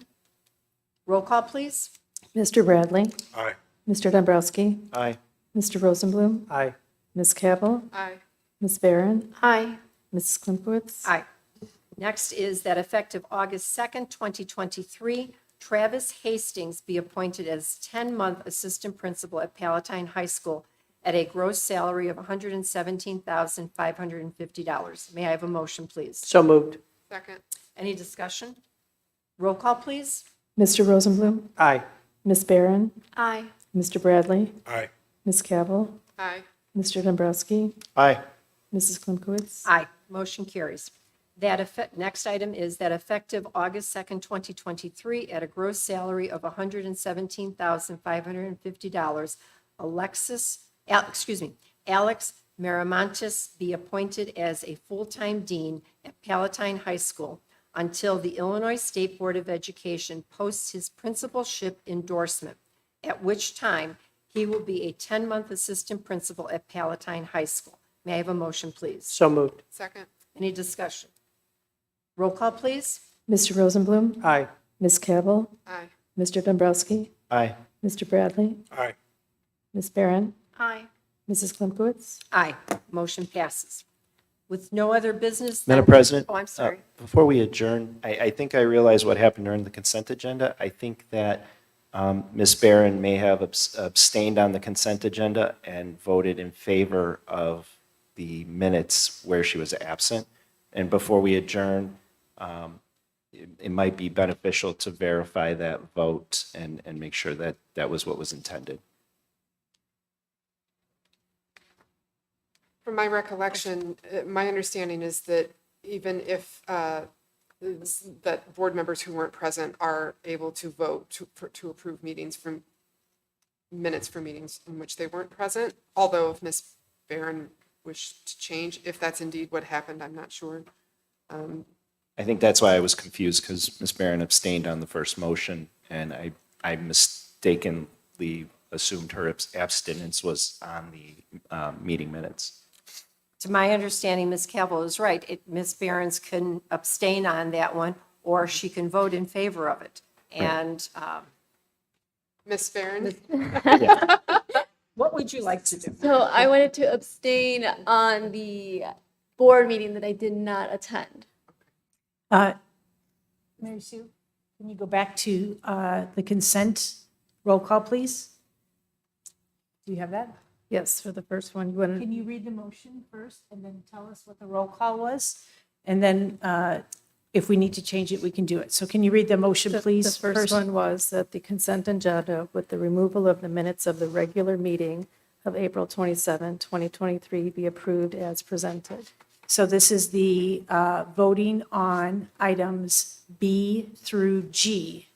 Roll call, please. Mr. Bradley? Aye. Mr. Dombrowski? Aye. Mr. Rosenblum? Aye. Ms. Cavill? Aye. Ms. Barron? Aye. Mrs. Klimkowitz? Aye. Next is that effective August 2nd, 2023, Travis Hastings be appointed as 10-month assistant principal at Palatine High School at a gross salary of $117,550. May I have a motion, please? So moved. Second. Any discussion? Roll call, please. Mr. Rosenblum? Aye. Ms. Barron? Aye. Mr. Bradley? Aye. Ms. Cavill? Aye. Mr. Dombrowski? Aye. Mrs. Klimkowitz? Aye. Motion carries. Next item is that effective August 2nd, 2023, at a gross salary of $117,550, Alex Maramontes be appointed as a full-time dean at Palatine High School until the Illinois State Board of Education posts his principalship endorsement, at which time he will be a 10-month assistant principal at Palatine High School. May I have a motion, please? So moved. Second. Any discussion? Roll call, please. Mr. Rosenblum? Aye. Ms. Cavill? Aye. Mr. Dombrowski? Aye. Mr. Bradley? Aye. Ms. Barron? Aye. Mrs. Klimkowitz? Aye. Motion passes. With no other business. Madam then- President? Oh, I'm sorry. Before we adjourn, I think I realize what happened during the consent agenda. I think that Ms. Barron may have abstained on the consent agenda and voted in favor of the minutes where she was absent. And before we adjourn, it might be beneficial to verify that vote and make sure that that was what was intended. From my recollection, my understanding is that even if that board members who weren't present are able to vote to approve minutes for meetings in which they weren't present, although if Ms. Barron wished to change, if that's indeed what happened, I'm not sure. I think that's why I was confused, because Ms. Barron abstained on the first motion, and I mistakenly assumed her abstinence was on the meeting minutes. To my understanding, Ms. Cavill is right. Ms. Behrens can abstain on that one, or she can vote in favor of it. And Ms. Barron? what would you like to do? So I wanted to abstain on the board meeting that I did not attend. Mary Sue, can you go back to the consent roll call, please? Do you have that? Yes, for the first one, you want Can you read the motion first and then tell us what the roll call was? And then if we need to change it, we can do it. So can you read the motion, please? The first one was that the consent agenda with the removal of the minutes of the regular meeting of April 27, 2023 be approved as presented. So this is the voting on items B through G.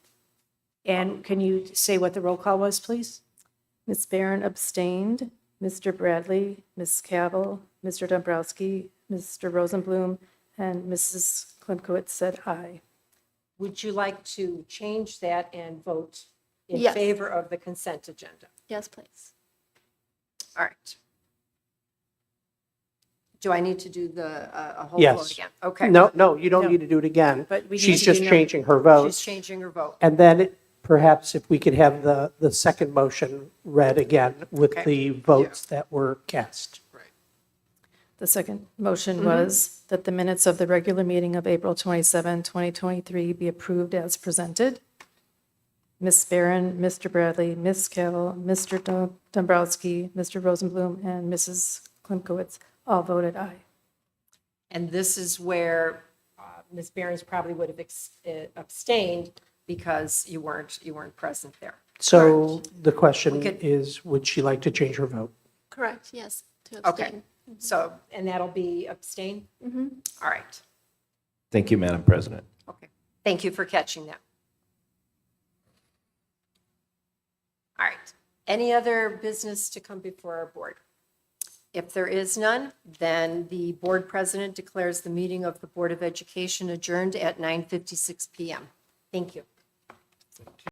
And can you say what the roll call was, please? Ms. Barron abstained, Mr. Bradley, Ms. Cavill, Mr. Dombrowski, Mr. Rosenblum, and Mrs. Klimkowitz said aye. Would you like to change that and vote in Yes. favor of the consent agenda? Yes, please. All right. Do I need to do a whole Yes. vote again? Okay. No, you don't need to do it again. But we need She's to just do no- changing her vote. She's changing her vote. And then perhaps if we could have the second motion read again with Okay. the votes that were cast. The second motion was that the minutes of the regular meeting of April 27, 2023 be approved as presented. Ms. Barron, Mr. Bradley, Ms. Cavill, Mr. Dombrowski, Mr. Rosenblum, and Mrs. Klimkowitz all voted aye. And this is where Ms. Behrens probably would have abstained because you weren't present there. So the question We could- is, would she like to change her vote? Correct, yes, to Okay. abstain. So, and that'll be abstain? All right. Thank you, Madam President. Okay. Thank you for catching that. All right. Any other business to come before our board? If there is none, then the board president declares the meeting of the Board of Education adjourned at 9:56 PM. Thank you.